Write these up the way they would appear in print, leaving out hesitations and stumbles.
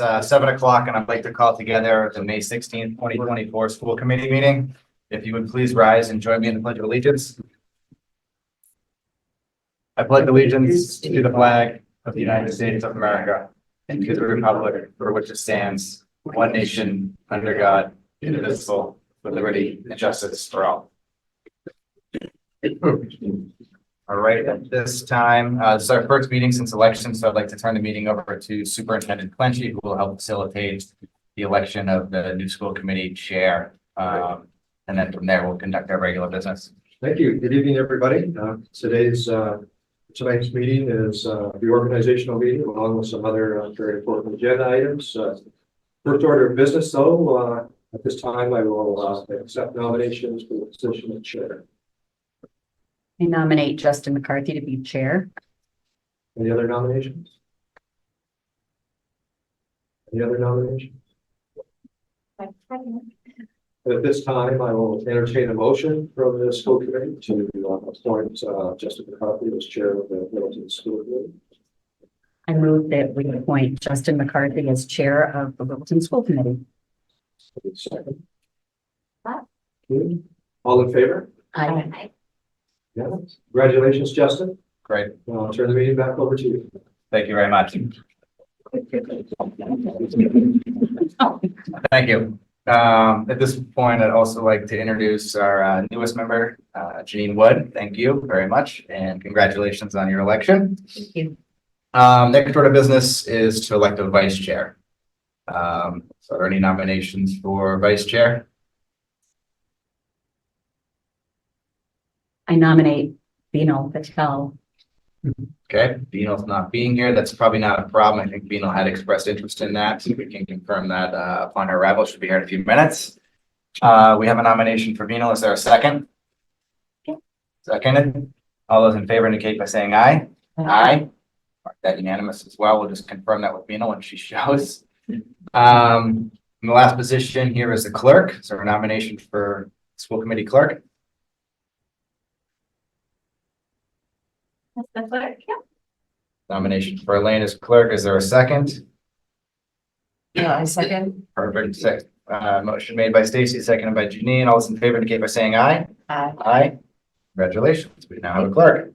7 o'clock, and I'd like to call together the May 16th, 2024 school committee meeting. If you would please rise and join me in the Pledge of Allegiance. I pledge allegiance to the flag of the United States of America and to the republic for which it stands, one nation, under God, indivisible, with liberty and justice for all. All right, at this time, this is our first meeting since election, so I'd like to turn the meeting over to Superintendent Clenchey, who will help facilitate the election of the new school committee chair. And then from there, we'll conduct our regular business. Thank you. Good evening, everybody. Tonight's meeting is the organizational meeting along with some other very important agenda items. First order of business, though, at this time, I will accept nominations for the position of chair. I nominate Justin McCarthy to be chair. Any other nominations? Any other nominations? At this time, I will entertain a motion from the school committee to appoint Justin McCarthy as chair of the Littleton School Committee. I move that we appoint Justin McCarthy as chair of the Littleton School Committee. Second. All in favor? Aye. Yeah. Congratulations, Justin. Great. I'll turn the meeting back over to you. Thank you very much. Thank you. At this point, I'd also like to introduce our newest member, Janine Wood. Thank you very much, and congratulations on your election. Thank you. Next order of business is to elect a vice chair. So are there any nominations for vice chair? I nominate Bino Patel. Okay, Beano's not being here. That's probably not a problem. I think Beano had expressed interest in that. So we can confirm that upon her arrival. She'll be here in a few minutes. We have a nomination for Beano. Is there a second? Okay. Seconded. All those in favor indicate by saying aye. Aye. Mark that unanimous as well. We'll just confirm that with Beano when she shows. The last position here is the clerk. So a nomination for school committee clerk. That's the clerk, yeah. Nomination for Elaine as clerk. Is there a second? Yeah, I second. Perfect. Motion made by Stacy, seconded by Janine. All those in favor indicate by saying aye. Aye. Aye. Congratulations. We now have a clerk.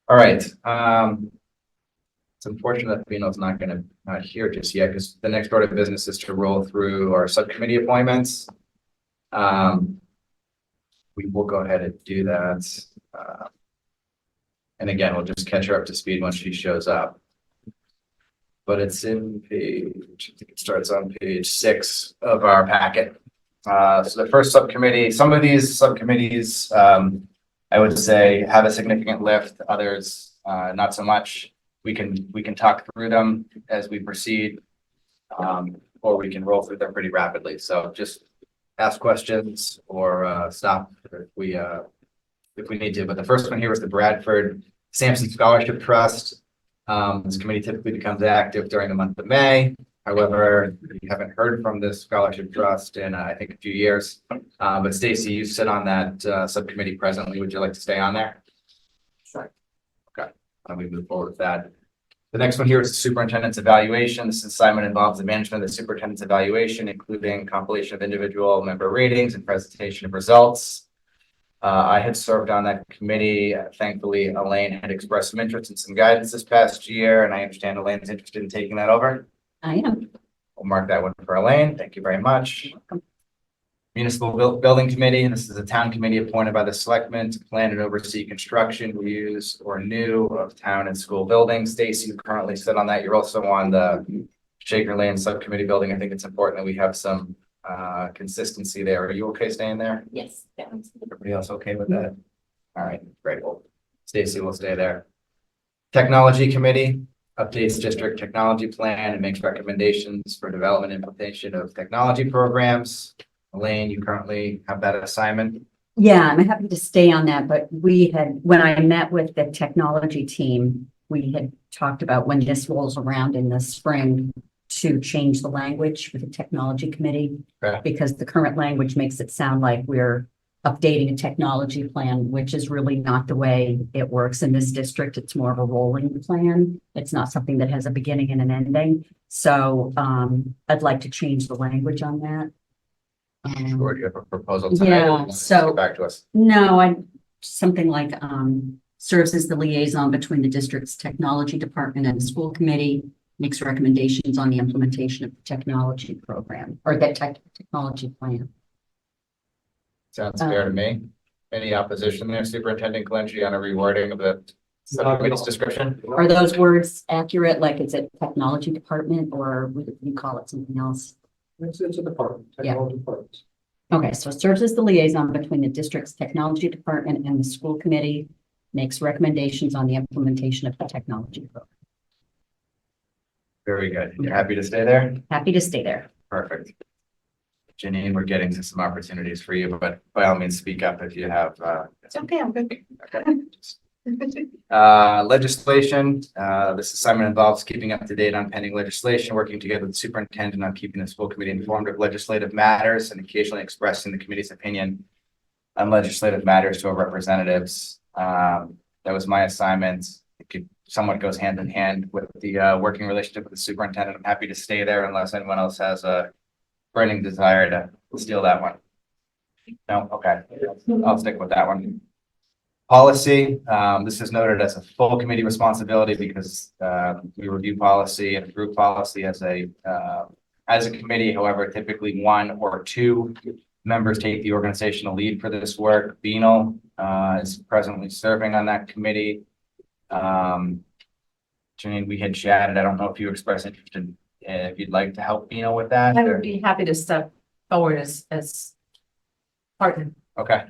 All right. It's unfortunate that Bino's not here just yet because the next order of business is to roll through our subcommittee appointments. We will go ahead and do that. And again, we'll just catch her up to speed when she shows up. But it's in page, I think it starts on page 6 of our packet. So the first subcommittee, some of these subcommittees, I would say have a significant lift, others not so much. We can talk through them as we proceed, or we can roll through them pretty rapidly. So just ask questions or stop if we need to. But the first one here is the Bradford Sampson Scholarship Trust. This committee typically becomes active during the month of May. However, we haven't heard from this scholarship trust in I think a few years. But Stacy, you sit on that subcommittee presently. Would you like to stay on there? Sure. Okay. Why don't we move forward with that? The next one here is the superintendent's evaluation. This assignment involves the management of the superintendent's evaluation, including compilation of individual member ratings and presentation of results. I had served on that committee. Thankfully, Elaine had expressed some interest in some guidance this past year, and I understand Elaine's interested in taking that over. I am. We'll mark that one for Elaine. Thank you very much. Welcome. Municipal Building Committee. This is a town committee appointed by the selectmen to plan and oversee construction, reuse, or new of town and school buildings. Stacy, you currently sit on that. You're also on the Shaker Lane Subcommittee building. I think it's important that we have some consistency there. Are you okay staying there? Yes. Everybody else okay with that? All right, great. Well, Stacy will stay there. Technology Committee updates district technology plan and makes recommendations for development and implementation of technology programs. Elaine, you currently have that assignment. Yeah, I'm happy to stay on that, but when I met with the technology team, we had talked about when this rolls around in the spring to change the language for the technology committee, Okay. because the current language makes it sound like we're updating a technology plan, which is really not the way it works in this district. It's more of a rolling plan. It's not something that has a beginning and an ending. So I'd like to change the language on that. Or do you have a proposal tonight? Yeah, or you want to so- get back to us. No, something like serves as the liaison between the district's technology department and the school committee, makes recommendations on the implementation of the technology program or the technology plan. Sounds fair to me. Any opposition there, Superintendent Calenci, on a rewording of the subcommittee's description? Are those words accurate? Like, is it technology department or would you call it something else? It's a department, Yeah. technology department. Okay, so it serves as the liaison between the district's technology department and the school committee, makes recommendations on the implementation of the technology program. Very good. You're happy to stay there? Happy to stay there. Perfect. Janine, we're getting to some opportunities for you, but by all means, speak up if you have, It's okay, I'm good. okay. Legislation, this assignment involves keeping up to date on pending legislation, working together with the superintendent on keeping the school committee informed of legislative matters and occasionally expressing the committee's opinion on legislative matters to our representatives. That was my assignment. It could somewhat goes hand in hand with the working relationship with the superintendent. I'm happy to stay there unless anyone else has a burning desire to steal that one. No, okay, I'll stick with that one. Policy, this is noted as a full committee responsibility because we review policy and approve policy as a committee. However, typically one or two members take the organizational lead for this work. Beanel is presently serving on that committee. Janine, we had chatted. I don't know if you expressed interest in if you'd like to help Beanel with that. I or- would be happy to step forward as partner. Okay.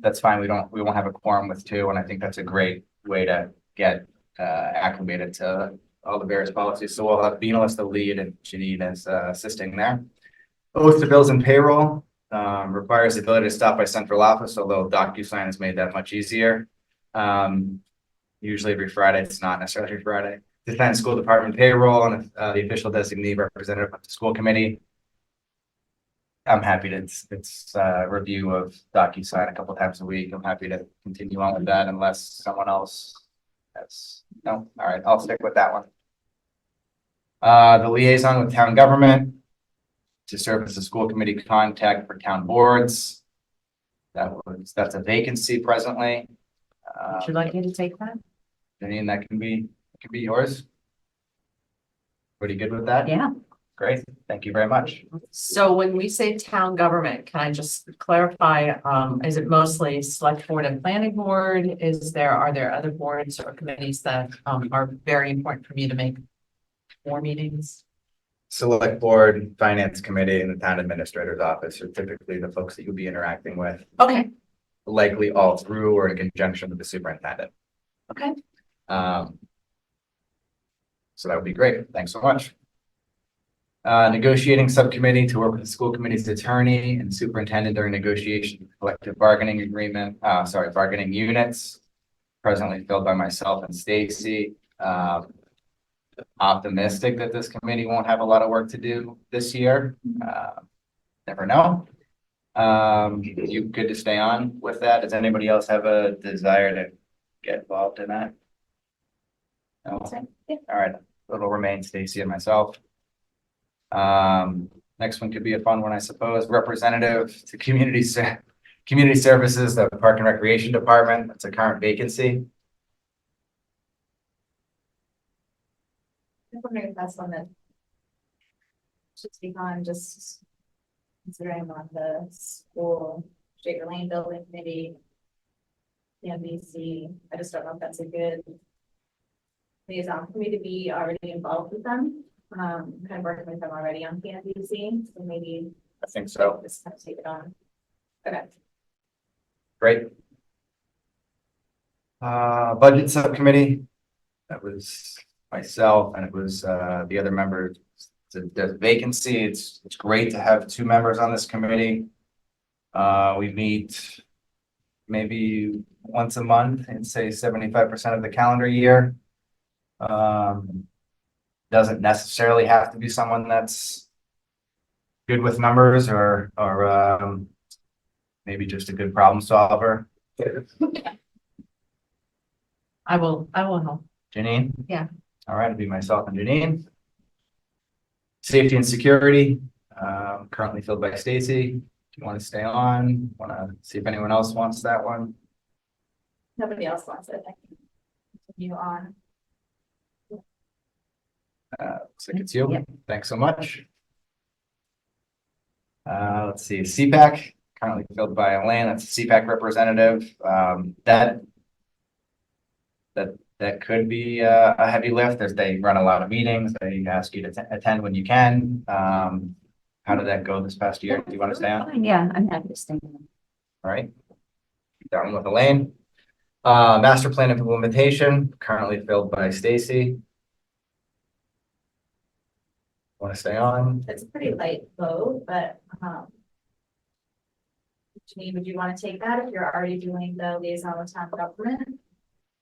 That's fine. We won't have a quorum with two, and I think that's a great way to get acclimated to all the various policies. So we'll have Beanel as the lead and Janine as assisting there. Oath to bills and payroll requires the ability to stop by central office, although DocuSign has made that much easier. Usually every Friday, it's not necessarily every Friday. Defend school department payroll and the official designee representative of the school committee. I'm happy to, it's a review of DocuSign a couple times a week. I'm happy to continue on with that unless someone else has, no, all right, I'll stick with that one. The liaison with town government to serve as a school committee contact for town boards. That's a vacancy presently. Would you like me to take that? Janine, that can be yours. Pretty good with that? Yeah. Great, thank you very much. So when we say town government, can I just clarify, is it mostly select board and planning board? Are there other boards or committees that are very important for me to make more meetings? Select board, finance committee, and the town administrator's office are typically the folks that you'll be interacting with, Okay, likely all through or in conjunction with the superintendent. okay. So that would be great. Thanks so much. Negotiating subcommittee to work with the school committee's attorney and superintendent during negotiation of collective bargaining agreement, bargaining units, presently filled by myself and Stacy. Optimistic that this committee won't have a lot of work to do this year. Never know. You good to stay on with that? Does anybody else have a desire to get involved in that? No? Yeah. All right, it'll remain Stacy and myself. Next one could be a fun one, I suppose. Representative to community services, the Park and Recreation Department. That's a current vacancy. I'm wondering if that's one that should speak on, just considering on the school Shaker Lane Building Committee. The NBC, I just don't know if that's a good liaison for me to be already involved with them. Kind of working with them already on PNBC, so maybe I think so. just kind of take it on. Okay. Great. Budget subcommittee. That was myself and it was the other member. There's a vacancy. It's great to have two members on this committee. We meet maybe once a month and say 75% of the calendar year. Doesn't necessarily have to be someone that's good with numbers or maybe just a good problem solver. I will help. Janine? Yeah. All right, it'll be myself and Janine. Safety and security, currently filled by Stacy. Do you want to stay on? Want to see if anyone else wants that one? Nobody else wants it. I can continue on. Looks like it's you. Yep. Thanks so much. Let's see, CPAC, currently filled by Elaine. That's a CPAC representative. That could be a heavy lift as they run a lot of meetings. They ask you to attend when you can. How did that go this past year? Do you want to stay on? Fine, yeah, I'm happy to stay on. All right. Down with Elaine. Master plan implementation, currently filled by Stacy. Want to stay on? It's a pretty light load, but, Janine, would you want to take that if you're already doing the liaison with town government?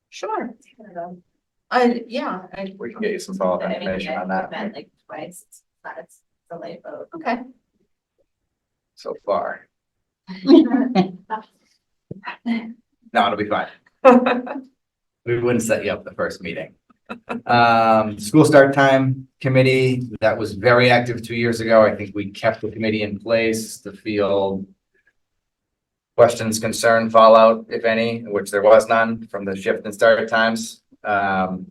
Sure. Kind of Yeah, We can get you some follow-up I mean, information on I've that met like twice, but it's a light load. okay. so far. No, it'll be fine. We wouldn't set you up the first meeting. School start time committee, that was very active 2 years ago. I think we kept the committee in place to field questions, concern, fallout, if any, which there was none from the shift in start times. I'm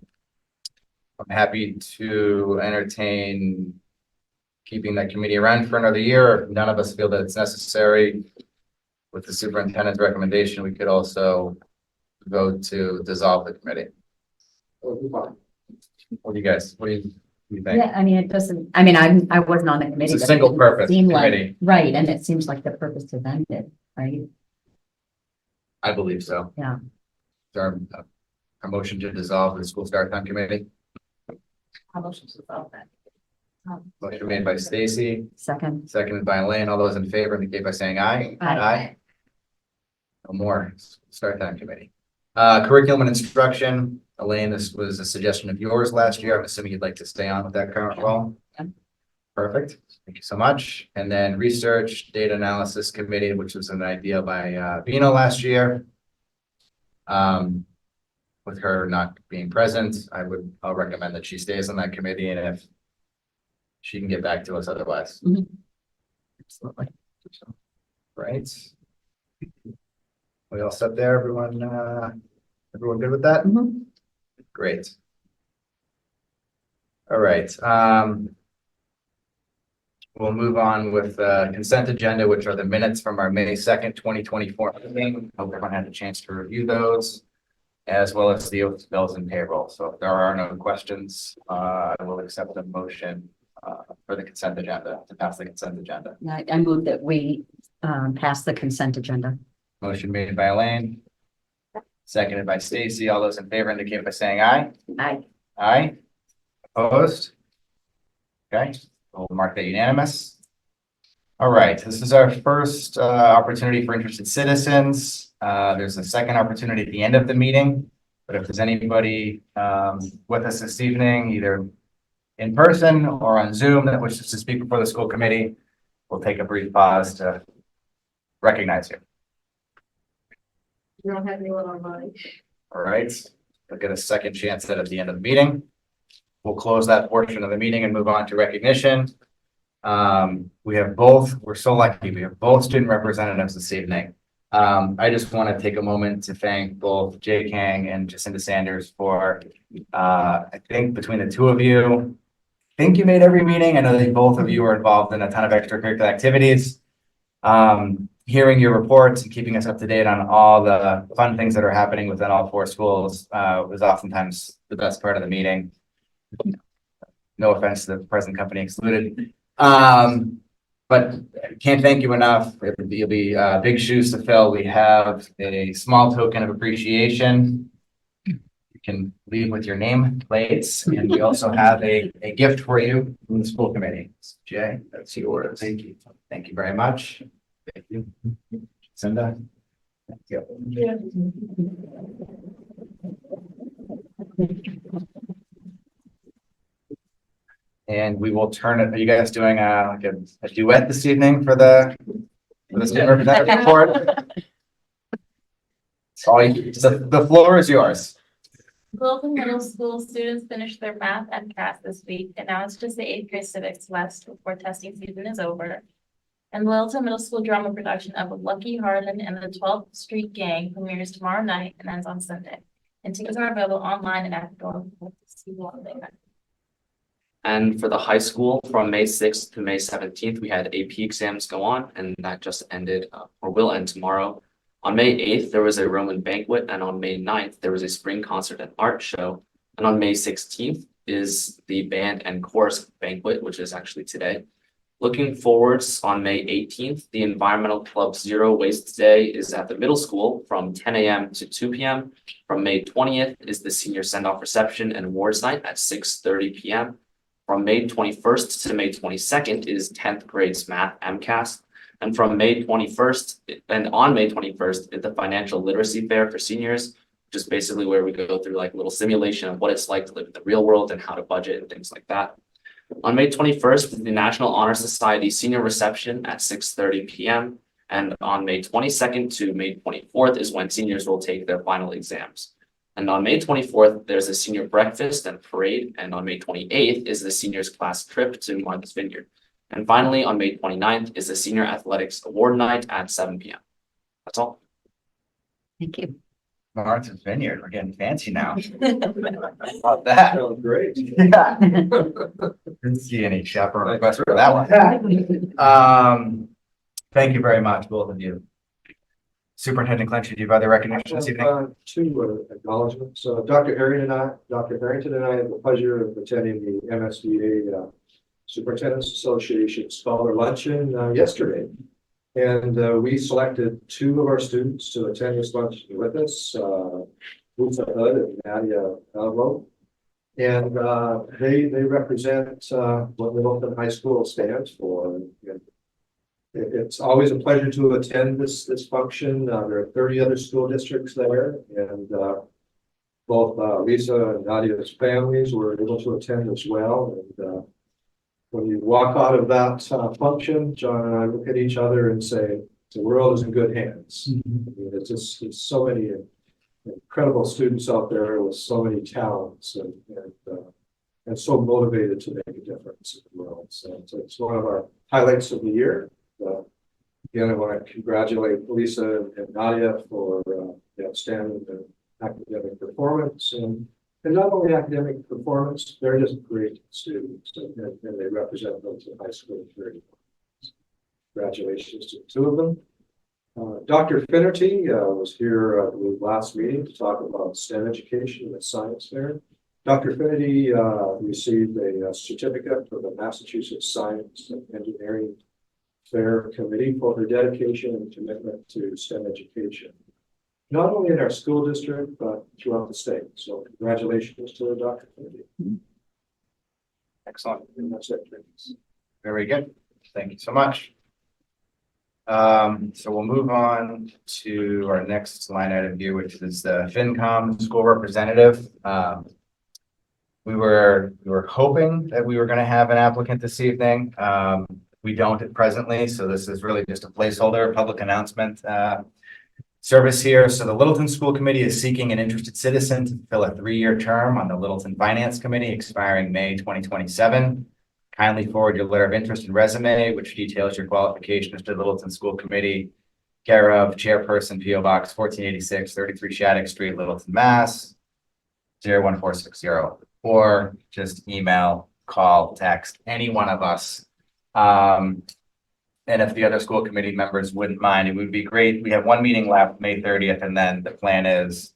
happy to entertain keeping that committee around for another year. If none of us feel that it's necessary, with the superintendent's recommendation, we could also vote to dissolve the committee. What do you guys, what do you think? Yeah, I mean, it doesn't, I wasn't on the committee. It's a but it single didn't purpose seem like- committee. Right, and it seems like the purpose has ended, right? I believe so. Yeah. Our motion to dissolve the school start time committee, How much is about that? motion made by Stacy, Second. seconded by Elaine. All those in favor indicate by saying aye. Aye. No more start time committee. Curriculum and instruction, Elaine, this was a suggestion of yours last year. I'm assuming you'd like to stay on with that current role. Yeah. Perfect. Thank you so much. And then research data analysis committee, which was an idea by Vino last year. With her not being present, I'll recommend that she stays on that committee, and if she can get back to us otherwise. Mhm. Absolutely. Right. We all set there, everyone, everyone good with that? Mhm. Great. All right, we'll move on with consent agenda, which are the minutes from our May 2nd, 2024 meeting. Hope everyone had a chance to review those, as well as the oath, bills and payroll. So if there are no questions, I will accept the motion for the consent agenda, to pass the consent agenda. I move that we pass the consent agenda. Motion made by Elaine, seconded by Stacy. All those in favor indicate by saying aye. Aye. Aye. Opposed? Okay, we'll mark that unanimous. All right, this is our first opportunity for interested citizens. There's a second opportunity at the end of the meeting, but if there's anybody with us this evening, either in person or on Zoom, that wishes to speak before the school committee, we'll take a brief pause to recognize you. You don't have anyone online. All right, we'll get a second chance at the end of the meeting. We'll close that portion of the meeting and move on to recognition. We have both, we're so lucky, we have both student representatives this evening. I just want to take a moment to thank both Jay Kang and Jacinda Sanders for, I think between the two of you, I think you made every meeting. I know that both of you were involved in a ton of extracurricular activities. Hearing your reports and keeping us up to date on all the fun things that are happening within all four schools was oftentimes the best part of the meeting. No offense to the present company excluded. But can't thank you enough. It'll be big shoes to fill. We have a small token of appreciation. You can leave with your name plates, and we also have a gift for you from the school committee. Jay, that's yours. Thank you. Thank you very much. Thank you. Cinda. Thank you. And we will turn it, are you guys doing like a duet this evening for the for the student representative report. The floor is yours. Local middle school students finished their math and CAS this week, and now it's just the eighth grade civics left before testing season is over. And Littleton Middle School drama production of Lucky Harlan and the 12th Street Gang premieres tomorrow night and ends on Sunday. And tickets are available online and at the door. And for the high school, from May 6th to May 17th, we had AP exams go on, and that just ended or will end tomorrow. On May 8th, there was a Roman banquet, and on May 9th, there was a spring concert and art show. And on May 16th is the band and chorus banquet, which is actually today. Looking forwards, on May 18th, the Environmental Club Zero Waste Day is at the middle school from 10 a.m. to 2 p.m. From May 20th is the senior send-off reception and awards night at 6:30 p.m. From May 21st to May 22nd is 10th grade's math MCAS. And from May 21st and on May 21st is the financial literacy fair for seniors, which is basically where we go through like a little simulation of what it's like to live in the real world and how to budget and things like that. On May 21st is the National Honor Society senior reception at 6:30 p.m. And on May 22nd to May 24th is when seniors will take their final exams. And on May 24th, there's a senior breakfast and parade. And on May 28th is the seniors class trip to Martha's Vineyard. And finally, on May 29th is the senior athletics award night at 7 p.m. That's all. Thank you. Martha's Vineyard, we're getting fancy now. About that. Sounds great. Yeah. Didn't see any chaperone requests for that one. Thank you very much, both of you. Superintendent Clench, do you have other recognitions this evening? Two acknowledgements. Dr. Harrington and I had the pleasure of attending the MSBA Superintendent's Association Scholar Luncheon yesterday. And we selected two of our students to attend this luncheon with us, Lisa Hood and Nadia Alvo. And they represent what Littleton High School stands for. And it's always a pleasure to attend this function. There are 30 other school districts there, and both Lisa and Nadia's families were able to attend as well. And when you walk out of that function, John and I look at each other and say, the world is in good hands. I mean, it's so many incredible students out there with so many talents and so motivated to make a difference in the world. So it's one of our highlights of the year. Again, I want to congratulate Lisa and Nadia for the outstanding academic performance. And not only academic performance, they're just great students, and they represent those in high school very well. Congratulations to the two of them. Dr. Finnerty was here at the last meeting to talk about STEM education and the science fair. Dr. Finnerty received a certificate from the Massachusetts Science and Engineering Fair Committee for her dedication and commitment to STEM education, not only in our school district, but throughout the state. So congratulations to Dr. Finnerty. Excellent. And that's it. Very good. Thank you so much. So we'll move on to our next line item here, which is the FinCom school representative. We were hoping that we were going to have an applicant this evening. We don't presently, so this is really just a placeholder, public announcement service here. So the Littleton School Committee is seeking an interested citizen to fill a 3-year term on the Littleton Finance Committee expiring May 2027. Kindly forward your letter of interest and resume, which details your qualifications to the Littleton School Committee, care of Chairperson, P.O. Box 1486, 33 Shattuck Street, Littleton, Mass. 01460, or just email, call, text, any one of us. And if the other school committee members wouldn't mind, it would be great. We have one meeting left, May 30th, and then the plan is,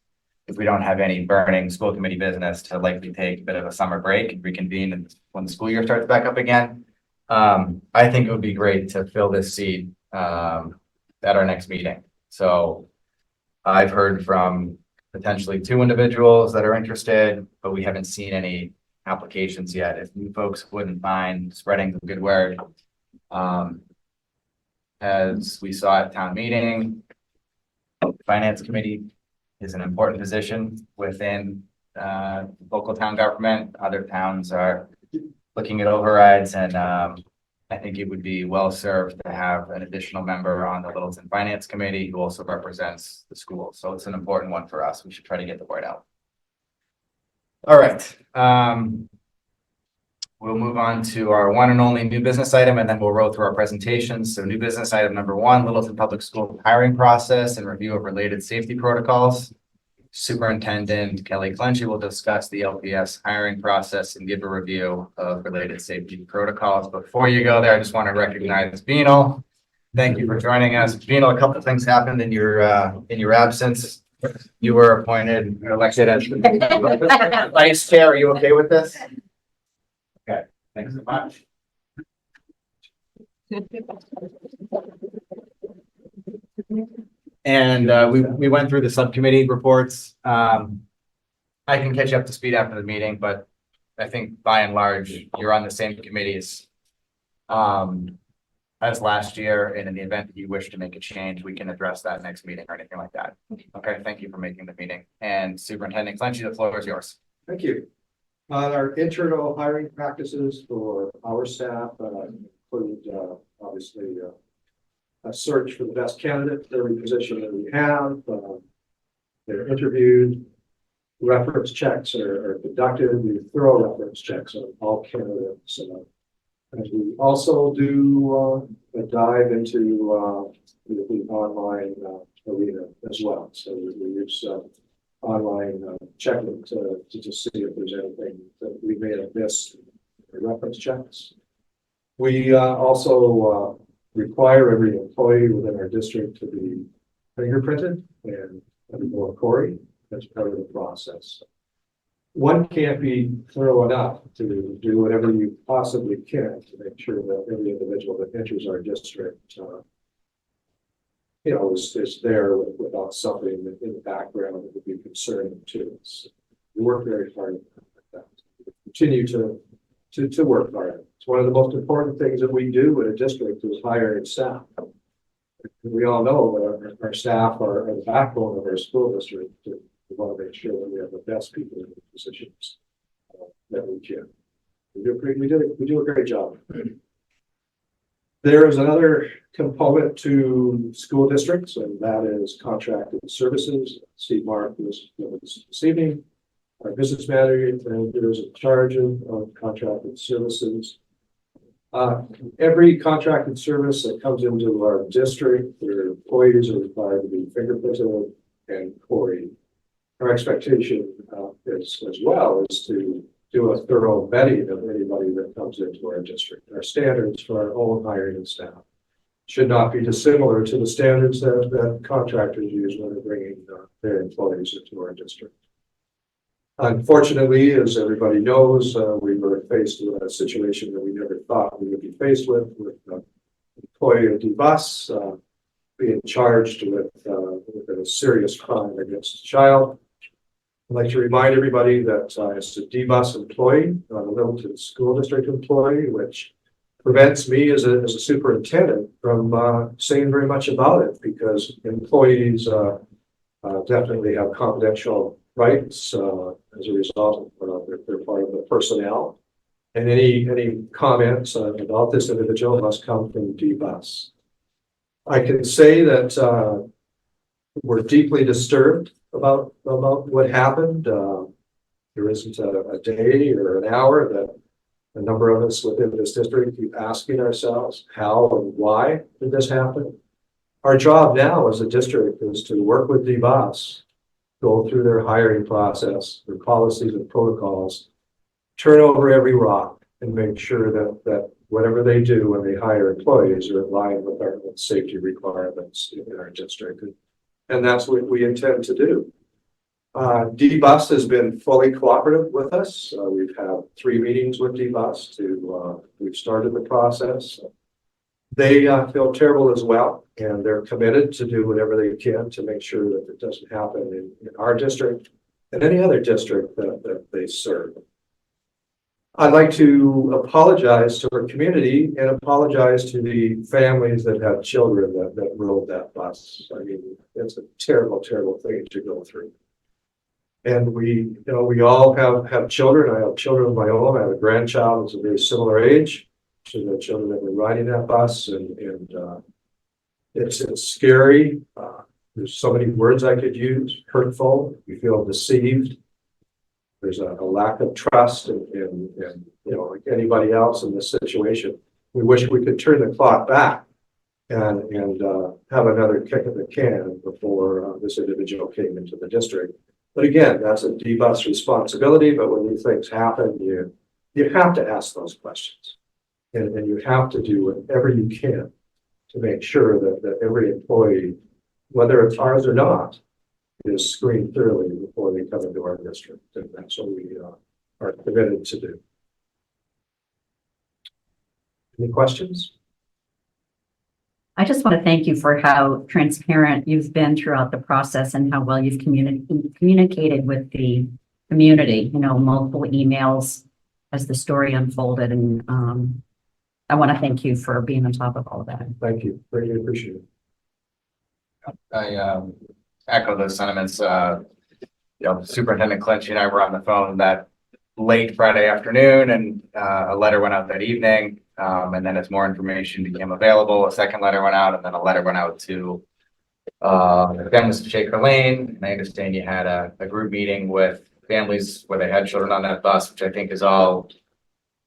if we don't have any burning school committee business, to likely take a bit of a summer break and reconvene when the school year starts back up again. I think it would be great to fill this seat at our next meeting. So I've heard from potentially 2 individuals that are interested, but we haven't seen any applications yet. If you folks wouldn't mind spreading the good word. As we saw at town meeting, the finance committee is an important position within local town government. Other towns are looking at overrides, and I think it would be well served to have an additional member on the Littleton Finance Committee who also represents the school. So it's an important one for us. We should try to get the word out. All right. We'll move on to our one and only new business item, and then we'll roll through our presentations. So new business item number one, Littleton Public School hiring process and review of related safety protocols. Superintendent Kelly Clenchey will discuss the LPS hiring process and give a review of related safety protocols. Before you go there, I just want to recognize Beano. Thank you for joining us. Beano, a couple of things happened in your absence. You were appointed, elected as vice chair. Are you okay with this? Okay, thanks so much. And we went through the subcommittee reports. I can catch you up to speed after the meeting, but I think by and large, you're on the same committees as last year. And in the event that you wish to make a change, we can address that next meeting or anything like that. Okay, thank you for making the meeting. And Superintendent Clenchey, the floor is yours. Thank you. Our internal hiring practices for our staff include obviously a search for the best candidate for every position that we have. They're interviewed. Reference checks are conducted. We do thorough reference checks on all candidates. And we also do a dive into the online arena as well. So we use online checking to just see if there's anything that we may have missed in reference checks. We also require every employee within our district to be fingerprinted and more Corey as part of the process. One can't be thorough enough to do whatever you possibly can to make sure that every individual that enters our district is there without something in the background that would be concerning to us. We work very hard at that. We continue to work hard. It's one of the most important things that we do in a district is hiring staff. We all know that our staff are the backbone of our school district. We want to make sure that we have the best people in the positions that we can. We do a great job. There is another component to school districts, and that is contracted services. Steve Mark was this evening. Our business manager is in charge of contracted services. Every contracted service that comes into our district, their employees are required to be fingerprinted and Corey. Our expectation is as well is to do a thorough vetting of anybody that comes into our district. Our standards for our own hiring and staff should not be dissimilar to the standards that contractors use when they're bringing their employees into our district. Unfortunately, as everybody knows, we were faced with a situation that we never thought we would be faced with an employee of D-Bus being charged with a serious crime against a child. I'd like to remind everybody that it's a D-Bus employee, not a Littleton School District employee, which prevents me as a superintendent from saying very much about it, because employees definitely have confidential rights as a result of they're part of the personnel. And any comments about this individual must come from D-Bus. I can say that we're deeply disturbed about what happened. There isn't a day or an hour that a number of us within this district keep asking ourselves how and why did this happen. Our job now as a district is to work with D-Bus, go through their hiring process, their policies and protocols, turn over every rock, and make sure that whatever they do when they hire employees are in line with our safety requirements in our district. And that's what we intend to do. D-Bus has been fully cooperative with us. We've had 3 meetings with D-Bus we've started the process. They feel terrible as well, and they're committed to do whatever they can to make sure that it doesn't happen in our district and any other district that they serve. I'd like to apologize to our community and apologize to the families that have children that rode that bus. I mean, it's a terrible, terrible thing to go through. And we all have children. I have children of my own. I have a grandchild who's a very similar age to the children that were riding that bus, and it's scary. There's so many words I could use: hurtful. We feel deceived. There's a lack of trust, and you know, like anybody else in this situation, we wish we could turn the clock back and have another kick at the can before this individual came into the district. But again, that's a D-bus responsibility. But when these things happen, you have to ask those questions, and you have to do whatever you can to make sure that every employee, whether it's ours or not, is screened thoroughly before they come into our district, and that's what we are committed to do. Any questions? I just want to thank you for how transparent you've been throughout the process and how well you've communicated with the community, you know, multiple emails as the story unfolded. And I want to thank you for being on top of all of that. Thank you. Really appreciate it. I echo those sentiments. You know, Superintendent Clinch and I were on the phone that late Friday afternoon, and a letter went out that evening. And then as more information became available, a second letter went out, and then a letter went out to the families of Shaker Lane. And I understand you had a group meeting with families where they had children on that bus, which I think is all,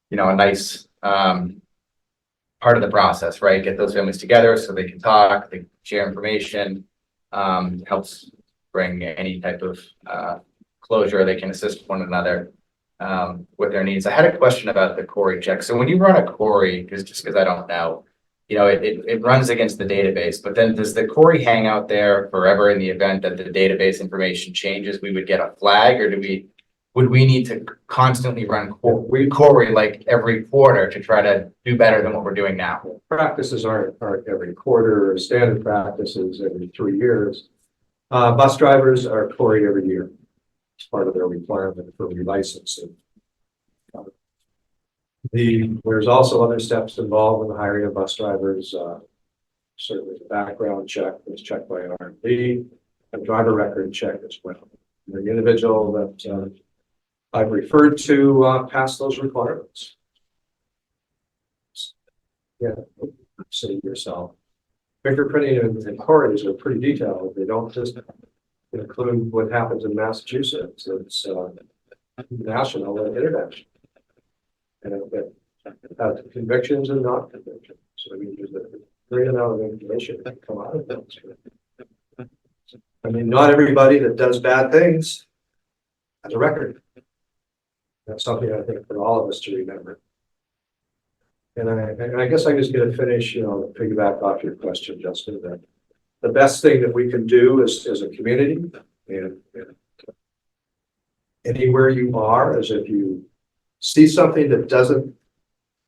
you know, a nice part of the process, right? Get those families together so they can talk, they share information, helps bring any type of closure. They can assist one another with their needs. I had a question about the Corey check. So when you run a Corey, because I don't know, you know, it runs against the database, but then does the Corey hang out there forever in the event that the database information changes? We would get a flag, or would we need to constantly run Corey like every quarter to try to do better than what we're doing now? Practices aren't every quarter. Standard practices every 3 years. Bus drivers are Corey every year. It's part of their requirement for relicensing. There's also other steps involved in the hiring of bus drivers. Certainly the background check is checked by an R&D, a driver record check as well. The individual that I've referred to pass those requirements. Yeah, say yourself. Fingerprinting and Corey's are pretty detailed. They don't just include what happens in Massachusetts. It's national and international. And it has convictions and not convictions. So I mean, there's a great amount of information that can come out of that. I mean, not everybody that does bad things has a record. That's something I think for all of us to remember. And I guess I just get to finish, you know, piggyback off your question, Justin, that the best thing that we can do as a community, and anywhere you are, is if you see something that doesn't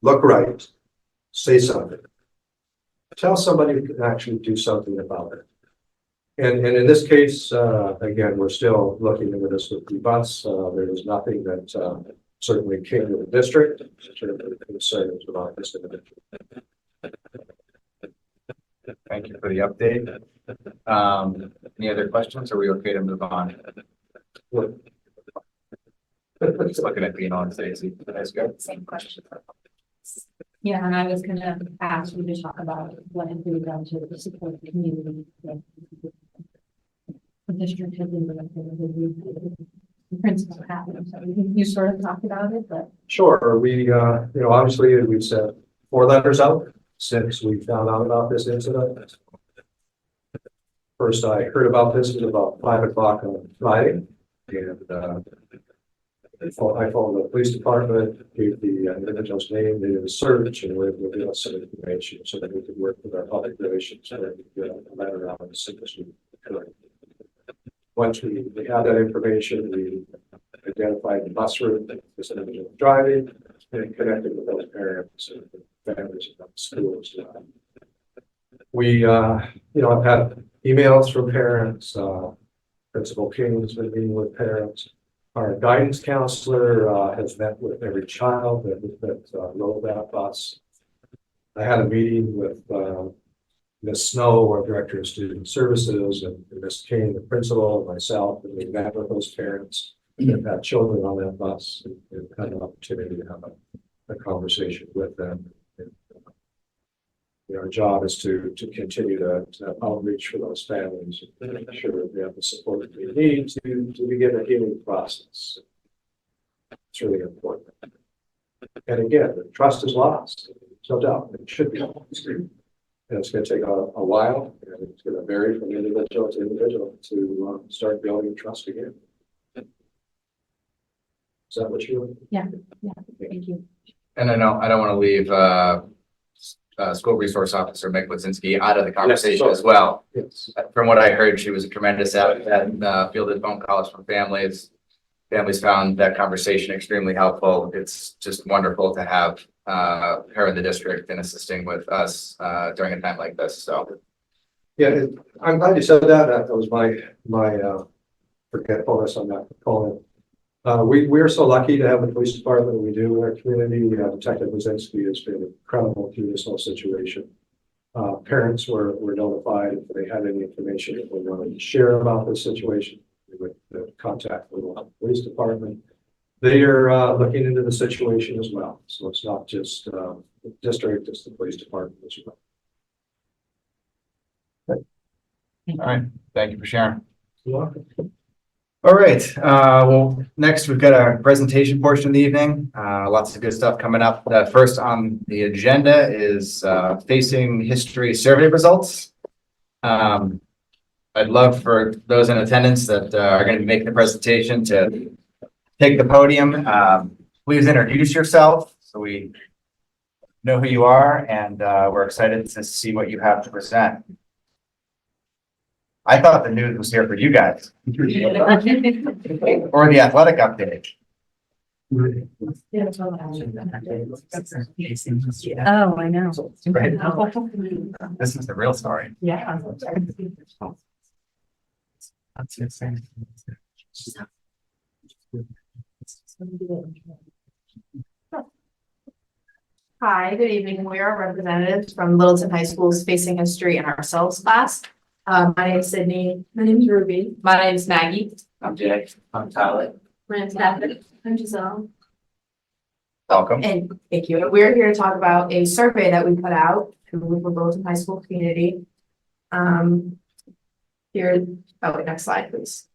look right, say something. Tell somebody who can actually do something about it. And in this case, again, we're still looking into this with the bus. There was nothing that certainly came to the district in terms of concerns about this individual. Thank you for the update. Any other questions? Are we okay to move on? Just looking at being on Stacy. That's good. Same question. Yeah, and I was gonna ask you to talk about what have we done to support the community. The district has been the principal happened, so you sort of talked about it, but. Sure, we, you know, obviously we've sent 4 letters out since we found out about this incident. First I heard about this at about 5 o'clock on Friday, and I phoned the police department, gave the individual's name, they did a search, and were able to give us some information so that we could work with our public relations and get a letter out as soon as we could. Once we had that information, we identified the bus route that this individual was driving and connected with those parents and families and schools. We, you know, I've had emails from parents. Principal King has been meeting with parents. Our guidance counselor has met with every child that rode that bus. I had a meeting with Ms. Snow, our Director of Student Services, and Ms. Kane, the principal, and myself, and we met with those parents that had children on that bus and had an opportunity to have a conversation with them and our job is to continue to outreach for those families and make sure that they have the support that they need to begin a healing process. It's really important. And again, the trust is lost, no doubt, it should be lost. And it's going to take a while, and it's going to vary from individual to individual to start building trust again. Is that what you? Thank you. And I don't want to leave, school resource officer Mick Wazinski out of the conversation as well. Yes. From what I heard, she was a tremendous at fielded phone calls from families. Families found that conversation extremely helpful. It's just wonderful to have her in the district and assisting with us during a time like this. So Yeah, I'm glad you said that. That was my forgetfulness on that component. We are so lucky to have the police department we do in our community. We have Detective Wazinski has been incredible through this whole situation. Parents were notified if they had any information that they wanted to share about this situation. We would contact the local police department. They are looking into the situation as well. So it's not just the district, it's the police department as well. all right, thank you for sharing. You're welcome. All right, well, next we've got our presentation portion of the evening. Lots of good stuff coming up. First on the agenda is Facing History survey results. I'd love for those in attendance that are going to be making the presentation to take the podium. Please introduce yourself so we know who you are, and we're excited to see what you have to present. I thought the news was here for you guys. Or the athletic update. Oh, I know. Right. This is the real story. Yeah. That's insane. Hi, good evening. We are representatives from Littleton High School's Facing History and Ourselves class. My name is Sydney. My name is Ruby. My name is Maggie. I'm Jay. I'm Tyler. My name's Catherine. I'm Giselle. Welcome. And thank you. We're here to talk about a survey that we put out to the Littleton High School community. Next slide, please.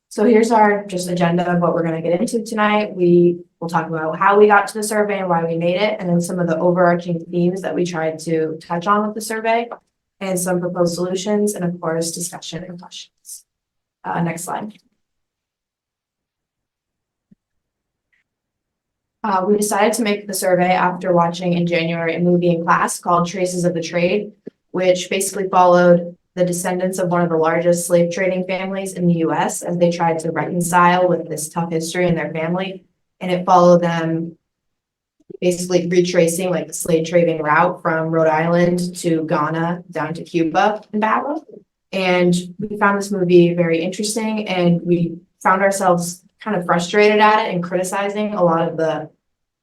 So here's our just agenda of what we're going to get into tonight. We will talk about how we got to the survey and why we made it, and then some of the overarching themes that we tried to touch on with the survey, and some proposed solutions, and of course, discussion and questions. Next slide. We decided to make the survey after watching in January a movie in class called Traces of the Trade, which basically followed the descendants of one of the largest slave trading families in the US as they tried to reconcile with this tough history in their family. And it followed them basically retracing like the slave trading route from Rhode Island to Ghana down to Cuba and back. And we found this movie very interesting, and we found ourselves kind of frustrated at it and criticizing a lot of the,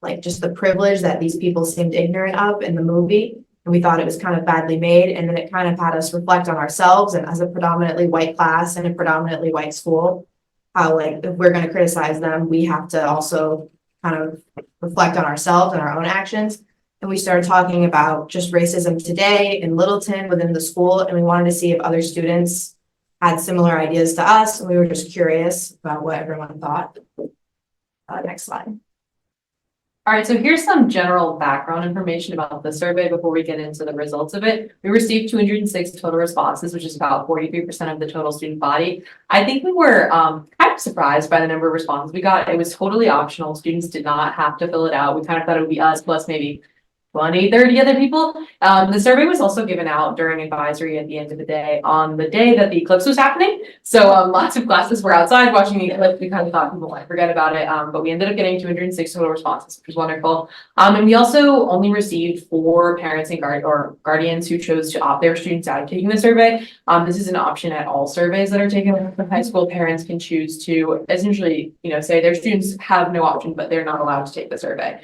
like, just the privilege that these people seemed ignorant of in the movie. And we thought it was kind of badly made. And then it kind of had us reflect on ourselves, and as a predominantly white class and a predominantly white school, how, like, if we're going to criticize them, we have to also kind of reflect on ourselves and our own actions. And we started talking about just racism today in Littleton within the school. And we wanted to see if other students had similar ideas to us. And we were just curious about what everyone thought. Next slide. All right, so here's some general background information about the survey before we get into the results of it. We received 206 total responses, which is about 43% of the total student body. I think we were kind of surprised by the number of responses we got. It was totally optional. Students did not have to fill it out. We kind of thought it would be us plus maybe 20, 30 other people. The survey was also given out during advisory at the end of the day on the day that the eclipse was happening. So lots of classes were outside watching the eclipse. We kind of thought people might forget about it, but we ended up getting 206 total responses, which was wonderful. And we also only received 4 parents and guardians who chose to opt their students out of taking the survey. This is an option at all surveys that are taken from high school. Parents can choose to essentially, say their students have no option, but they're not allowed to take the survey.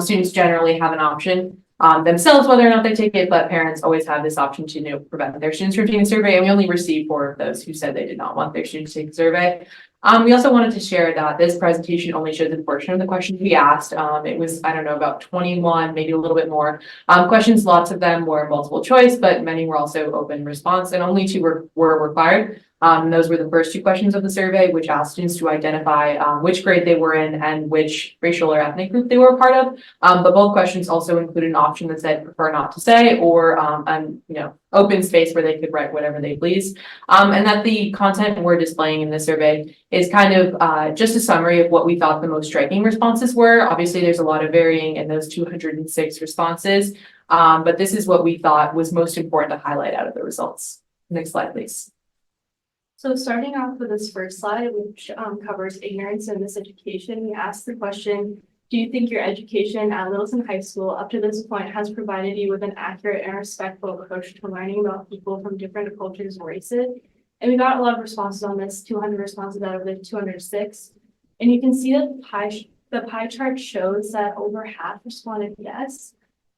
Students generally have an option themselves whether or not they take it, but parents always have this option to prevent their students from taking the survey. And we only received 4 of those who said they did not want their students to take the survey. We also wanted to share that this presentation only shows a portion of the questions we asked. It was, I don't know, about 21, maybe a little bit more. Questions, lots of them were multiple choice, but many were also open response, and only two were required. Those were the first two questions of the survey, which asked students to identify which grade they were in and which racial or ethnic group they were a part of. But both questions also included an option that said prefer not to say, or open space where they could write whatever they please. And that the content we're displaying in this survey is kind of just a summary of what we thought the most striking responses were. Obviously, there's a lot of varying in those 206 responses, but this is what we thought was most important to highlight out of the results. Next slide, please. So starting off with this first slide, which covers ignorance and miseducation, we asked the question, do you think your education at Littleton High School up to this point has provided you with an accurate and respectful approach to learning about people from different cultures and races? And we got a lot of responses on this, 200 responses out of the 206. And you can see that the pie chart shows that over half responded yes.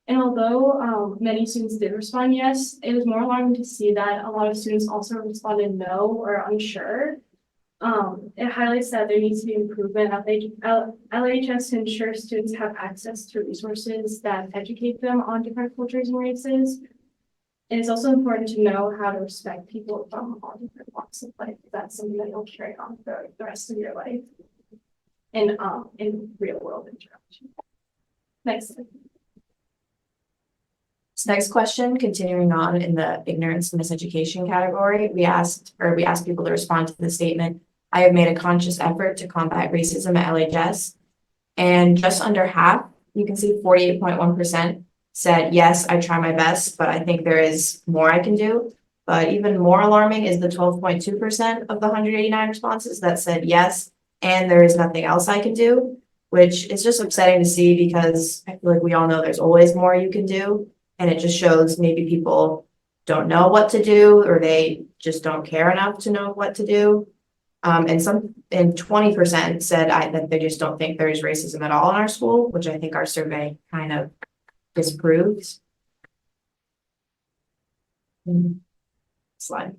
And although many students did respond yes, it was more alarming to see that a lot of students also responded no or unsure. It highlights that there needs to be improvement at LHS to ensure students have access to resources that educate them on different cultures and races. And it's also important to know how to respect people from all different walks of life. That's something that you'll carry on for the rest of your life in real world interaction. Next slide. This next question, continuing on in the ignorance and miseducation category, we asked people to respond to the statement, I have made a conscious effort to combat racism at LHS. And just under half, you can see 48.1% said, yes, I try my best, but I think there is more I can do. But even more alarming is the 12.2% of the 189 responses that said yes, and there is nothing else I can do, which is just upsetting to see because I feel like we all know there's always more you can do. And it just shows maybe people don't know what to do, or they just don't care enough to know what to do. And 20% said that they just don't think there's racism at all in our school, which I think our survey kind of disproves. Slide.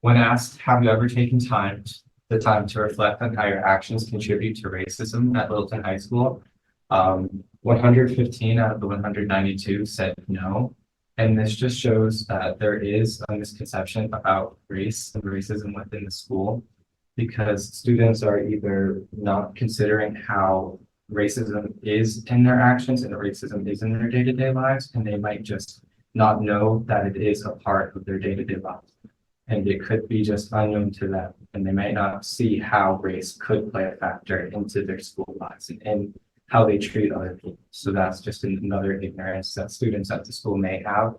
When asked, have you ever taken the time to reflect on how your actions contribute to racism at Littleton High School? 115 out of the 192 said no. And this just shows that there is a misconception about race and racism within the school, because students are either not considering how racism is in their actions and racism is in their day-to-day lives, and they might just not know that it is a part of their day-to-day lives. And it could be just unknown to them, and they might not see how race could play a factor into their school lives and how they treat other people. So that's just another ignorance that students at the school may have.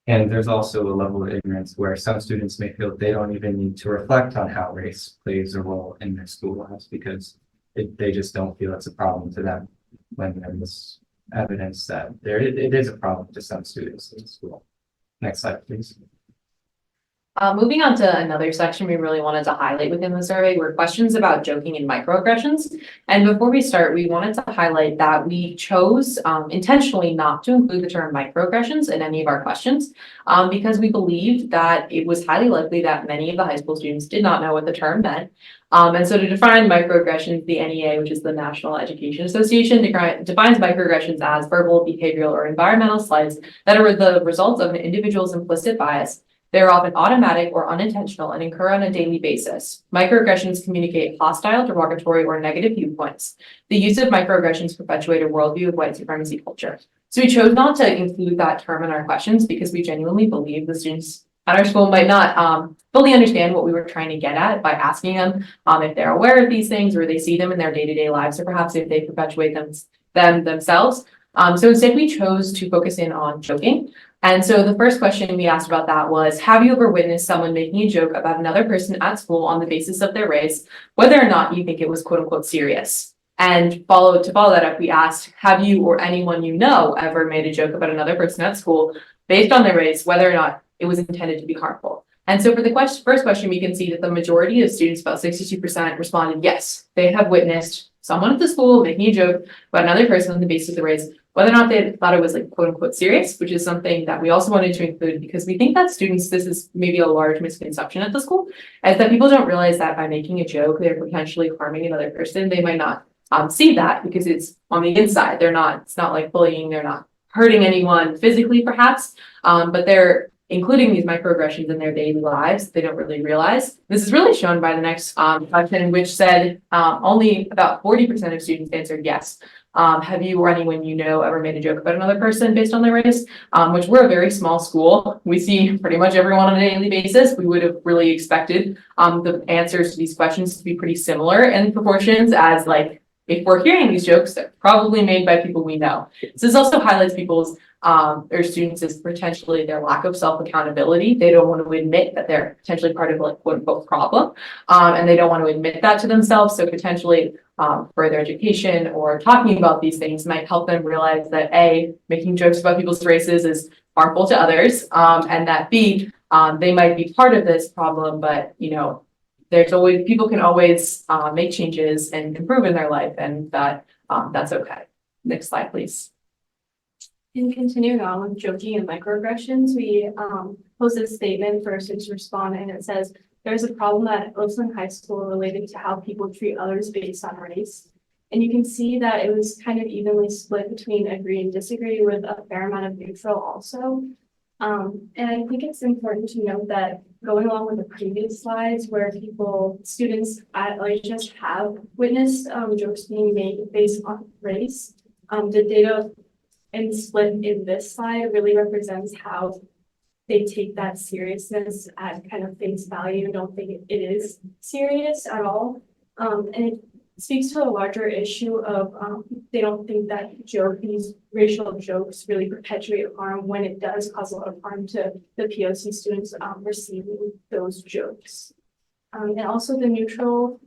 And there's also a level of ignorance where some students may feel they don't even need to reflect on how race plays a role in their school lives because they just don't feel it's a problem to them, when there's evidence that it is a problem to some students in school. Next slide, please. Moving on to another section we really wanted to highlight within the survey were questions about joking and microaggressions. And before we start, we wanted to highlight that we chose intentionally not to include the term microaggressions in any of our questions because we believed that it was highly likely that many of the high school students did not know what the term meant. And so to define microaggressions, the NEA, which is the National Education Association, defines microaggressions as verbal, behavioral, or environmental slights that are the result of an individual's implicit bias. They're often automatic or unintentional and occur on a daily basis. Microaggressions communicate hostile, derogatory, or negative viewpoints. The use of microaggressions perpetuate a worldview of white supremacy culture. So we chose not to include that term in our questions because we genuinely believe the students at our school might not fully understand what we were trying to get at by asking them if they're aware of these things or they see them in their day-to-day lives, or perhaps if they perpetuate them themselves. So instead we chose to focus in on joking. And so the first question we asked about that was, have you ever witnessed someone making a joke about another person at school on the basis of their race, whether or not you think it was quote unquote serious? And to follow that up, we asked, have you or anyone you know ever made a joke about another person at school based on their race, whether or not it was intended to be harmful? And so for the first question, we can see that the majority of students, about 62%, responded yes. They have witnessed someone at the school making a joke about another person on the basis of the race, whether or not they thought it was like quote unquote serious, which is something that we also wanted to include because we think that students, this is maybe a large misconception at the school, is that people don't realize that by making a joke, they're potentially harming another person. They might not see that because it's on the inside. It's not like bullying, they're not hurting anyone physically perhaps, but they're including these microaggressions in their daily lives. They don't really realize. This is really shown by the next question, which said only about 40% of students answered yes. Have you or anyone you know ever made a joke about another person based on their race? Which we're a very small school. We see pretty much everyone on a daily basis. We would have really expected the answers to these questions to be pretty similar in proportions as like, if we're hearing these jokes, they're probably made by people we know. So this also highlights people's or students as potentially their lack of self-accountability. They don't want to admit that they're potentially part of like quote unquote problem. And they don't want to admit that to themselves. So potentially further education or talking about these things might help them realize that A, making jokes about people's races is harmful to others. And that B, they might be part of this problem, but you know, people can always make changes and improve in their life, and that's okay. Next slide, please. In continuing on with joking and microaggressions, we posted a statement for students to respond, and it says, there's a problem at Oakland High School related to how people treat others based on race. And you can see that it was kind of evenly split between agree and disagree with a fair amount of neutral also. And I think it's important to note that going along with the previous slides where students at LHS have witnessed jokes being made based on race, the data and split in this slide really represents how they take that seriousness at kind of face value and don't think it is serious at all. And it speaks to a larger issue of they don't think that these racial jokes really perpetuate harm when it does cause a lot of harm to the POC students receiving those jokes. And also the neutral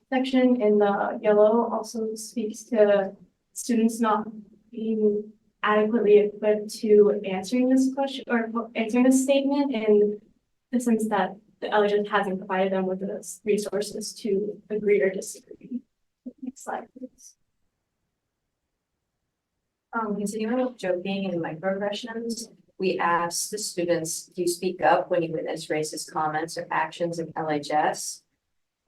section in the yellow also speaks to students not being adequately equipped to answering this question or answering this statement in the sense that the LHS hasn't provided them with the resources to agree or disagree. Next slide, please. Continuing with joking and microaggressions, we asked the students, do you speak up when you witness racist comments or actions in LHS?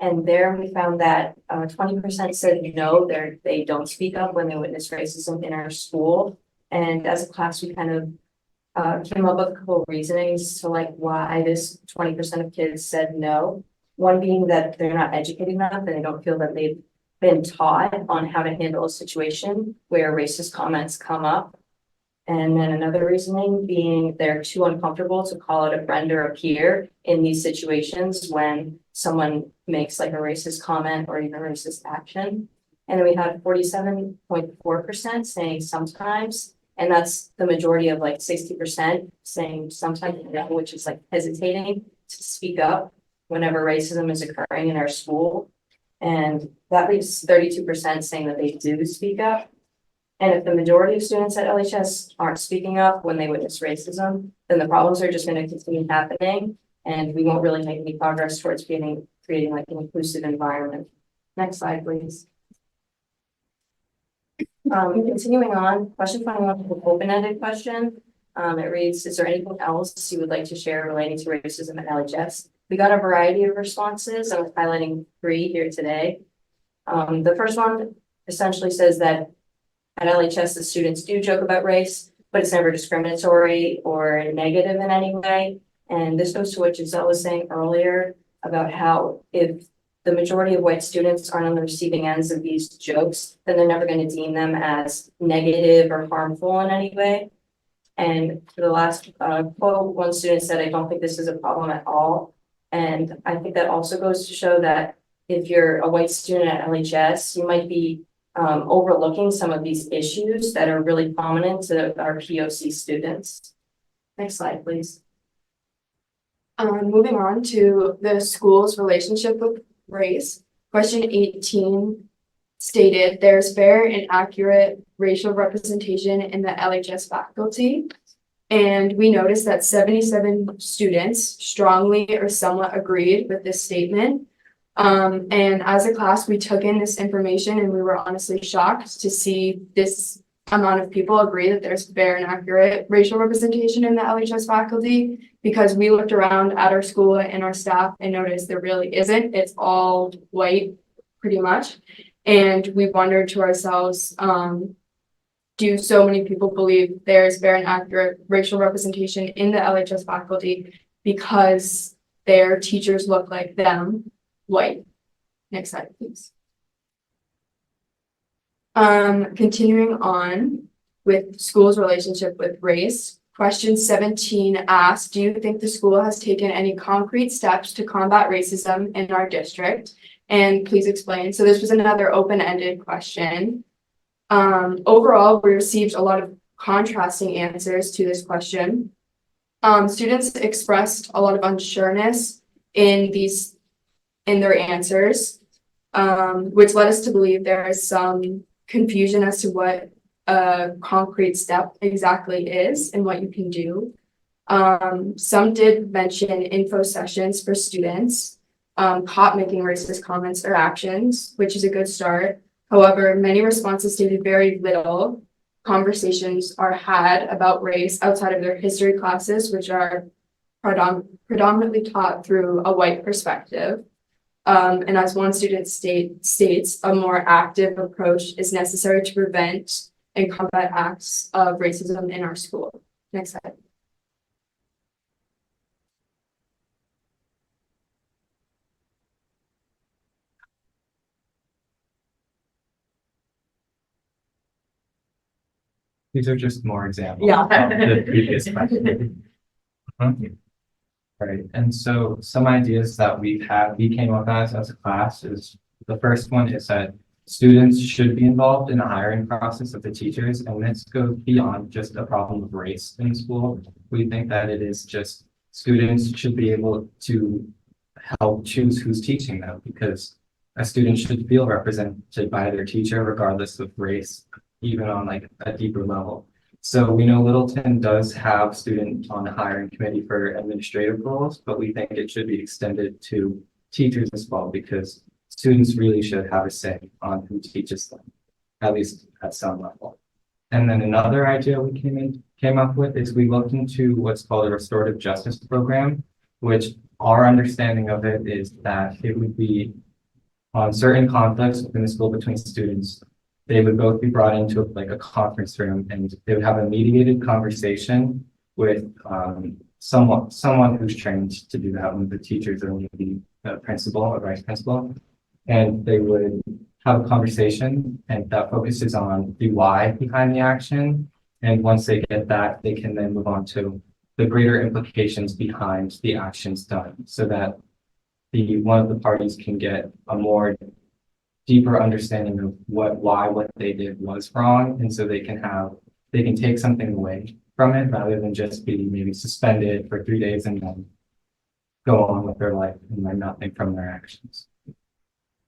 And there we found that 20% said no, they don't speak up when they witness racism in our school. And as a class, we kind of came up with a couple of reasonings to like why this 20% of kids said no. One being that they're not educated enough and they don't feel that they've been taught on how to handle a situation where racist comments come up. And then another reasoning being they're too uncomfortable to call out a friend or a peer in these situations when someone makes like a racist comment or even a racist action. And then we had 47.4% saying sometimes, and that's the majority of like 60% saying sometimes, which is like hesitating to speak up whenever racism is occurring in our school. And that leaves 32% saying that they do speak up. And if the majority of students at LHS aren't speaking up when they witness racism, then the problems are just going to continue happening and we won't really make any progress towards creating like an inclusive environment. Next slide, please. Continuing on, question 21 is an open-ended question. It reads, is there anything else you would like to share relating to racism at LHS? We got a variety of responses. I'm highlighting 3 here today. The first one essentially says that at LHS, the students do joke about race, but it's never discriminatory or negative in any way. And this goes to what Giselle was saying earlier about how if the majority of white students aren't on the receiving ends of these jokes, then they're never going to deem them as negative or harmful in any way. And for the last quote, one student said, I don't think this is a problem at all. And I think that also goes to show that if you're a white student at LHS, you might be overlooking some of these issues that are really prominent to our POC students. Next slide, please. Moving on to the school's relationship with race. Question 18 stated there's fair and accurate racial representation in the LHS faculty. And we noticed that 77 students strongly or somewhat agreed with this statement. And as a class, we took in this information and we were honestly shocked to see this amount of people agree that there's fair and accurate racial representation in the LHS faculty, because we looked around at our school and our staff and noticed there really isn't. It's all white, pretty much. And we wondered to ourselves, do so many people believe there's fair and accurate racial representation in the LHS faculty because their teachers look like them, white? Next slide, please. Continuing on with school's relationship with race, question 17 asks, do you think the school has taken any concrete steps to combat racism in our district? And please explain. So this was another open-ended question. Overall, we received a lot of contrasting answers to this question. Students expressed a lot of unsureness in their answers, which led us to believe there is some confusion as to what a concrete step exactly is and what you can do. Some did mention info sessions for students, caught making racist comments or actions, which is a good start. However, many responses stated very little conversations are had about race outside of their history classes, which are predominantly taught through a white perspective. And as one student states, a more active approach is necessary to prevent and combat acts of racism in our school. Next slide. These are just more examples. Yeah. Of the previous question. Right, and so some ideas that we came up as a class is, the first one is that students should be involved in the hiring process of the teachers, and this goes beyond just a problem of race in school. We think that it is just students should be able to help choose who's teaching them, because a student should feel represented by their teacher regardless of race, even on like a deeper level. So we know Littleton does have students on the hiring committee for administrative roles, but we think it should be extended to teachers as well, because students really should have a say on who teaches them, at least at some level. And then another idea we came up with is we looked into what's called a restorative justice program, which our understanding of it is that it would be on certain conflicts within the school between students. They would both be brought into like a conference room, and they would have a mediated conversation with someone who's trained to do that, one of the teachers or maybe a principal or vice principal. And they would have a conversation, and that focuses on the why behind the action. And once they get that, they can then move on to the greater implications behind the actions done, so that one of the parties can get a more deeper understanding of why what they did was wrong, and so they can take something away from it rather than just be maybe suspended for 3 days and then go on with their life and learn nothing from their actions.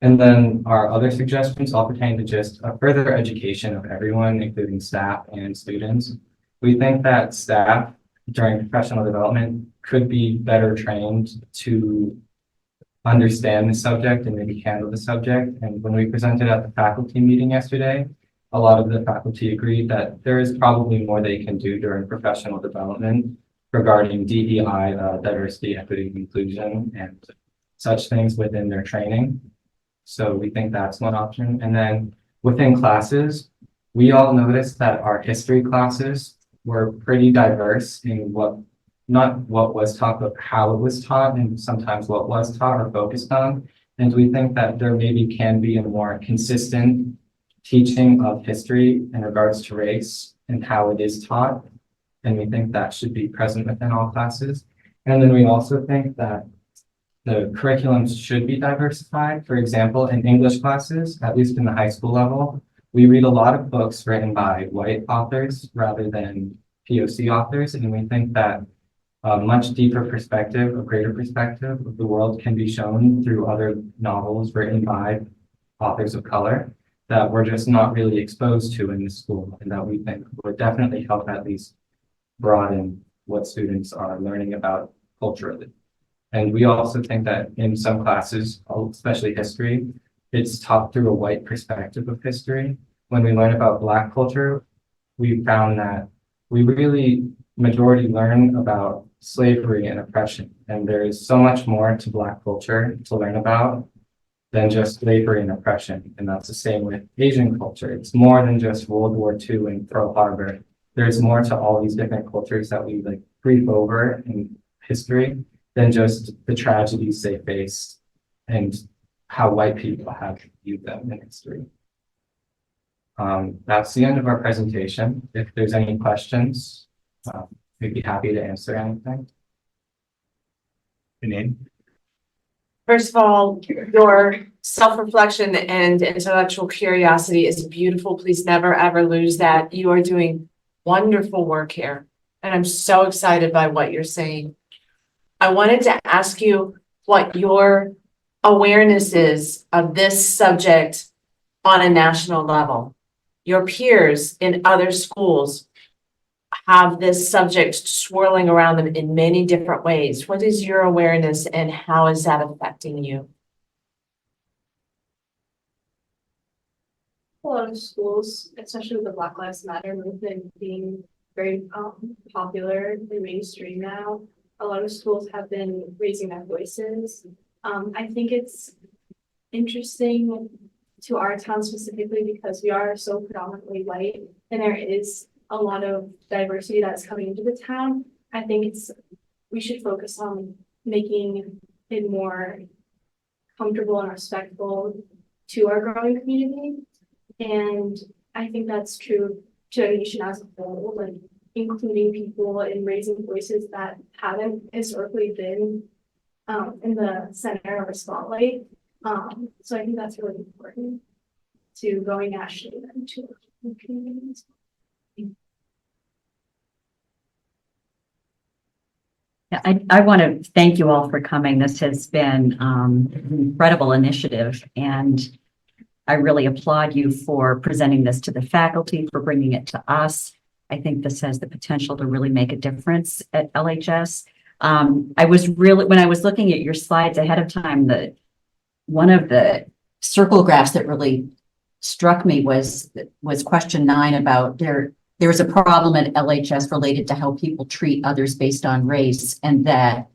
And then our other suggestions all pertain to just a further education of everyone, including staff and students. We think that staff during professional development could be better trained to understand the subject and maybe handle the subject. And when we presented at the faculty meeting yesterday, a lot of the faculty agreed that there is probably more they can do during professional development regarding DEI, diversity, equity, and inclusion, and such things within their training. So we think that's one option. And then within classes, we all noticed that our history classes were pretty diverse in not what was taught, but how it was taught, and sometimes what was taught or focused on. And we think that there maybe can be a more consistent teaching of history in regards to race and how it is taught. And we think that should be present within all classes. And then we also think that the curriculums should be diversified. For example, in English classes, at least in the high school level, we read a lot of books written by white authors rather than POC authors. And we think that a much deeper perspective, a greater perspective of the world can be shown through other novels written by authors of color that we're just not really exposed to in the school, and that we think would definitely help at least broaden what students are learning about culturally. And we also think that in some classes, especially history, it's taught through a white perspective of history. When we learn about Black culture, we found that we really majority learn about slavery and oppression. And there is so much more to Black culture to learn about than just slavery and oppression. And that's the same with Asian culture. It's more than just World War II and Pearl Harbor. There's more to all these different cultures that we like brief over in history than just the tragedies they faced and how white people have viewed them in history. That's the end of our presentation. If there's any questions, we'd be happy to answer anything. Your name? First of all, your self-reflection and intellectual curiosity is beautiful. Please never, ever lose that. You are doing wonderful work here, and I'm so excited by what you're saying. I wanted to ask you what your awareness is of this subject on a national level. Your peers in other schools have this subject swirling around them in many different ways. What is your awareness and how is that affecting you? A lot of schools, especially with the Black Lives Matter movement being very popular and mainstream now, a lot of schools have been raising their voices. I think it's interesting to our town specifically because we are so predominantly white and there is a lot of diversity that's coming into the town. I think we should focus on making it more comfortable and respectful to our growing community. And I think that's true to a nation as a whole, like including people and raising voices that haven't historically been in the center of a spotlight. So I think that's really important to going nationally and to the communities. I want to thank you all for coming. This has been an incredible initiative, and I really applaud you for presenting this to the faculty, for bringing it to us. I think this has the potential to really make a difference at LHS. When I was looking at your slides ahead of time, one of the circle graphs that really struck me was question 9 about there was a problem at LHS related to how people treat others based on race, and that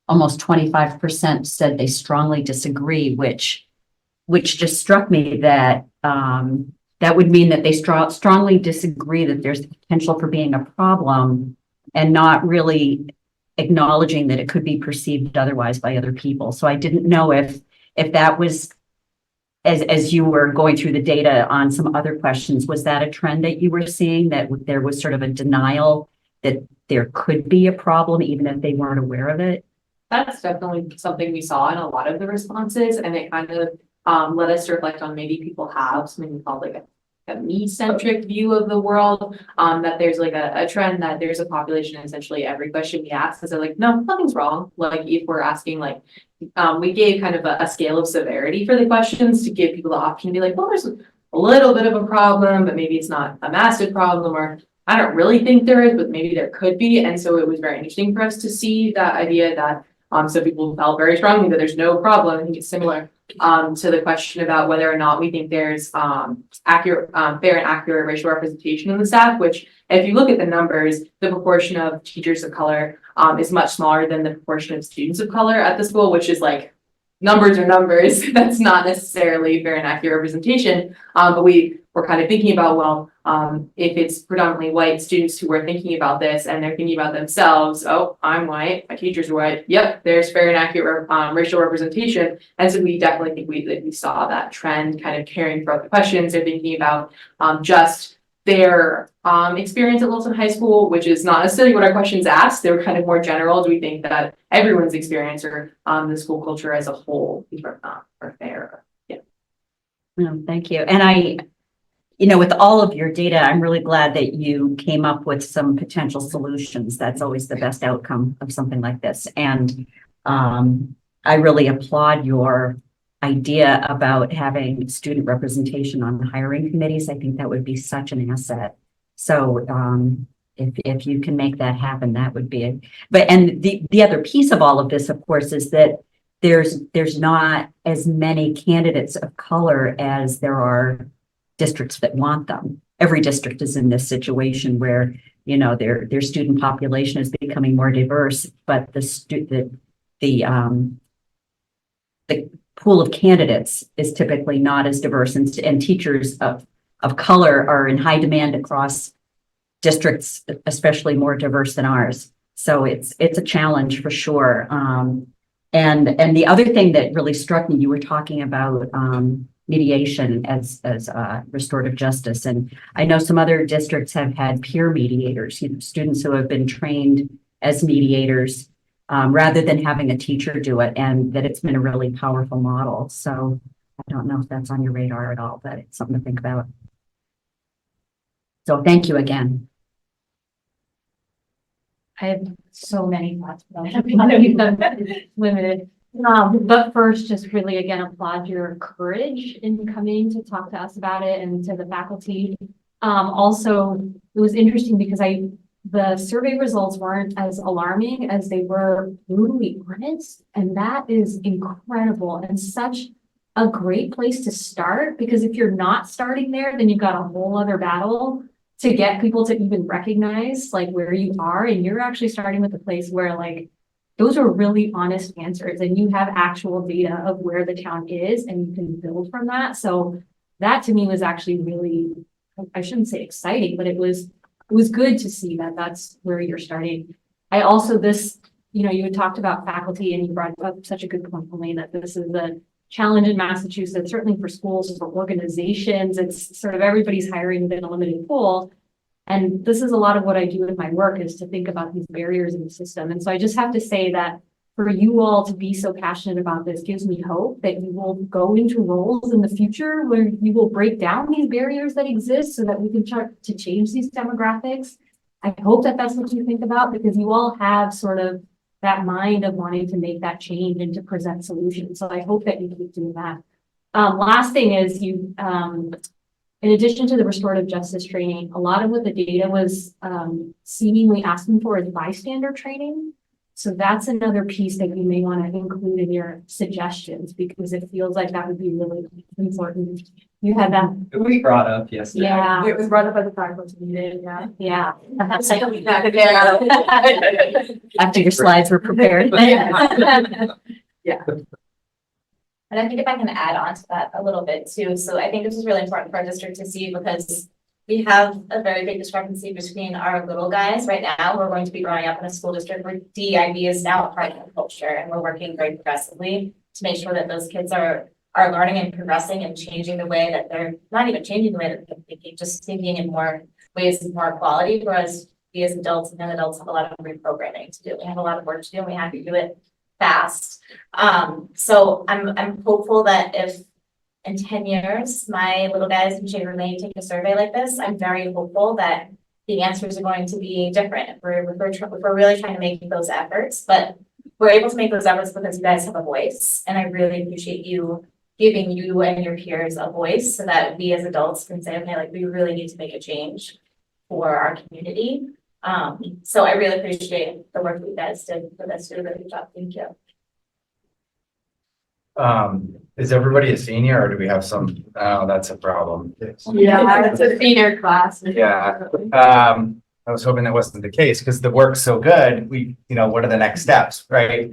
almost 25% said they strongly disagree, which just struck me that that would mean that they strongly disagree that there's the potential for being a problem and not really acknowledging that it could be perceived otherwise by other people. So I didn't know if that was, as you were going through the data on some other questions, was that a trend that you were seeing, that there was sort of a denial that there could be a problem even if they weren't aware of it? That's definitely something we saw in a lot of the responses, and it kind of let us reflect on maybe people have something called like a me-centric view of the world, that there's like a trend that there's a population, essentially every question we ask is like, no, nothing's wrong. Like if we're asking like, we gave kind of a scale of severity for the questions to give people the option to be like, well, there's a little bit of a problem, but maybe it's not a massive problem, or I don't really think there is, but maybe there could be. And so it was very interesting for us to see that idea that some people felt very strongly that there's no problem. I think it's similar to the question about whether or not we think there's fair and accurate racial representation in the staff, which if you look at the numbers, the proportion of teachers of color is much smaller than the proportion of students of color at the school, which is like, numbers are numbers. That's not necessarily fair and accurate representation. But we were kind of thinking about, well, if it's predominantly white students who are thinking about this and they're thinking about themselves, oh, I'm white, my teacher's white. Yep, there's fair and accurate racial representation. And so we definitely think we saw that trend kind of carrying throughout the questions. They're thinking about just their experience at Littleton High School, which is not necessarily what our questions asked. They were kind of more general. Do we think that everyone's experience or the school culture as a whole are fair? Yeah. No, thank you. And with all of your data, I'm really glad that you came up with some potential solutions. That's always the best outcome of something like this. And I really applaud your idea about having student representation on hiring committees. I think that would be such an asset. So if you can make that happen, that would be it. And the other piece of all of this, of course, is that there's not as many candidates of color as there are districts that want them. every district is in this situation where, you know, their student population is becoming more diverse, but the pool of candidates is typically not as diverse, and teachers of color are in high demand across districts, especially more diverse than ours. So it's a challenge for sure. And the other thing that really struck me, you were talking about mediation as restorative justice. And I know some other districts have had peer mediators, you know, students who have been trained as mediators rather than having a teacher do it, and that it's been a really powerful model. So I don't know if that's on your radar at all, but it's something to think about. So thank you again. I have so many thoughts, but I'm limited. But first, just really again applaud your courage in coming to talk to us about it and to the faculty. Also, it was interesting because the survey results weren't as alarming as they were brutally honest, and that is incredible and such a great place to start, because if you're not starting there, then you've got a whole other battle to get people to even recognize like where you are, and you're actually starting with a place where like those are really honest answers and you have actual data of where the town is and you can build from that. So that to me was actually really, I shouldn't say exciting, but it was good to see that that's where you're starting. I also you know, you had talked about faculty and you brought up such a good point, Elaine, that this is the challenge in Massachusetts, certainly for schools, for organizations. It's sort of everybody's hiring within a limited pool. And this is a lot of what I do in my work, is to think about these barriers in the system. And so I just have to say that for you all to be so passionate about this gives me hope that you will go into roles in the future where you will break down these barriers that exist so that we can start to change these demographics. I hope that that's what you think about, because you all have sort of that mind of wanting to make that change and to present solutions. So I hope that you keep doing that. Last thing is in addition to the restorative justice training, a lot of what the data was seemingly asking for is bystander training. So that's another piece that you may want to include in your suggestions, because it feels like that would be really important. You had that. It was brought up yesterday. Yeah. It was brought up by the faculty meeting, yeah. Yeah. After your slides were prepared. Yeah. And I think if I can add on to that a little bit too. So I think this is really important for our district to see, because we have a very big discrepancy between our little guys right now. We're going to be growing up in a school district where DEIB is now a part of the culture, and we're working very progressively to make sure that those kids are learning and progressing and changing the way that they're not even changing the way that they're thinking, just thinking in more ways of more equality. Whereas we as adults and young adults have a lot of reprogramming to do. We have a lot of work to do, and we have to do it fast. So I'm hopeful that if in 10 years, my little guys in Shaver Lane take a survey like this, I'm very hopeful that the answers are going to be different. We're really trying to make those efforts, but we're able to make those efforts because you guys have a voice. And I really appreciate you giving you and your peers a voice so that we as adults can say, okay, like we really need to make a change for our community. So I really appreciate the work that you guys did for this. Did a really good job. Thank you. Is everybody a senior, or do we have some, oh, that's a problem. Yeah, it's a senior class. Yeah, I was hoping that wasn't the case, because the work's so good, what are the next steps, right?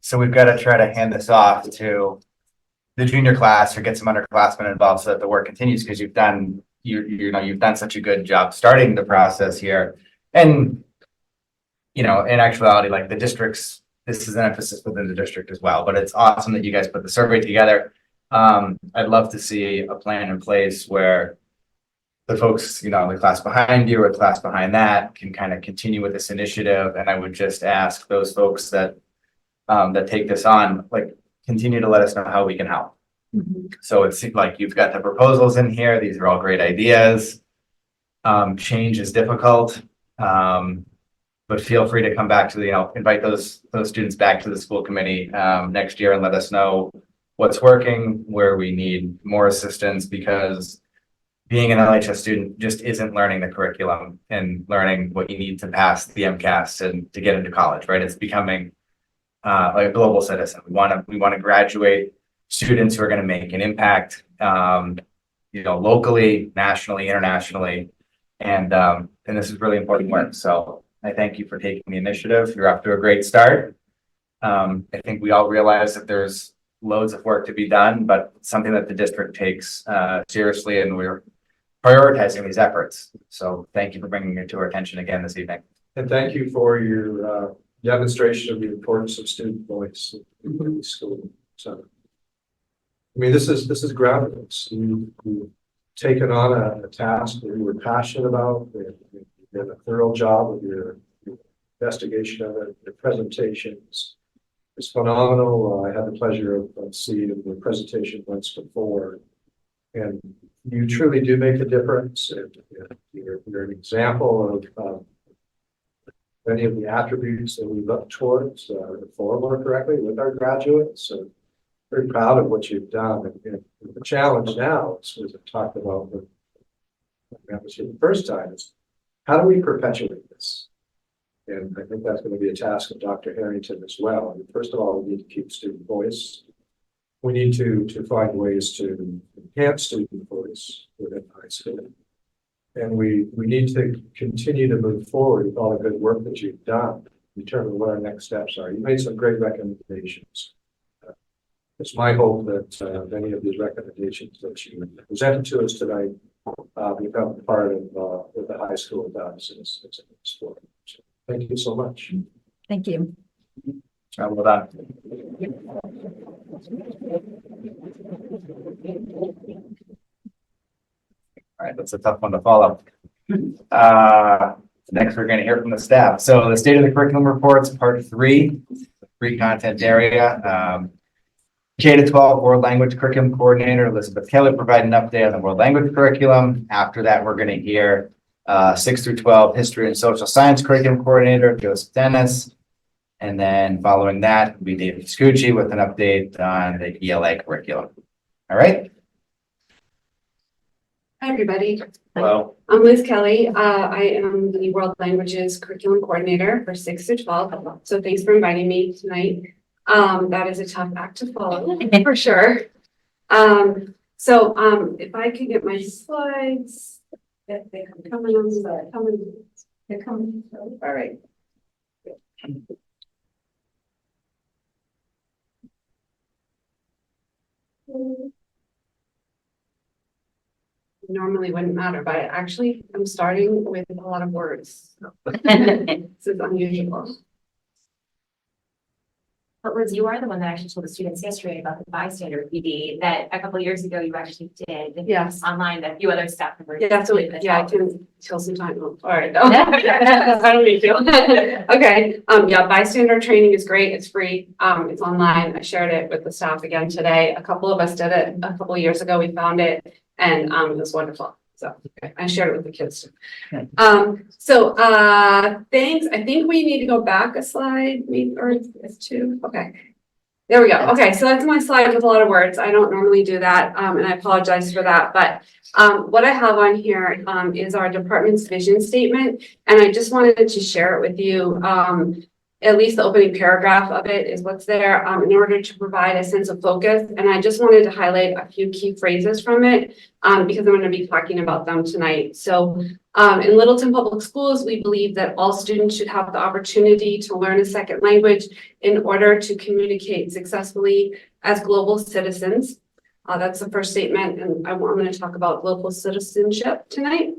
So we've got to try to hand this off to the junior class or get some underclassmen involved so that the work continues, because you've done such a good job starting the process here. And, in actuality, like the districts, this is an emphasis within the district as well, but it's awesome that you guys put the survey together. I'd love to see a plan in place where the folks, the class behind you or the class behind that can kind of continue with this initiative. And I would just ask those folks that take this on, like, continue to let us know how we can help. Mm-hmm. So it's like you've got the proposals in here. These are all great ideas. Change is difficult. But feel free to come back to invite those students back to the school committee next year and let us know what's working, where we need more assistance, because being an LHS student just isn't learning the curriculum and learning what you need to pass the MCAS and to get into college, right? It's becoming like a global citizen. We want to graduate students who are going to make an impact. locally, nationally, internationally. And this is really important work. So I thank you for taking the initiative. You're off to a great start. I think we all realize that there's loads of work to be done, but it's something that the district takes seriously, and we're prioritizing these efforts. So thank you for bringing it to our attention again this evening. And thank you for your demonstration of the importance of student voice in the school. So, I mean, this is groundless. You've taken on a task that you were passionate about. You did a thorough job of your investigation of it, your presentations. It's phenomenal. I had the pleasure of seeing the presentation once before. And you truly do make a difference. And you're an example of many of the attributes that we look towards perform more correctly with our graduates. So very proud of what you've done. And the challenge now, as I talked about with members here the first time, is how do we perpetuate this? And I think that's going to be a task of Dr. Harrington as well. I mean, first of all, we need to keep student voice. We need to find ways to enhance student voice within high school. And we need to continue to move forward with all the good work that you've done, determine what our next steps are. You made some great recommendations. It's my hope that many of these recommendations that you presented to us tonight become part of what the high school does as a sport. So thank you so much. Thank you. Well done. All right, that's a tough one to follow. Next, we're going to hear from the staff. So the state of the curriculum reports, part 3, free content area. K-12 world language curriculum coordinator Elizabeth Kelly provided an update on the world language curriculum. After that, we're going to hear 6 through 12 history and social science curriculum coordinator Joseph Dennis. And then following that will be David Schcmte with an update on the ELA curriculum. All right. Hi, everybody. Hello. I'm Liz Kelly. I am the World Languages Curriculum Coordinator for 6 to 12. So thanks for inviting me tonight. That is a tough act to follow for sure. If I could get my slides. They're coming. All right. Normally wouldn't matter, but actually I'm starting with a lot of words. This is unusual. But Liz, you are the one that actually told the students yesterday about the bystander PD that a couple of years ago you actually did. Yes. Online that a few other staff members. Yeah, that's what, yeah, I can kill some time. Oh, all right. I don't need to. Okay. Yeah, bystander training is great. It's free. It's online. I shared it with the staff again today. A couple of us did it a couple of years ago. We found it and it was wonderful. So I shared it with the kids too. Thanks. I think we need to go back a slide, maybe, or it's 2. Okay. There we go. Okay, so that's my slide with a lot of words. I don't normally do that, and I apologize for that. But what I have on here is our department's vision statement, and I just wanted to share it with you. At least the opening paragraph of it is what's there in order to provide a sense of focus. And I just wanted to highlight a few key phrases from it because I'm going to be talking about them tonight. So in Littleton Public Schools, we believe that all students should have the opportunity to learn a second language in order to communicate successfully as global citizens. That's the first statement. And I'm going to talk about global citizenship tonight.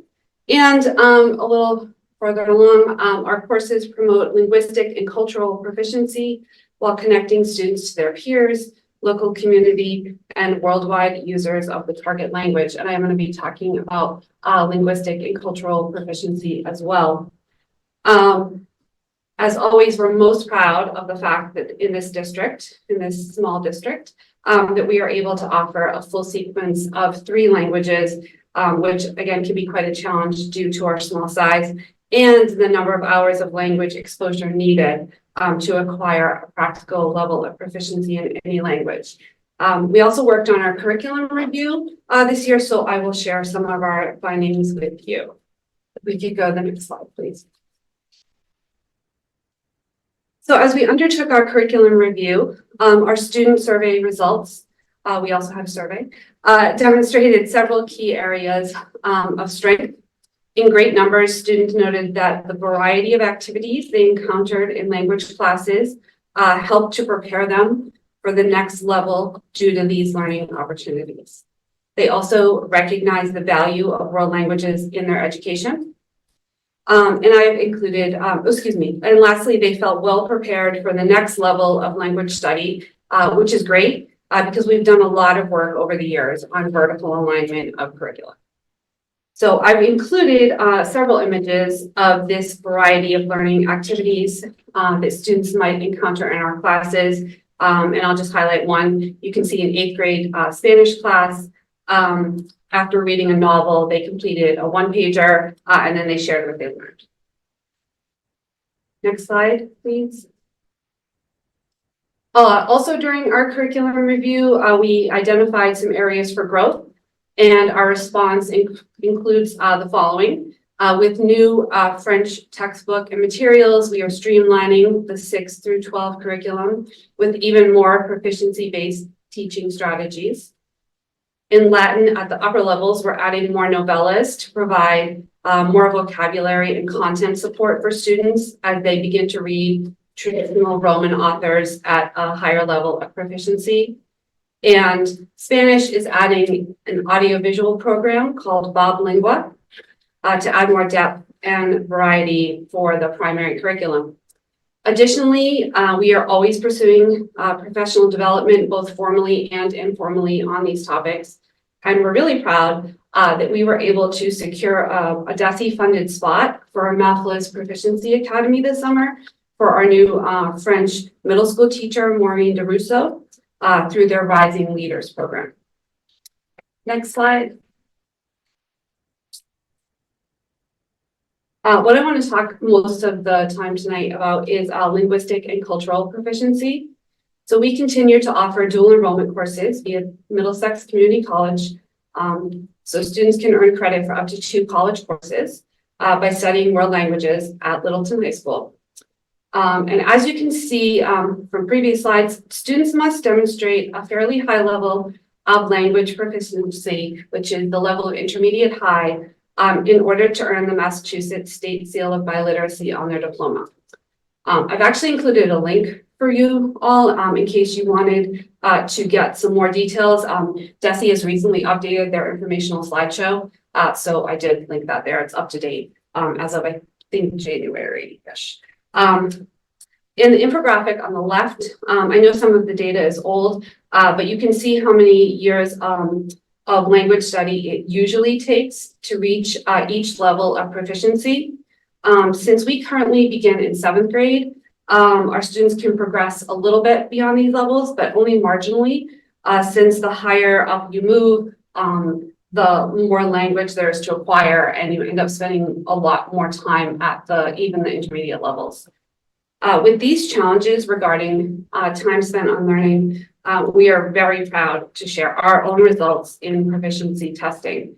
And a little further along, our courses promote linguistic and cultural proficiency while connecting students to their peers, local community, and worldwide users of the target language. And I'm going to be talking about linguistic and cultural proficiency as well. As always, we're most proud of the fact that in this district, in this small district, that we are able to offer a full sequence of 3 languages, which again can be quite a challenge due to our small size and the number of hours of language exposure needed to acquire a practical level of proficiency in any language. We also worked on our curriculum review this year, so I will share some of our findings with you. If we could go to the next slide, please. So as we undertook our curriculum review, our student survey results we also had a survey, demonstrated several key areas of strength. In great numbers, students noted that the variety of activities they encountered in language classes helped to prepare them for the next level due to these learning opportunities. They also recognized the value of world languages in their education. And I've included, and lastly, they felt well prepared for the next level of language study, which is great because we've done a lot of work over the years on vertical alignment of curricula. So I've included several images of this variety of learning activities that students might encounter in our classes. And I'll just highlight one. You can see in 8th grade Spanish class, after reading a novel, they completed a one-pager and then they shared what they learned. Next slide, please. Also during our curriculum review, we identified some areas for growth, and our response includes the following. With new French textbook and materials, we are streamlining the 6th through 12th curriculum with even more proficiency-based teaching strategies. In Latin, at the upper levels, we're adding more novellas to provide more vocabulary and content support for students as they begin to read traditional Roman authors at a higher level of proficiency. And Spanish is adding an audiovisual program called Bob Lingua to add more depth and variety for the primary curriculum. Additionally, we are always pursuing professional development, both formally and informally on these topics. And we're really proud that we were able to secure a DESE-funded spot for our Mathless Proficiency Academy this summer for our new French middle school teacher, Maureen DeRusso, through their Rising Leaders program. Next slide. What I want to talk most of the time tonight about is linguistic and cultural proficiency. So we continue to offer dual enrollment courses via Middlesex Community College. So students can earn credit for up to 2 college courses by studying world languages at Littleton High School. And as you can see from previous slides, students must demonstrate a fairly high level of language proficiency, which is the level of intermediate high, in order to earn the Massachusetts State Seal of Biliteracy on their diploma. I've actually included a link for you all in case you wanted to get some more details. DESE has recently updated their informational slideshow, so I did link that there. It's up to date as of, I think, January-ish. In the infographic on the left, I know some of the data is old, but you can see how many years of language study it usually takes to reach each level of proficiency. Since we currently begin in 7th grade, our students can progress a little bit beyond these levels, but only marginally, since the higher up you move, the more language there is to acquire, and you end up spending a lot more time at even the intermediate levels. With these challenges regarding time spent on learning, we are very proud to share our own results in proficiency testing.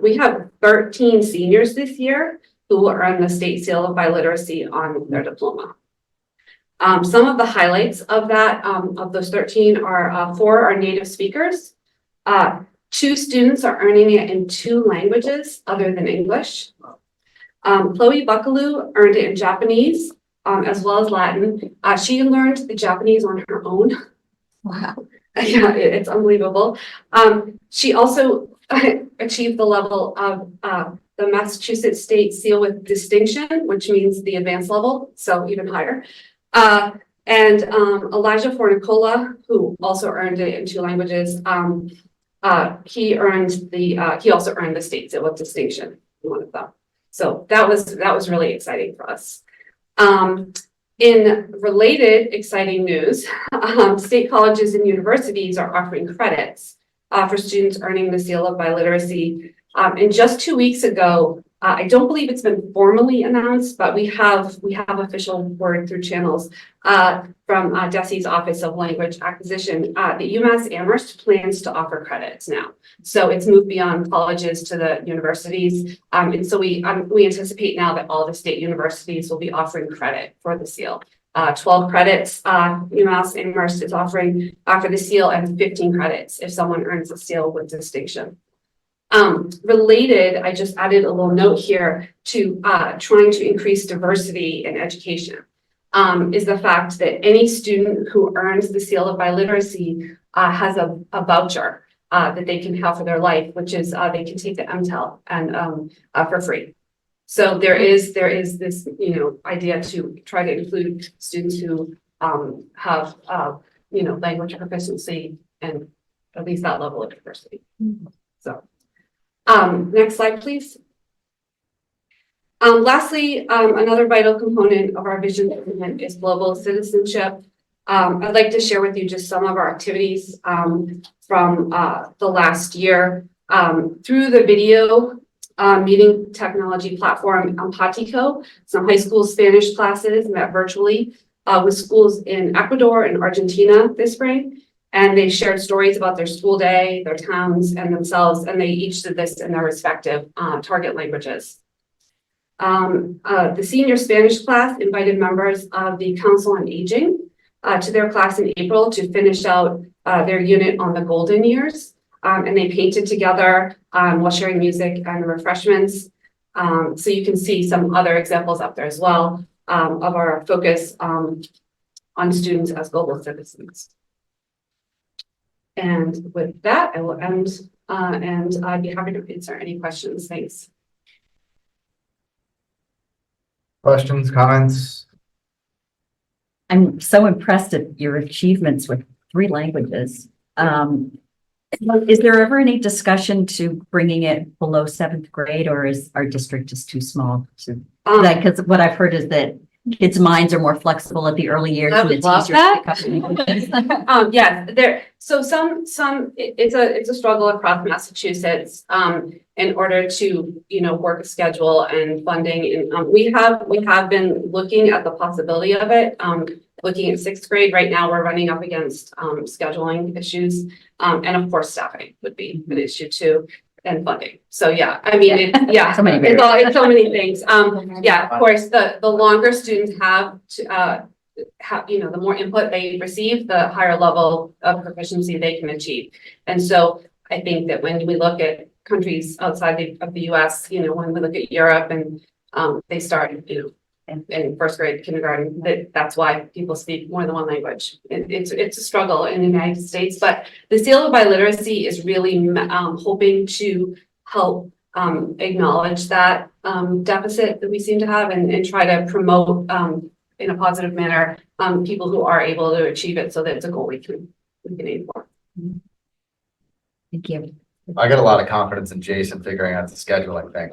We have 13 seniors this year who will earn the State Seal of Biliteracy on their diploma. Some of the highlights of that, of those 13 are 4 are native speakers. 2 students are earning it in 2 languages other than English. Chloe Buckaloo earned it in Japanese, as well as Latin. She learned the Japanese on her own. Wow. Yeah, it's unbelievable. She also achieved the level of the Massachusetts State Seal with Distinction, which means the advanced level, so even higher. And Elijah Fornicola, who also earned it in 2 languages, he also earned the State Seal with Distinction in one of them. So that was really exciting for us. In related exciting news, state colleges and universities are offering credits for students earning the Seal of Biliteracy. And just 2 weeks ago, I don't believe it's been formally announced, but we have official word through channels from DESE's Office of Language Acquisition that UMass Amherst plans to offer credits now. So it's moved beyond colleges to the universities. And so we anticipate now that all the state universities will be offering credit for the seal. 12 credits. UMass Amherst is offering for the seal and 15 credits if someone earns a seal with distinction. Related, I just added a little note here to trying to increase diversity in education. Is the fact that any student who earns the seal of biliteracy has a voucher that they can have for their life, which is they can take the MTEL and for free. So there is this, idea to try to include students who have language proficiency and at least that level of diversity. So next slide, please. Lastly, another vital component of our vision statement is global citizenship. I'd like to share with you just some of our activities from the last year. Through the video meeting technology platform Patico, some high school Spanish classes met virtually with schools in Ecuador and Argentina this spring. And they shared stories about their school day, their towns, and themselves, and they each did this in their respective target languages. The senior Spanish class invited members of the Council on Aging to their class in April to finish out their unit on the golden years. And they painted together while sharing music and refreshments. So you can see some other examples up there as well of our focus on students as global citizens. And with that, I will end and I'd be happy to answer any questions. Thanks. Questions, comments? I'm so impressed at your achievements with 3 languages. Is there ever any discussion to bringing it below 7th grade, or is our district just too small to that? Because what I've heard is that kids' minds are more flexible at the early years. I and would it's love easier to pick up languages. Yes, so it's a struggle across Massachusetts in order to work a schedule and funding, and we have been looking at the possibility of it. Looking at 6th grade right now, we're running up against scheduling issues, and of course staffing would be an issue too, and funding. So yeah, I mean, So many it's so many things. Yeah, of course, the longer students have to the more input they receive, the higher level of proficiency they can achieve. And so I think that when we look at countries outside of the US, when we look at Europe and they start, in 1st grade, kindergarten, that's why people speak more than one language. It's a struggle in the United States, but the seal of biliteracy is really hoping to help acknowledge that deficit that we seem to have and try to promote in a positive manner people who are able to achieve it, so that it's a goal we can aim for. Thank you. I got a lot of confidence in Jason figuring out the scheduling thing.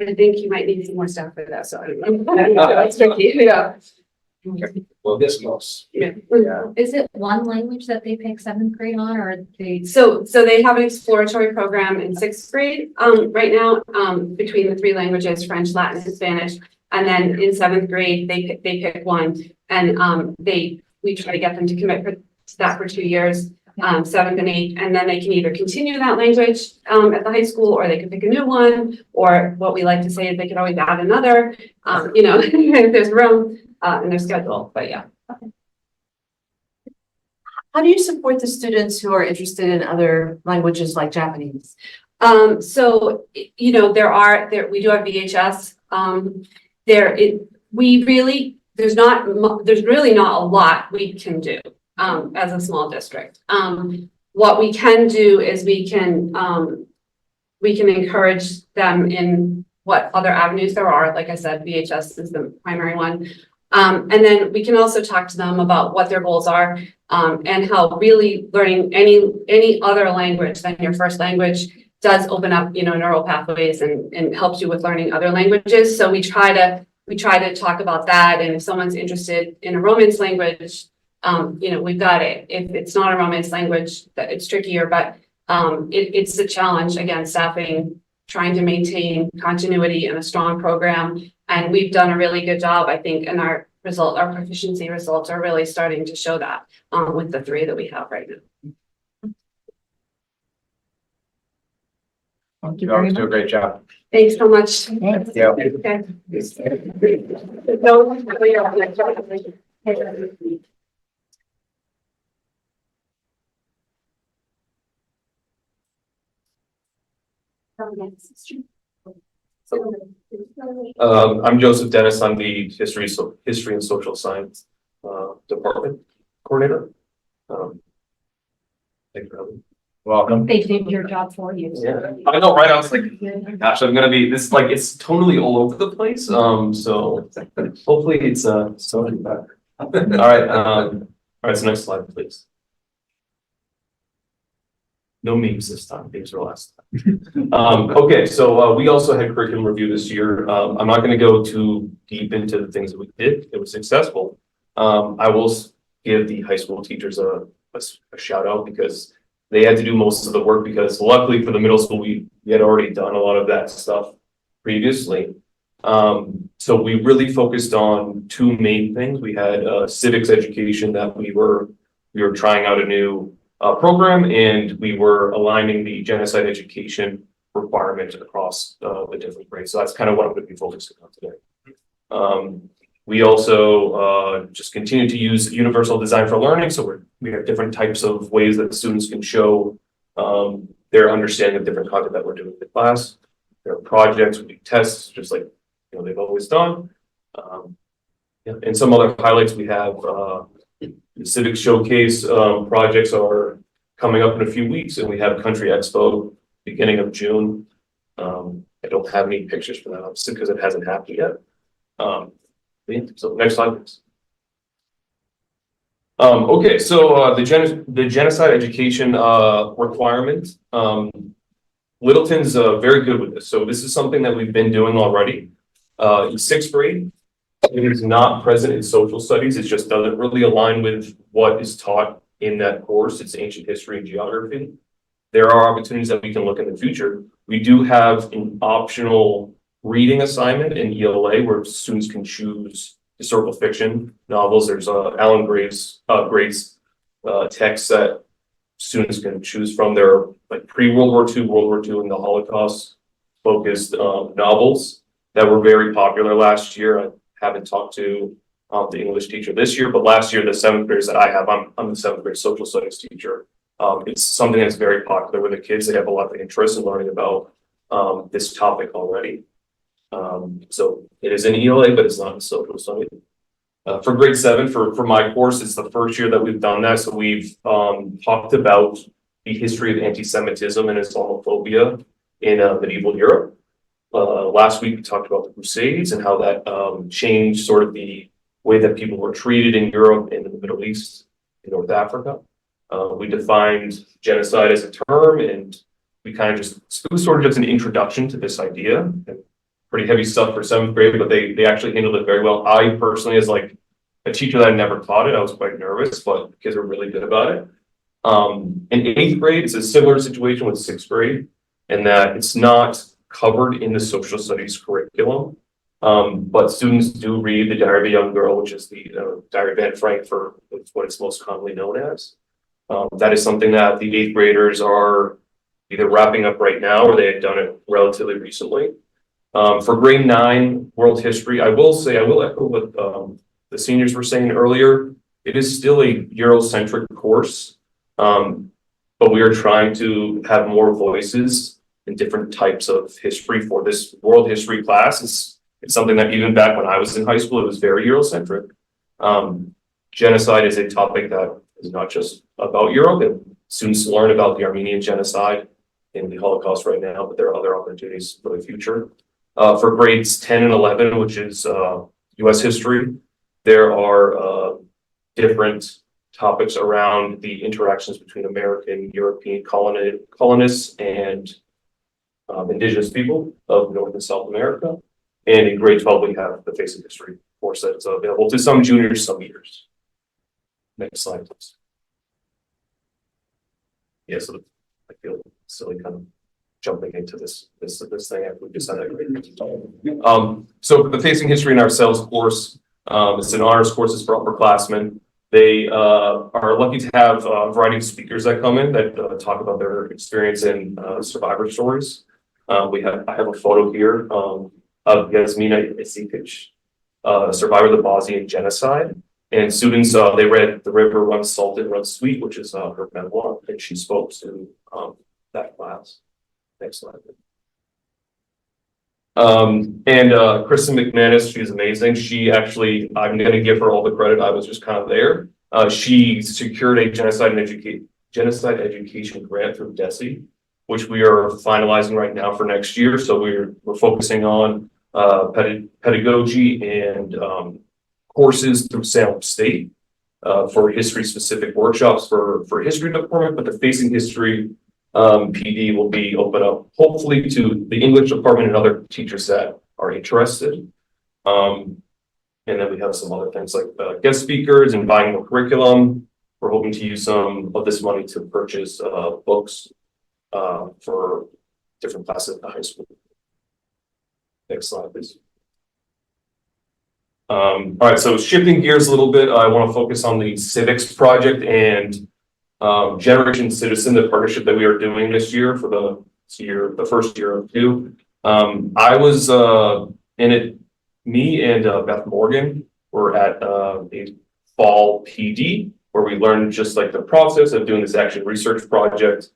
I think you might need some more staff for that, so I don't know. It's tricky, yeah. Well, this most. Yeah. Is it one language that they pick 7th grade on, or they? So they have an exploratory program in 6th grade right now between the 3 languages, French, Latin, and Spanish. And then in 7th grade, they pick one, and we try to get them to commit to that for 2 years. 7th and 8th, and then they can either continue that language at the high school, or they can pick a new one, or what we like to say is they can always add another, if there's room in their schedule, but yeah. How do you support the students who are interested in other languages like Japanese? So, we do have VHS. There's really not a lot we can do. As a small district. What we can do is we can encourage them in what other avenues there are. Like I said, VHS is the primary one. And then we can also talk to them about what their goals are, and how really learning any other language than your first language does open up, neural pathways and helps you with learning other languages. So we try to talk about that. And if someone's interested in a Romance language, we've got it. If it's not a Romance language, it's trickier, but it's a challenge, again, staffing, trying to maintain continuity in a strong program. And we've done a really good job, I think, and our proficiency results are really starting to show that with the 3 that we have right now. Thank you You always very do a much. great job. Thanks so much. Thanks. Yeah. Okay. No, we are next. I'm Joseph Dennis. I'm the history and social science department coordinator. Thanks for having me. Welcome. They did your job for you. Yeah, I know, right? I was like, gosh, I'm gonna be this like it's totally all over the place. So hopefully it's so much better. All right. So next slide, please. No memes this time. Memes were last time. Okay, so we also had curriculum review this year. I'm not going to go too deep into the things that we did. It was successful. I will give the high school teachers a shout out because they had to do most of the work because luckily for the middle school, we had already done a lot of that stuff previously. So we really focused on two main things. We had civics education that we were trying out a new program, and we were aligning the genocide education requirement across the different grades. So that's kind of what I'm going to be focusing on today. We also just continue to use universal design for learning. So we have different types of ways that students can show their understanding of different content that we're doing in the class. There are projects, we do tests, just like they've always done. And some other highlights we have. The Civic Showcase projects are coming up in a few weeks, and we have Country Expo beginning of June. I don't have any pictures for that, obviously, because it hasn't happened yet. So next slide, please. Okay, so the genocide education requirement. Littleton's very good with this. So this is something that we've been doing already. In sixth grade, it is not present in social studies. It just doesn't really align with what is taught in that course. It's ancient history and geography. There are opportunities that we can look in the future. We do have an optional reading assignment in ELA where students can choose historical fiction novels. There's Alan Graves texts that students can choose from. Their like pre-World War II, World War II, and the Holocaust focused novels that were very popular last year. I haven't talked to the English teacher this year, but last year, the seventh graders that I have, I'm the seventh grade social studies teacher. It's something that's very popular with the kids. They have a lot of interest in learning about this topic already. So it is in ELA, but it's not in social studies. For grade 7, for my course, it's the first year that we've done that. So we've talked about the history of anti-Semitism and Islamophobia in medieval Europe. Last week, we talked about the Crusades and how that changed sort of the way that people were treated in Europe and in the Middle East, in North Africa. We defined genocide as a term, and we kind of it was sort of just an introduction to this idea. Pretty heavy stuff for seventh grade, but they actually handled it very well. I personally, as like a teacher that I never taught it, I was quite nervous, but the kids were really good about it. In eighth grade, it's a similar situation with sixth grade, in that it's not covered in the social studies curriculum. But students do read the Diary of a Young Girl, which is the Diary of Anne Frank for what it's most commonly known as. That is something that the eighth graders are either wrapping up right now or they had done it relatively recently. For grade 9 world history, I will echo what the seniors were saying earlier. It is still a Eurocentric course, but we are trying to have more voices in different types of history for this world history class. It's something that even back when I was in high school, it was very Eurocentric. Genocide is a topic that is not just about Europe, and students learn about the Armenian genocide and the Holocaust right now, but there are other opportunities for the future. For grades 10 and 11, which is US history, there are different topics around the interactions between American, European colonists and indigenous people of North and South America. And in grade 12, we have the Face of History course that's available to some juniors, some years. Next slide, please. Yeah, so I feel silly kind of jumping into this thing after we just had that great. So the Facing History in Ourselves course, it's an honors course, it's for upperclassmen. They are lucky to have a variety of speakers that come in that talk about their experience in survivor stories. I have a photo here, of Yasmina Isikic, a survivor of the Bosnian genocide. And students, they read The River Runs Salted, Runs Sweet, which is, her memoir, and she spoke to, that class. Next slide. Kristen McManus, she's amazing. She actually, I'm gonna give her all the credit. I was just kind of there. She secured a genocide education grant through DESE, which we are finalizing right now for next year. So we're focusing on pedagogy and courses through Salem State for history specific workshops for history department, but the Facing History PD will be open up hopefully to the English department and other teachers that are interested. And then we have some other things like guest speakers and buying more curriculum. We're hoping to use some of this money to purchase books for different classes at the high school. Next slide, please. All right, so shifting gears a little bit, I want to focus on the civics project and Generation Citizen, the partnership that we are doing this year for the first year of two. I was in it. Me and Beth Morgan were at a fall PD where we learned just like the process of doing this action research project.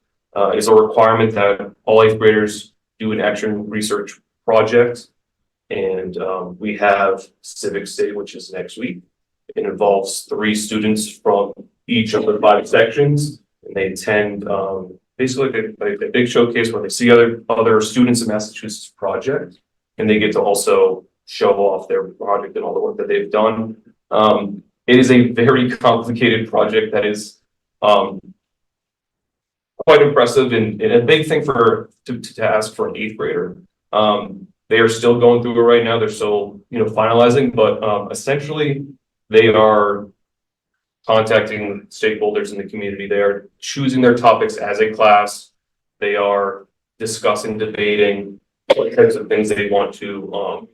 Is a requirement that all 8th graders do an action research project. And we have Civics Day, which is next week. It involves 3 students from each of the 5 sections, and they attend basically a big showcase where they see other students in Massachusetts project, and they get to also show off their project and all the work that they've done. It is a very complicated project that is quite impressive and a big thing to ask for an 8th grader. They are still going through it right now. They're still, finalizing, but essentially they are contacting stakeholders in the community. They are choosing their topics as a class. They are discussing, debating what types of things they want to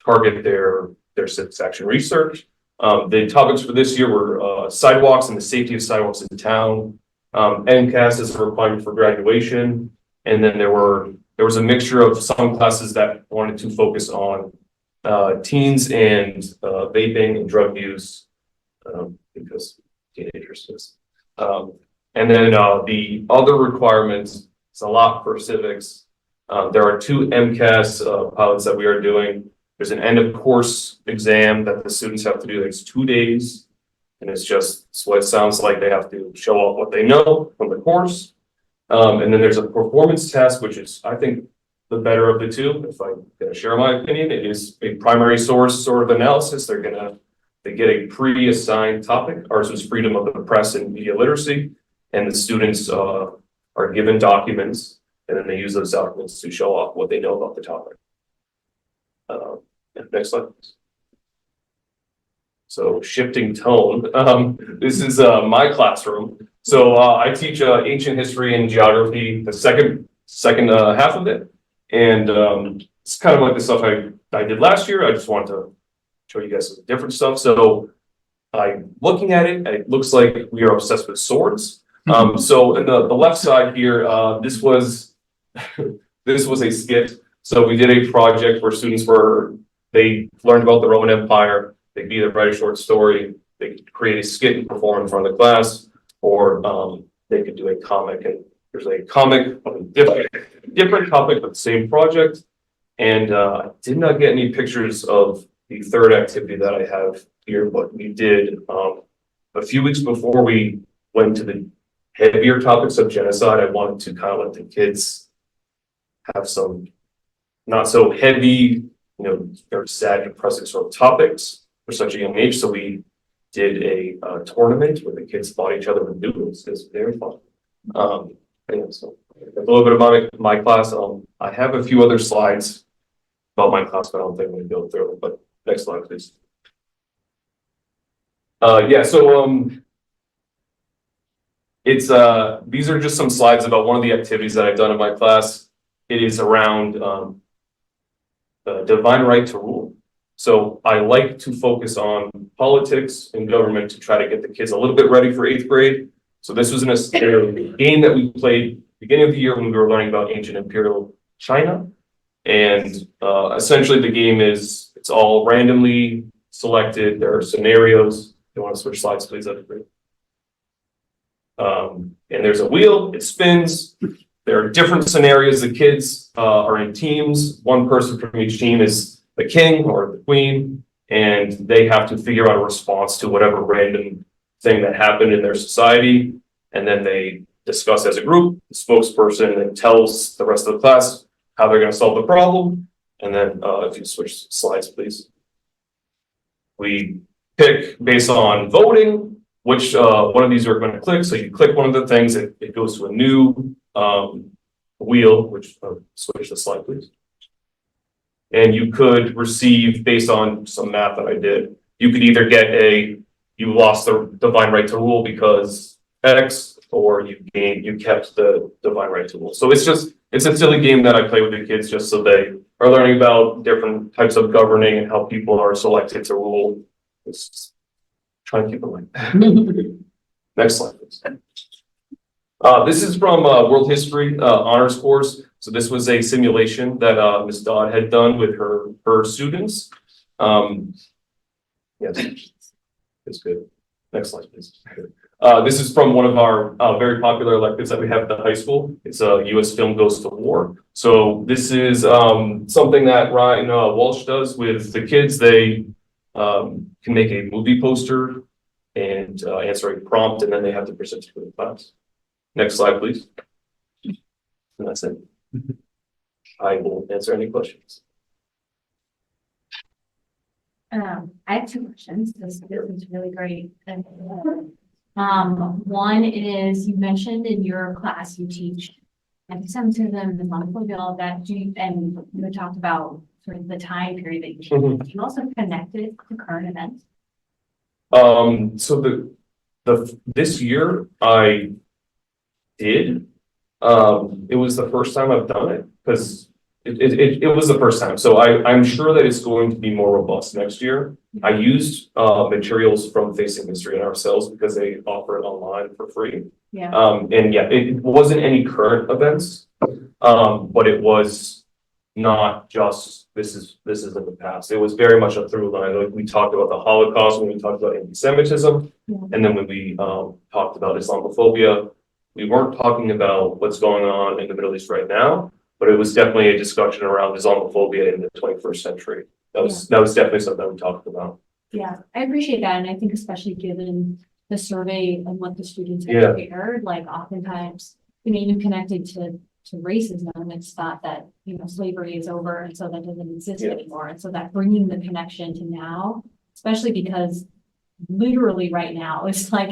target their civics action research. The topics for this year were sidewalks and the safety of sidewalks in town, NCAS as a requirement for graduation, and then there was a mixture of some classes that wanted to focus on teens and vaping and drug use, because teenagers is. And then the other requirements, it's a lot for civics. There are 2 MCAS pilots that we are doing. There's an end of course exam that the students have to do. It's 2 days. And it's what it sounds like. They have to show off what they know from the course. And then there's a performance test, which is, I think, the better of the 2. If I'm going to share my opinion, it is a primary source sort of analysis. They get a pre-assigned topic. Ours was freedom of the press and media literacy. And the students are given documents, and then they use those documents to show off what they know about the topic. Next slide. So shifting tone, this is my classroom. So I teach ancient history and geography, the second half of it. And it's kind of like the stuff I did last year. I just wanted to show you guys some different stuff. So looking at it, it looks like we are obsessed with swords. So in the left side here, this was a skit. So we did a project where students they learned about the Roman Empire. They'd either write a short story, they could create a skit and perform in front of the class, or they could do a comic. And there's a comic of a different topic, but the same project. And I did not get any pictures of the third activity that I have here, but we did a few weeks before we went to the heavier topics of genocide. I wanted to kind of let the kids have some not so heavy, very sad, depressing sort of topics for such a young age. So we did a tournament where the kids fought each other with noodles. It was very fun. So a little bit about my class. I have a few other slides about my class, but I don't think I'm going to go through it. But next slide, please. These are just some slides about one of the activities that I've done in my class. It is around divine right to rule. So I like to focus on politics and government to try to get the kids a little bit ready for 8th grade. So this was a game that we played beginning of the year when we were learning about ancient imperial China. And essentially the game is, it's all randomly selected. There are scenarios. You want to switch slides, please? That'd be great. And there's a wheel, it spins. There are different scenarios. The kids are in teams. One person from each team is the king or the queen, and they have to figure out a response to whatever random thing that happened in their society. And then they discuss as a group. The spokesperson then tells the rest of the class how they're going to solve the problem. And then if you switch slides, please. We pick based on voting which one of these are going to click. So you click one of the things, it goes to a new wheel, which switch the slide, please. And you could receive, based on some math that I did, you could either get you lost the divine right to rule because X, or you kept the divine right to rule. So it's a silly game that I play with the kids just so they are learning about different types of governing and how people are selected to rule. It's trying to keep it light. Next slide, please. This is from World History Honors course. So this was a simulation that Ms. Dodd had done with her students. Yes, it's good. Next slide, please. This is from one of our very popular electives that we have at the high school. It's a U.S. Film Goes to War. So this is something that Ryan Walsh does with the kids. They can make a movie poster and answer a prompt, and then they have to present it to the class. Next slide, please. And that's it. I will answer any questions. I have two questions. This is really great. One is, you mentioned in your class you teach anti-Semitism and Islamophobia, all that, and you talked about sort of the time period that you teach. Mhm. You also connected to current events. So this year I did. It was the first time I've done it because it was the first time. So I'm sure that it's going to be more robust next year. I used materials from Facing History and Ourselves because they offer it online for free. Yeah. And yeah, it wasn't any current events, but it was not just this is in the past. It was very much a through line. Like we talked about the Holocaust when we talked about anti-Semitism, and then when we talked about Islamophobia, we weren't talking about what's going on in the Middle East right now, but it was definitely a discussion around Islamophobia in the 21st century. That was definitely something we talked about. Yeah, I appreciate that. And I think especially given the survey and what the students have shared, like oftentimes, even connected to racism, it's thought that, slavery is over and so that doesn't exist anymore. And so that bringing the connection to now, especially because literally right now, it's like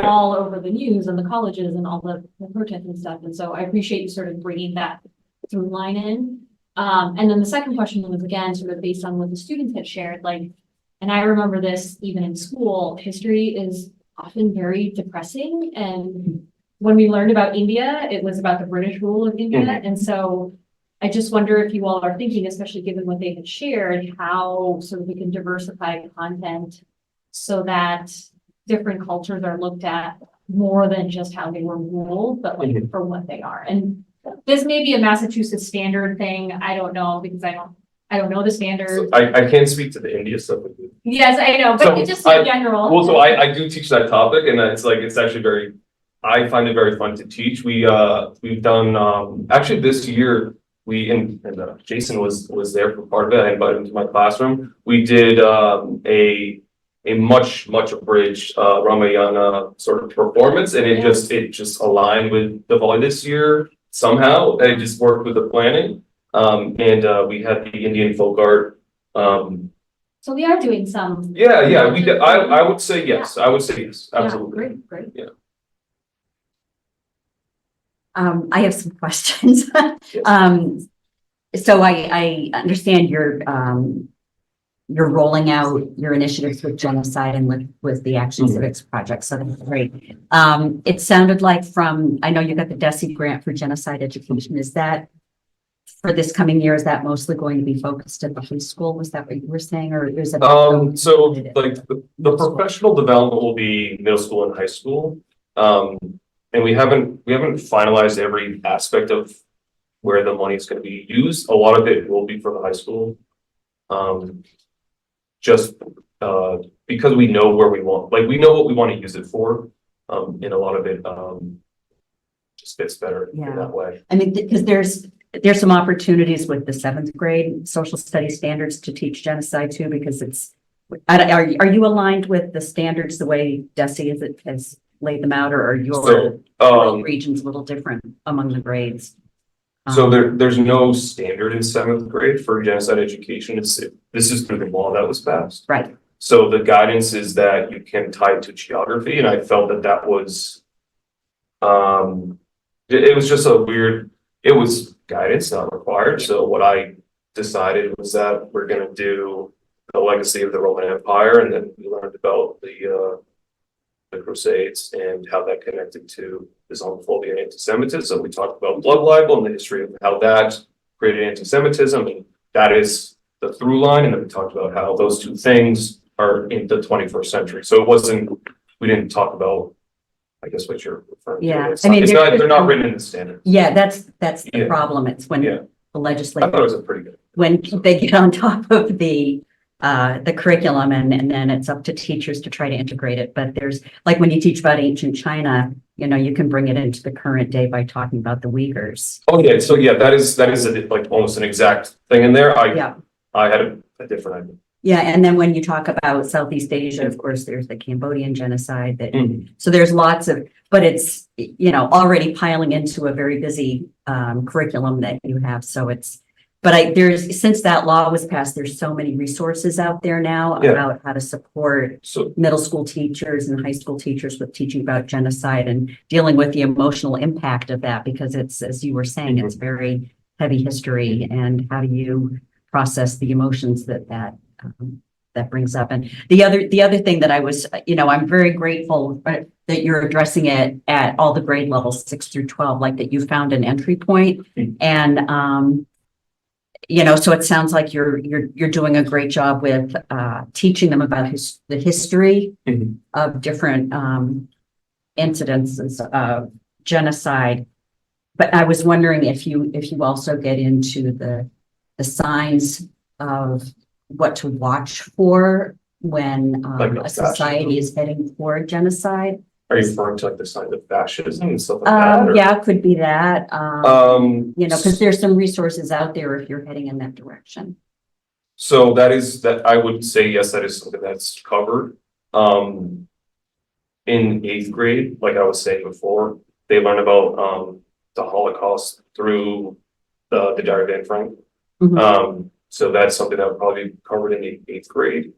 all over the news and the colleges and all the protests and stuff. And so I appreciate you sort of bringing that through line in. And then the second question was, again, sort of based on what the students had shared, and I remember this even in school, history is often very depressing. And when we learned about India, it was about the British rule of India. And so I just wonder if you all are thinking, especially given what they had shared, how sort of we can diversify content so that different cultures are looked at more than just how they were ruled, but for what they are. And this may be a Massachusetts standard thing. I don't know, because I don't know the standards. So I can't speak to the India stuff with you. Yes, I know, but So just in general. Well, so I do teach that topic, and it's actually I find it very fun to teach. We've done actually this year Jason was there for part of it. I invited him to my classroom. We did a much abridged Ramayana sort of performance, and it just aligned with Diwali this year somehow. It just worked with the planning. And we had the Indian folk art. So we are doing some. Yeah, we did. I would say yes. I would say yes. Absolutely. Yeah, great. Yeah. I have some questions. So I understand you're rolling out your initiatives with genocide and with the Action Civics project. So that's great. It sounded like I know you got the DESE grant for genocide education. Is that for this coming year? Is that mostly going to be focused at the high school? Was that what you were saying, or is it? So like the professional development will be middle school and high school. And we haven't finalized every aspect of where the money is going to be used. A lot of it will be for the high school. Just because we know where we want, like we know what we want to use it for. And a lot of it just fits better in Yeah. that way. I mean, because there's some opportunities with the seventh grade social studies standards to teach genocide too, because it's, are you aligned with the standards the way DESE has laid them out, or are your regions a little different among the grades? So there's no standard in seventh grade for genocide education. This is through the law that was passed. Right. So the guidance is that you can tie it to geography, and I felt that was, it was just a weird, it was guidance, not required. So what I decided was that we're gonna do the legacy of the Roman Empire, and then we learned about the Crusades and how that connected to Islamophobia and anti-Semitism. We talked about blood libel and the history of how that created anti-Semitism, and that is the through line. And then we talked about how those two things are in the 21st century. So it wasn't, we didn't talk about, I guess, what you're referring to. Yeah, It's not, they're not written in the standards. Yeah, that's the Yeah. problem. It's when Yeah. the I legislature, thought it was a pretty good. when they get on top of the curriculum, and then it's up to teachers to try to integrate it. But there's, like when you teach about ancient China, you know, you can bring it into the current day by talking about the Uyghurs. Oh, yeah. So yeah, that is like almost an exact thing in there. Yeah. I had a different idea. Yeah, and then when you talk about Southeast Asia, of course, there's the Cambodian genocide that, Mhm. so there's lots of, but it's, you know, already piling into a very busy curriculum that you have. So it's, but since that law was passed, there's so many resources out there now Yeah. about how to support So middle school teachers and high school teachers with teaching about genocide and dealing with the emotional impact of that, because it's, as you were saying, it's very heavy history, and how do you process the emotions that brings up. And the other thing that I was, you know, I'm very grateful that you're addressing it at all the grade levels, 6 through 12, like that you found an entry point. And, you know, so it sounds like you're doing a great job with teaching them about the history Mhm. of different incidences of genocide. But I was wondering if you also get into the signs of what to watch for when Like a society is heading toward genocide. are you referring to like the signs of fascism and stuff like that? or- Yeah, it could be that. You know, because there's some resources out there if you're heading in that direction. So that I would say, yes, that is something that's covered. In eighth grade, like I was saying before, they learn about the Holocaust through the Diary of Anne Frank. Mhm. So that's something that would probably be covered in the eighth grade.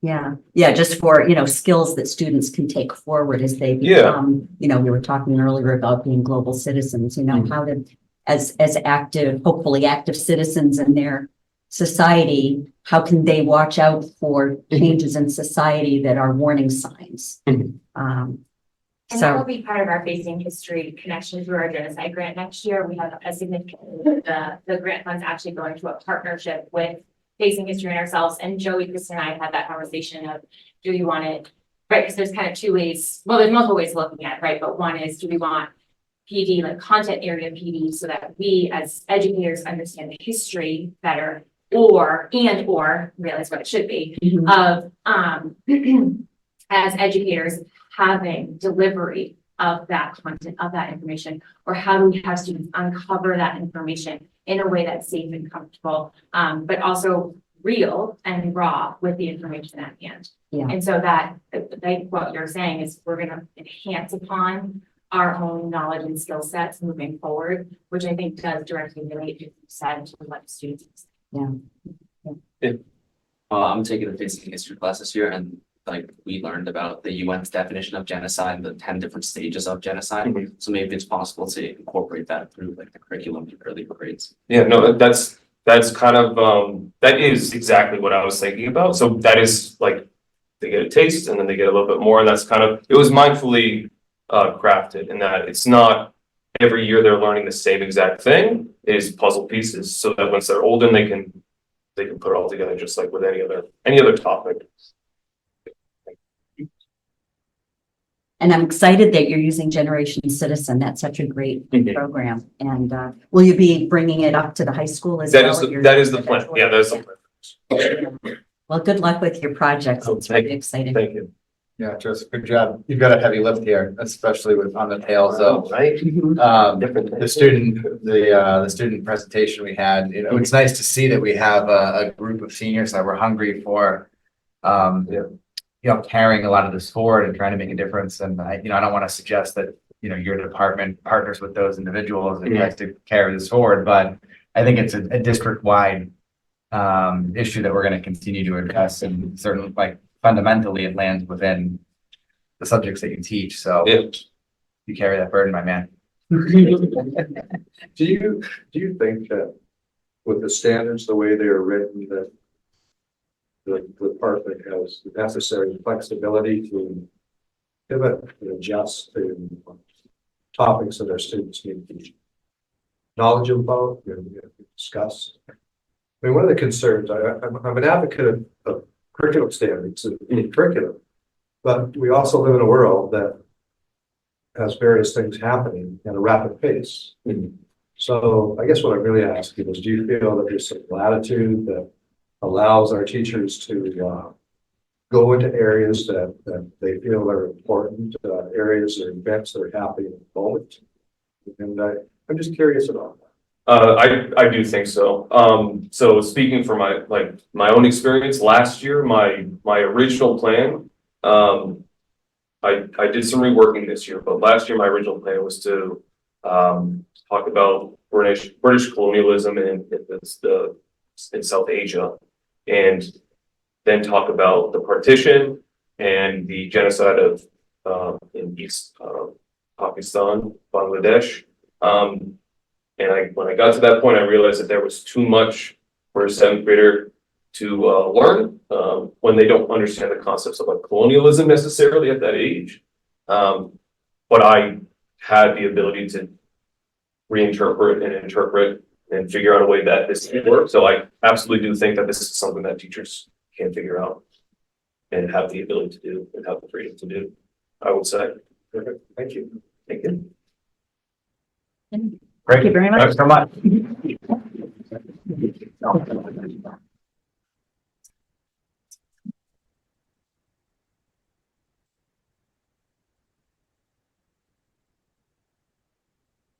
Yeah, just for, you know, skills that students can take forward as they become, you know, we were talking earlier about being global citizens, you know, how to, as active, hopefully active citizens in their society, how can they watch out for changes in society that are warning signs? And that will be part of our Facing History connection through our genocide grant next year. We have a significant, the grant funds actually going to a partnership with Facing History and ourselves. And Joey, Chris and I had that conversation of, do you want it, right? Because there's kind of two ways, well, there's multiple ways of looking at it, right? But one is, do we want PD, like content area PD, so that we as educators understand the history better, or realize what it should be, of as educators having delivery of that content, of that information, or how do we have students uncover that information in a way that's safe and comfortable, but also real and raw with the information at hand. Yeah. And so that, like what you're saying is, we're gonna enhance upon our own knowledge and skill sets moving forward, which I think does directly relate to what the students. I'm taking the Facing History class this year, and like we learned about the UN's definition of genocide and the 10 different stages of genocide. Mhm. So maybe it's possible to incorporate that through like the curriculum in early grades. Yeah, no, that's kind of, that is exactly what I was thinking about. So that is like, they get a taste and then they get a little bit more, and that's kind of, it was mindfully crafted in that it's not every year they're learning the same exact thing. It is puzzle pieces, so that once they're older, they can put it all together, just like with any other topic. And I'm excited that you're using Generation Citizen. That's such a great program. And will you be bringing it up to the high school as well? That is the plan. Yeah, that is the plan. Well, good luck with your projects. It's very exciting. Thank you. Yeah, Joseph, good job. You've got a heavy lift here, especially with on the tails of Right? the student presentation we had. You know, it's nice to see that we have a group of seniors that were hungry for carrying a lot of this forward and trying to make a difference. And I don't want to suggest that, your department partners with those individuals and tries to carry this forward, but I think it's a district-wide issue that we're going to continue to address, and certainly fundamentally it lands within the subjects that you teach. So you carry that burden, my man. Do you think that with the standards, the way they are written, that the department has the necessary flexibility to pivot and adjust to topics that our students need to be knowledgeable about and discuss? I mean, one of the concerns, I'm an advocate of curriculum standards in curriculum, but we also live in a world that has various things happening at a rapid pace. So I guess what I'm really asking is, do you feel that there's some latitude that allows our teachers to go into areas that they feel are important, areas or events that are happening at the moment? And I'm just curious about that. I do think so. So speaking for my own experience, last year, my original plan, I did some reworking this year, but last year my original plan was to talk about British colonialism in South Asia, and then talk about the partition and the genocide of in East Pakistan, Bangladesh. And when I got to that point, I realized that there was too much for a seventh grader to learn when they don't understand the concepts of colonialism necessarily at that age. But I had the ability to reinterpret and interpret and figure out a way that this can work. So I absolutely do think that this is something that teachers can figure out and have the ability to do and have the freedom to do, I would say. Perfect. Thank you. Thank you. Thank you very much. Thanks so much.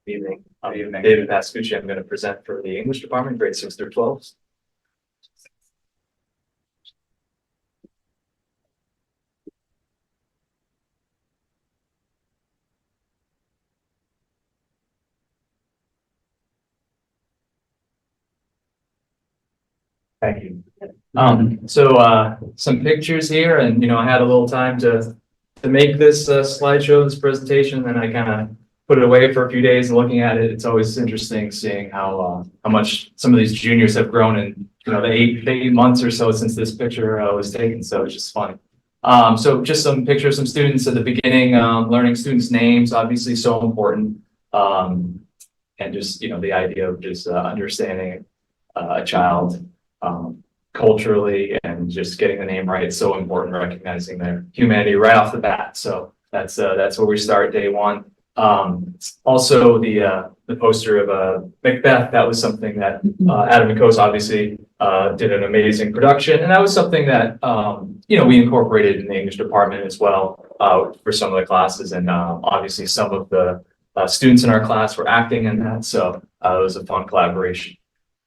Evening. I'm David Pascucci. I'm going to present for the English department, grades 6 through 12. Thank you. Some pictures here, and I had a little time to make this slideshow, this presentation, and I kind of put it away for a few days and looking at it. It's always interesting seeing how much some of these juniors have grown in the eight months or so since this picture was taken. So it's just funny. So just some pictures, some students at the beginning, learning students' names, obviously so important, and just the idea of just understanding a child culturally and just getting the name right is so important, recognizing their humanity right off the bat. So that's where we start day one. Also the poster of Macbeth, that was something that Adam Nikos obviously did an amazing production, and that was something that we incorporated in the English department as well for some of the classes, and obviously some of the students in our class were acting in that, so it was a fun collaboration.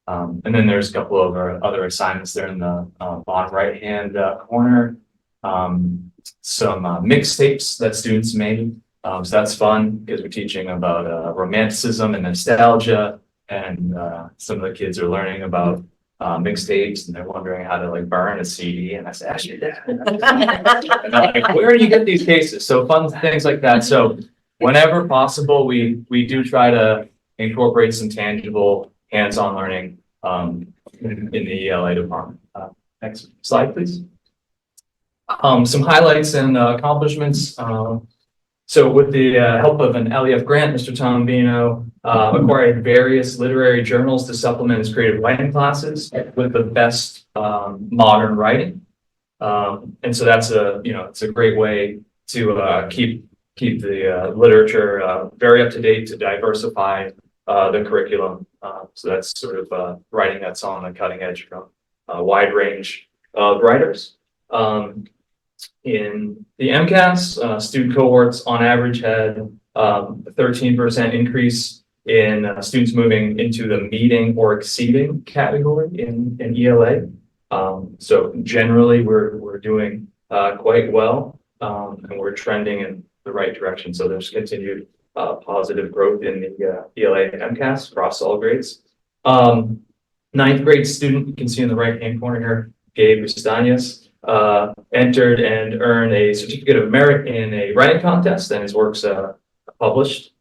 And then there's a couple of other assignments there in the bottom right hand corner. Some mixtapes that students made. So that's fun because we're teaching about romanticism and nostalgia, and some of the kids are learning about mixtapes, and they're wondering how to burn a CD. And I said, actually, where do you get these cases? So fun things like that. So whenever possible, we do try to incorporate some tangible hands-on learning in the ELA department. Next slide, please. Some highlights and accomplishments. So with the help of an LEF grant, Mr. Tom Bino acquired various literary journals to supplement his creative writing classes with the best modern writing. And so that's it's a great way to keep keep the literature very up to date, to diversify the curriculum. So that's sort of writing that's on the cutting edge from a wide range of writers. In the MCAS, student cohorts on average had a 13% increase in students moving into the meeting or exceeding category in ELA. So generally, we're doing quite well, and we're trending in the right direction. So there's continued positive growth in the ELA and MCAS across all grades. Ninth grade student, you can see in the right-hand corner here, Gabe Ustanias, entered and earned a certificate of merit in a writing contest, and his work's published.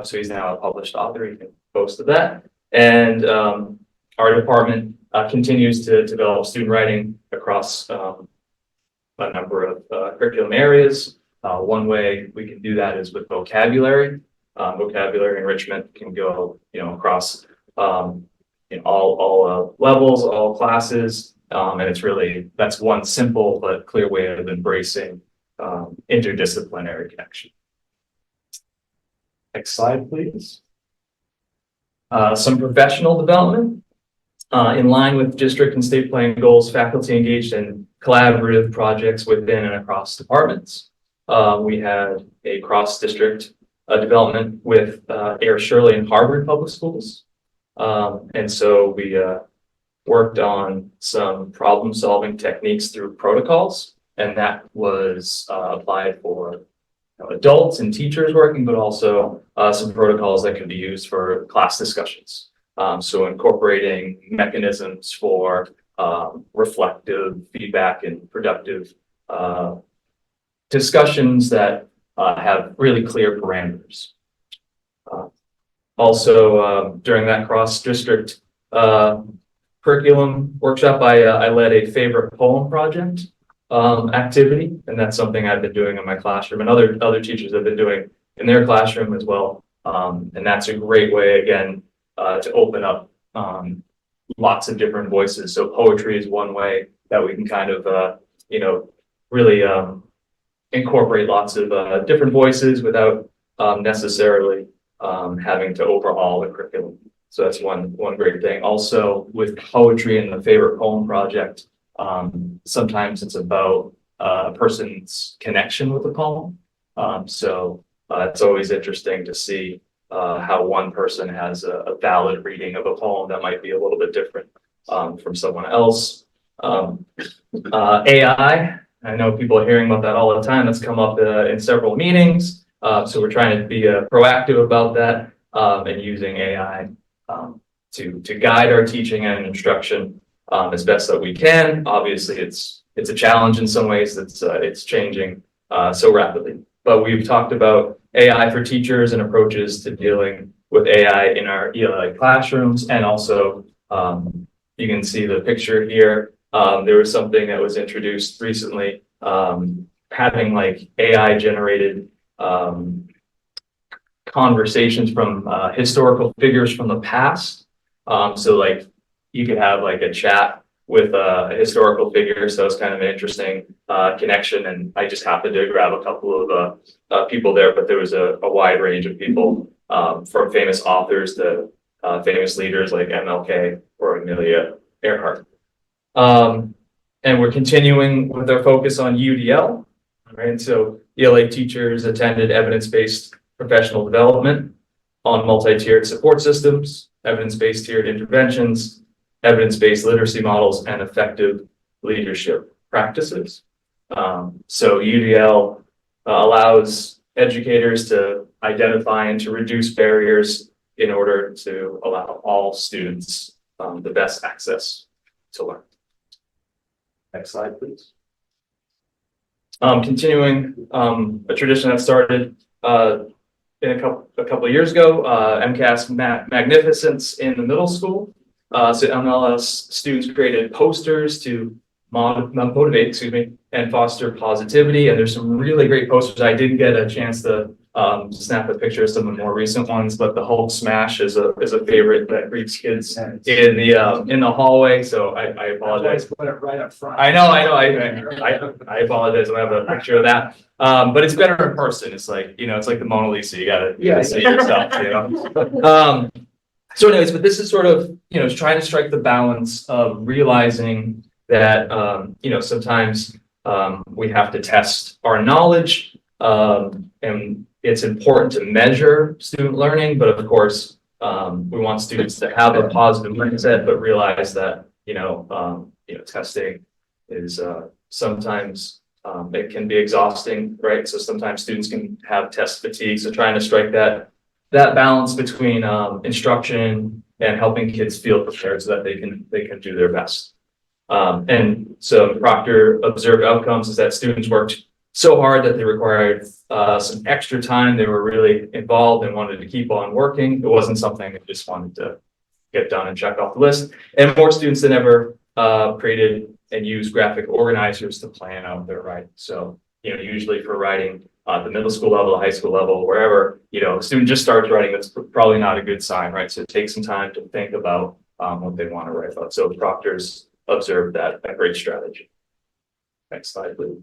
So he's now a published author. He can boast of that. And our department continues to develop student writing across a number of curriculum areas. One way we can do that is with vocabulary. Vocabulary enrichment can go, across in all levels, all classes, and it's really, that's one simple but clear way of embracing interdisciplinary connection. Next slide, please. Some professional development. In line with district and state plan goals, faculty engaged in collaborative projects within and across departments. We had a cross-district development with Air Shirley and Harvard Public Schools. And so we worked on some problem-solving techniques through protocols, and that was applied for adults and teachers working, but also some protocols that can be used for class discussions. So incorporating mechanisms for reflective feedback and productive discussions that have really clear parameters. Also, during that cross-district curriculum workshop, I led a favorite poem project activity, and that's something I've been doing in my classroom, and other teachers have been doing in their classroom as well. And that's a great way, again, to open up lots of different voices. So poetry is one way that we can kind of, really incorporate lots of different voices without necessarily having to overhaul the curriculum. So that's one great thing. Also, with poetry and the favorite poem project, sometimes it's about a person's connection with the poem. So it's always interesting to see how one person has a valid reading of a poem that might be a little bit different from someone else. AI, I know people are hearing about that all the time. That's come up in several meetings. So we're trying to be proactive about that and using AI to guide our teaching and instruction as best that we can. Obviously, it's a challenge in some ways. It's changing so rapidly. But we've talked about AI for teachers and approaches to dealing with AI in our ELA classrooms. And also, you can see the picture here. There was something that was introduced recently, having like AI generated conversations from historical figures from the past. So like you could have like a chat with a historical figure. So it's kind of an interesting connection. And I just happened to grab a couple of people there, but there was a wide range of people from famous authors to famous leaders like MLK or Amelia Earhart. And we're continuing with our focus on UDL. Right? So ELA teachers attended evidence-based professional development on multi-tiered support systems, evidence-based tiered interventions, evidence-based literacy models, and effective leadership practices. So UDL allows educators to identify and to reduce barriers in order to allow all students the best access to learn. Next slide, please. Continuing a tradition that started in a couple of years ago, MCAS Magnificence in the middle school. So MLS students created posters to motivate, and foster positivity. And there's some really great posters. I didn't get a chance to snap a picture of some of the more recent ones, but the Hulk smash is a favorite that greets kids in the hallway. So I apologize. Put it right up front. I know. I apologize. I don't have a picture of that. But it's better in person. It's like, it's like the Mona Lisa. You gotta see yourself, So anyways, but this is sort of, trying to strike the balance of realizing that, sometimes we have to test our knowledge, and it's important to measure student learning, but of course, we want students to have a positive mindset, but realize that, testing is sometimes it can be exhausting, right? So sometimes students can have test fatigue. So trying to strike that balance between instruction and helping kids feel prepared so that they can do their best. And so Proctor observed outcomes is that students worked so hard that they required some extra time. They were really involved and wanted to keep on working. It wasn't something they just wanted to get done and check off the list. And more students than ever created and used graphic organizers to plan out their writing. So, usually for writing the middle school level, high school level, wherever, a student just starts writing, that's probably not a good sign, right? So take some time to think about what they want to write about. So Proctor's observed that great strategy. Next slide, please.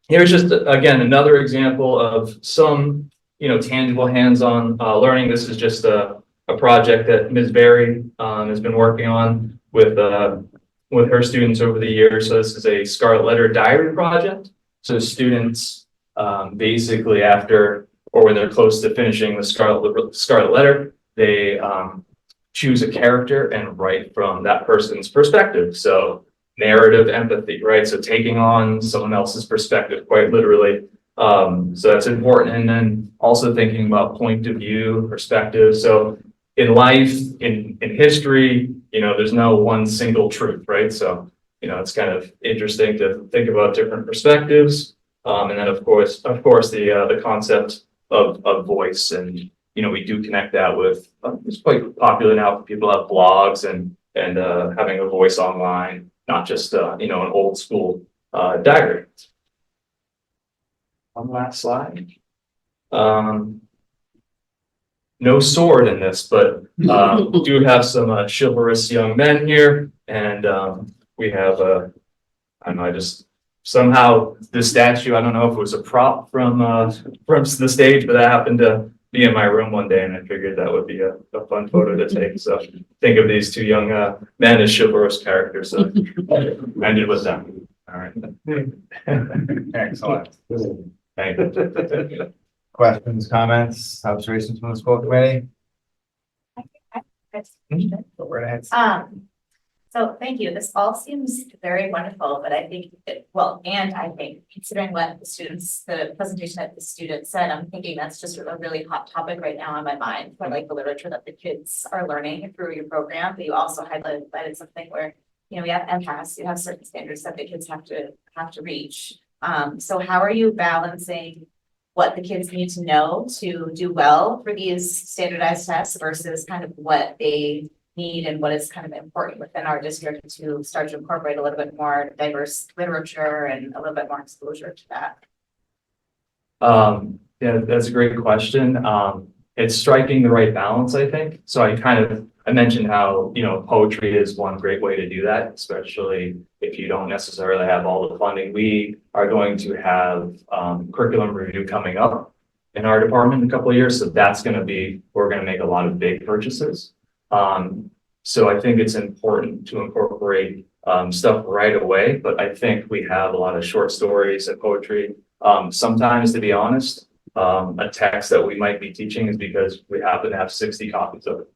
Here's just, again, another example of some, tangible hands-on learning. This is just a project that Ms. Berry has been working on with her students over the years. So this is a Scarlet Letter diary project. So students basically after, or when they're close to finishing the Scarlet Letter, they choose a character and write from that person's perspective. So narrative empathy, right? So taking on someone else's perspective, quite literally. So that's important. And then also thinking about point of view, perspective. So in life, in history, there's no one single truth, right? So, it's kind of interesting to think about different perspectives. And then of course, the concept of voice. And, we do connect that with, it's quite popular now for people to have blogs and having a voice online, not just, an old school diary. One last slide. No sword in this, but we do have some chivalrous young men here, and we have I don't know, I just somehow this statue, I don't know if it was a prop from the stage, but that happened to be in my room one day, and I figured that would be a fun photo to take. So think of these two young men as chivalrous characters. So I ended with them. All right. Excellent. Thank you. Questions, comments, observations from the school committee? Go right ahead. So thank you. This all seems very wonderful, but I think considering what the presentation that the student said, I'm thinking that's just a really hot topic right now on my mind for like the literature that the kids are learning through your program. But you also highlighted something where, we have MCAS, you have certain standards that the kids have to reach. So how are you balancing what the kids need to know to do well for these standardized tests versus kind of what they need and what is kind of important within our district to start to incorporate a little bit more diverse literature and a little bit more exposure to that? Yeah, that's a great question. It's striking the right balance, I think. So I mentioned how, poetry is one great way to do that, especially if you don't necessarily have all the funding. We are going to have curriculum review coming up in our department in a couple of years. So that's going to be, we're going to make a lot of big purchases. So I think it's important to incorporate stuff right away, but I think we have a lot of short stories and poetry. Sometimes, to be honest, a text that we might be teaching is because we happen to have 60 copies of it,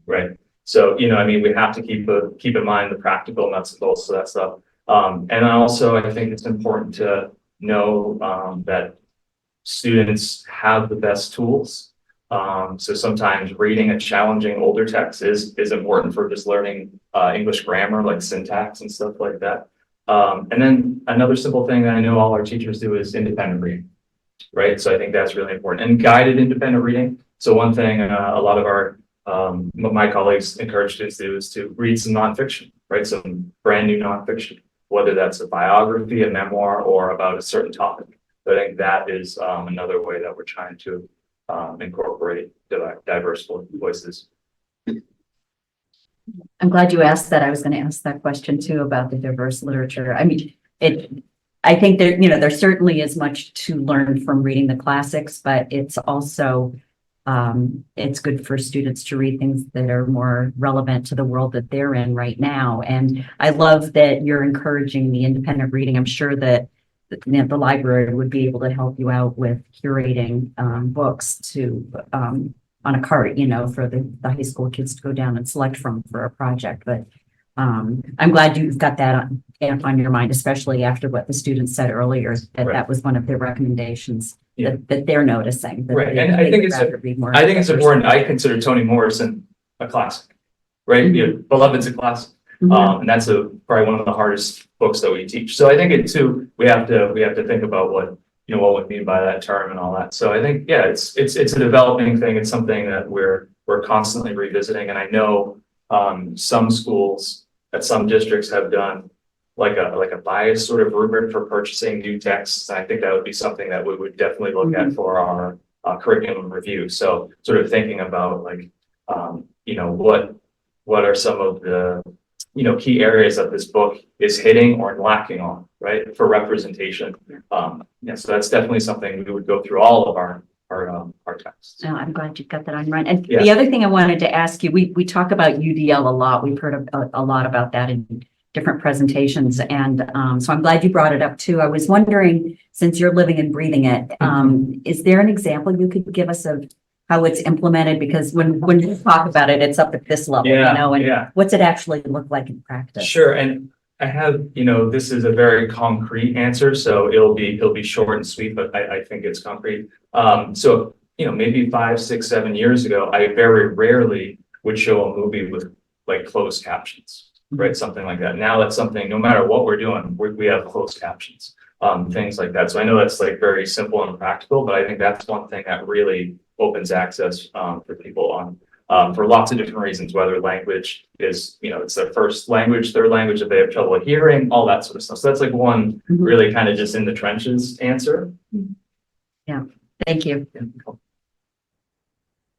right? So, we have to keep in mind the practical nuts and bolts of that stuff. And also, I think it's important to know that students have the best tools. So sometimes reading a challenging older text is important for just learning English grammar, like syntax and stuff like that. And then another simple thing that I know all our teachers do is independent reading, right? So I think that's really important, and guided independent reading. So one thing a lot of my colleagues encourage students to do is to read some nonfiction, right? Some brand new nonfiction, whether that's a biography, a memoir, or about a certain topic. So I think that is another way that we're trying to incorporate diverse voices. I'm glad you asked that. I was going to ask that question too about the diverse literature. I mean, I think there, there certainly is much to learn from reading the classics, but it's also, it's good for students to read things that are more relevant to the world that they're in right now. And I love that you're encouraging the independent reading. I'm sure that the library would be able to help you out with curating books to on a cart, for the high school kids to go down and select from for a project. But I'm glad you've got that on your mind, especially after what the students said earlier, that Right. that was one of their recommendations Yeah. that they're noticing. that Right, they- and I they think would it's, rather read more I think it's diverse. important, I consider Toni Morrison a classic, right? Beloved's a classic, Mhm. and that's probably one of the hardest books that we teach. So I think it too, we have to think about what we mean by that term and all that. So I think, yeah, it's a developing thing. It's something that we're constantly revisiting. And I know some schools at some districts have done like a bias sort of rubric for purchasing new texts. And I think that would be something that we would definitely look at for our curriculum review. So sort of thinking about like, what are some of the key areas that this book is hitting or lacking on, right, for representation. Yeah, so that's definitely something we would go through all of our texts. No, I'm glad you've got that on your mind. And Yeah. the other thing I wanted to ask you, we talk about UDL a lot. We've heard a lot about that in different presentations. And so I'm glad you brought it up too. I was wondering, since you're living and breathing it, is there an example you could give us of how it's implemented? Because when you talk about it, it's up at this level, and Yeah. what's it actually look like in practice? Sure, and I have, this is a very concrete answer, so it'll be short and sweet, but I think it's concrete. So, maybe 5, 6, 7 years ago, I very rarely would show a movie with like closed captions, right? Something like that. Now that's something, no matter what we're doing, we have closed captions, things like that. So I know that's like very simple and practical, but I think that's one thing that really opens access for people for lots of different reasons, whether language is, it's their first language, third language, if they have trouble hearing, all that sort of stuff. So that's like one really kind of just in the trenches answer. Yeah, thank you.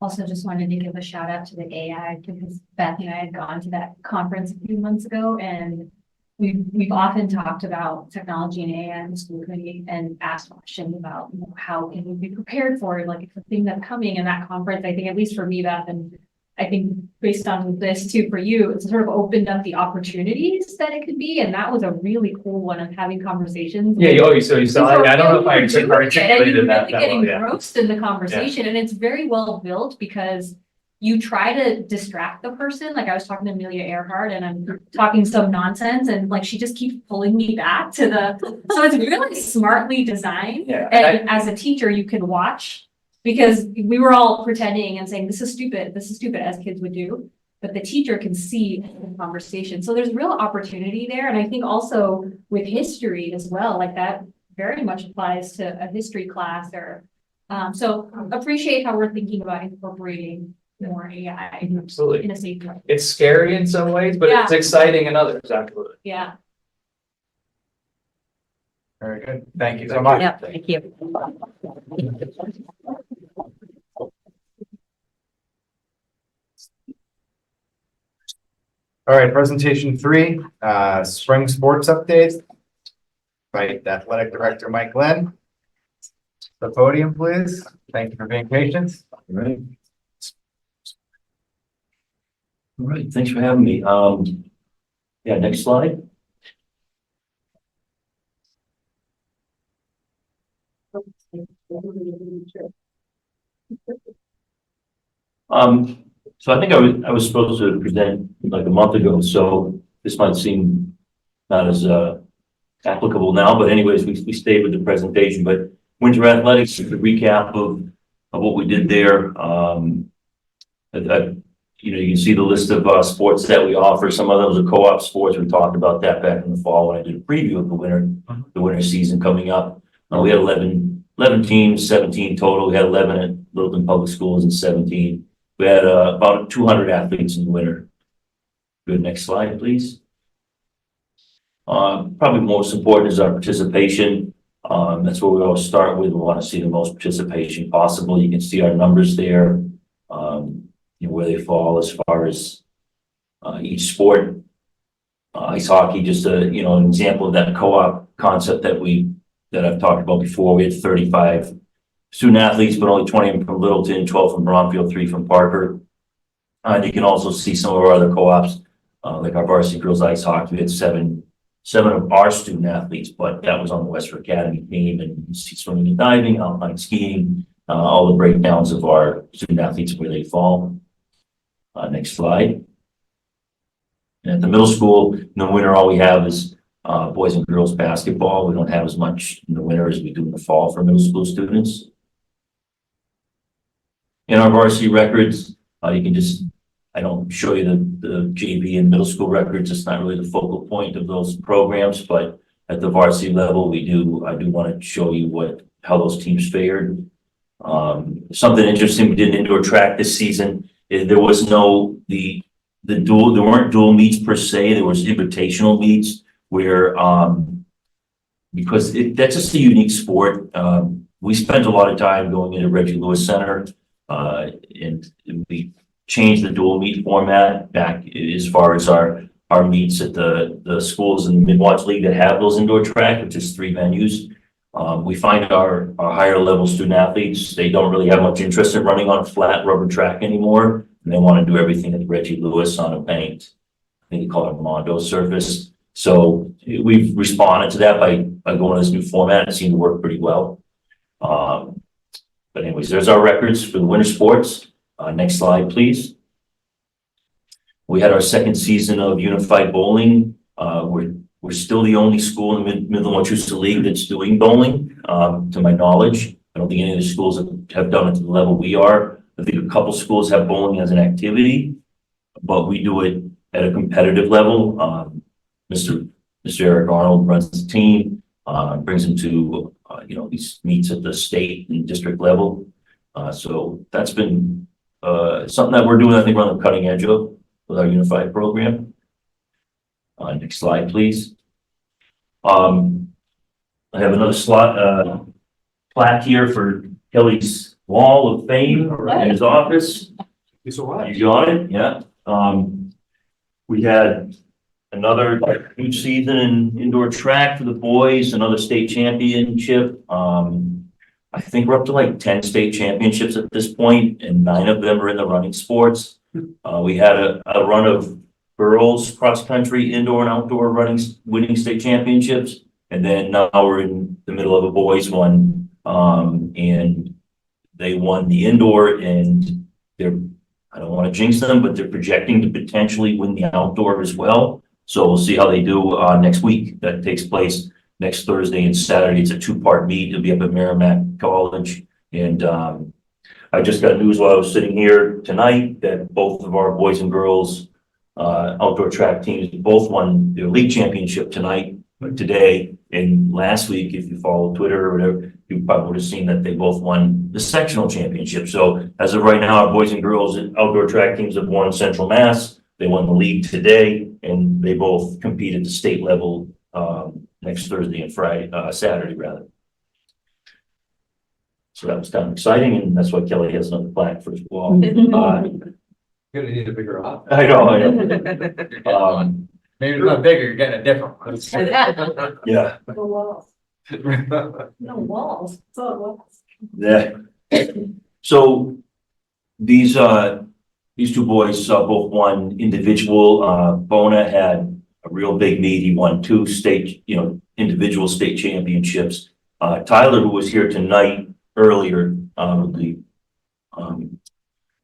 Also just wanted to give a shout out to the AI because Beth and I had gone to that conference a few months ago, and we've often talked about technology and AI in the school committee and asked questions about how can we be prepared for it, like it's a thing that's coming in that conference. I think at least for me, Beth, and I think based on this too for you, it's sort of opened up the opportunities that it could be, and that was a really cool one of having conversations. Yeah, so you saw it. I don't know if I articulated that really getting well, yeah. engrossed in the conversation, and it's very well built because you try to distract the person. Like I was talking to Amelia Earhart and I'm talking some nonsense and like she just keeps pulling me back to so it's really smartly designed. Yeah, And as a teacher, you can watch because we were all pretending and saying, this is stupid, as kids would do. But the teacher can see the conversation. So there's real opportunity there. And I think also with history as well, like that very much applies to a history class or so appreciate how we're thinking about incorporating more AI Absolutely. in a safe way. It's scary in some ways, but it's exciting in others, absolutely. Yeah. Very good. Thank you so much. Yeah, thank you. All right, presentation 3, spring sports updates. Right, Athletic Director Mike Glenn. The podium, please. Thank you for being patient. All right, thanks for having me. Yeah, next slide. So I think I was supposed to present like a month ago, so this might seem not as applicable now, but anyways, we stayed with the presentation. But Winter Athletics, a recap of what we did there. You can see the list of sports that we offer. Some of those are co-op sports. We talked about that back in the fall when I did a preview of the winter season coming up. We had 11 teams, 17 total. We had 11 at Littleton Public Schools and 17. We had about 200 athletes in the winter. Good, next slide, please. Probably most important is our participation. That's where we always start with. We want to see the most participation possible. You can see our numbers there, where they fall as far as each sport. Ice hockey, just an example of that co-op concept that I've talked about before. We had 35 student athletes, but only 20 from Littleton, 12 from Bromfield, 3 from Parker. And you can also see some of our other co-ops, like our varsity girls ice hockey. We had seven of our student athletes, but that was on the Western Academy team, and you see swimming and diving, alpine skiing, all the breakdowns of our student athletes where they fall. Next slide. And at the middle school, in the winter, all we have is boys and girls basketball. We don't have as much in the winter as we do in the fall for middle school students. In our varsity records, you can just, I don't show you the JV and middle school records. It's not really the focal point of those programs, but at the varsity level, I do want to show you how those teams fared. Something interesting, we did an indoor track this season. There was there weren't dual meets per se. There was invitational meets where, because that's just a unique sport. We spent a lot of time going into Reggie Lewis Center, and we changed the dual meet format back as far as our meets at the schools in the Mid-Watch League that have those indoor track, which is 3 venues. We find our higher level student athletes, they don't really have much interest in running on a flat rubber track anymore. And they want to do everything at Reggie Lewis on a banked, I think they call it a Mondo surface. So we've responded to that by going to this new format. It seemed to work pretty well. But anyways, there's our records for the winter sports. Next slide, please. We had our second season of unified bowling. We're still the only school in the Midland Wachusett League that's doing bowling, to my knowledge. I don't think any of the schools have done it to the level we are. I think a couple schools have bowling as an activity, but we do it at a competitive level. Mr. Eric Arnold runs the team, brings them to, these meets at the state and district level. So that's been something that we're doing. I think we're on the cutting edge of with our unified program. Next slide, please. I have another slot, plaque here for Kelly's Wall of Fame in his office. You got it? Yeah. We had another huge season in indoor track for the boys, another state championship. I think we're up to like 10 state championships at this point, and 9 of them are in the running sports. We had a run of girls cross country, indoor and outdoor running, winning state championships. And then now we're in the middle of a boys one, and they won the indoor, and I don't want to jinx them, but they're projecting to potentially win the outdoor as well. So we'll see how they do next week. That takes place next Thursday and Saturday. It's a 2-part meet. It'll be up at Merrimack College. And I just got news while I was sitting here tonight that both of our boys and girls outdoor track teams both won their league championship today. And last week, if you follow Twitter or whatever, you probably would have seen that they both won the sectional championship. So as of right now, our boys and girls outdoor track teams have won Central Mass. They won the league today, and they both compete at the state level next Thursday and Saturday rather. So that was kind of exciting, and that's why Kelly has another plaque for his wall. You're gonna need a bigger office. I know. Maybe it's not bigger, you're getting a different one. Yeah. No walls. No walls. Yeah. So these 2 boys both won individual. Bona had a real big meet. He won 2 state, individual state championships. Tyler, who was here tonight earlier,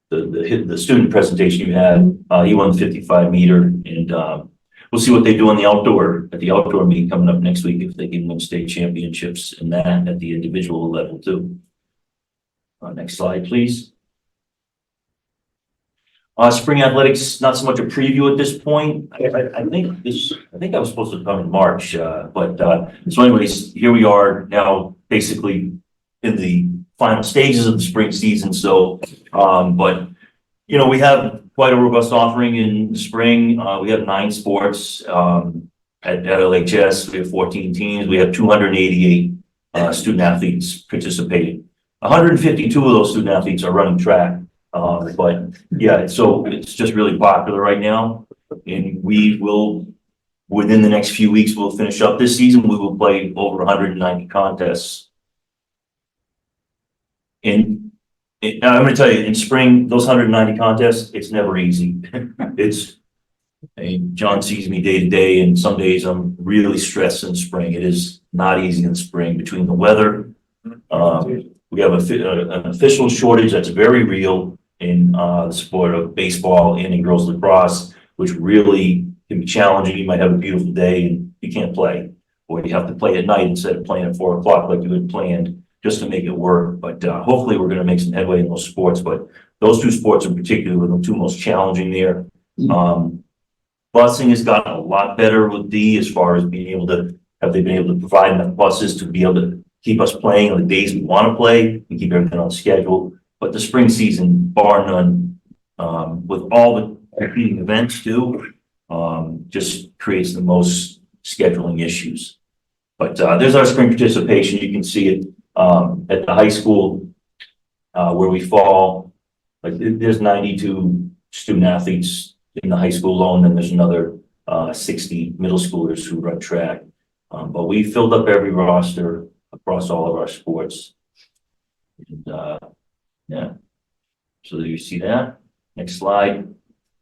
the student presentation you had, he won the 55 meter, and we'll see what they do on the outdoor meet coming up next week, if they can win state championships in that at the individual level too. Next slide, please. Spring athletics, not so much a preview at this point. I think I was supposed to come in March, so anyways, here we are now, basically in the final stages of the spring season. So, we have quite a robust offering in the spring. We have 9 sports at LHS. We have 14 teams. We have 288 student athletes participating. 152 of those student athletes are running track. But yeah, so it's just really popular right now. And we will, within the next few weeks, we'll finish up this season. We will play over 190 contests. And I'm going to tell you, in spring, those 190 contests, it's never easy. John sees me day to day, and some days I'm really stressed in spring. It is not easy in spring between the weather. We have an official shortage that's very real in the sport of baseball and in girls lacrosse, which really can be challenging. You might have a beautiful day and you can't play, or you have to play at night instead of playing at 4 o'clock like you had planned just to make it work. But hopefully we're going to make some headway in those sports. But those two sports in particular were the two most challenging there. Busing has gotten a lot better with D as far as being able to, have they been able to provide enough buses to be able to keep us playing on the days we want to play and keep everything on schedule. But the spring season, bar none, with all the competing events too, just creates the most scheduling issues. But there's our spring participation. You can see it at the high school where we fall. Like there's 92 student athletes in the high school alone, and there's another 60 middle schoolers who run track. But we filled up every roster across all of our sports. And yeah, so there you see that. Next slide.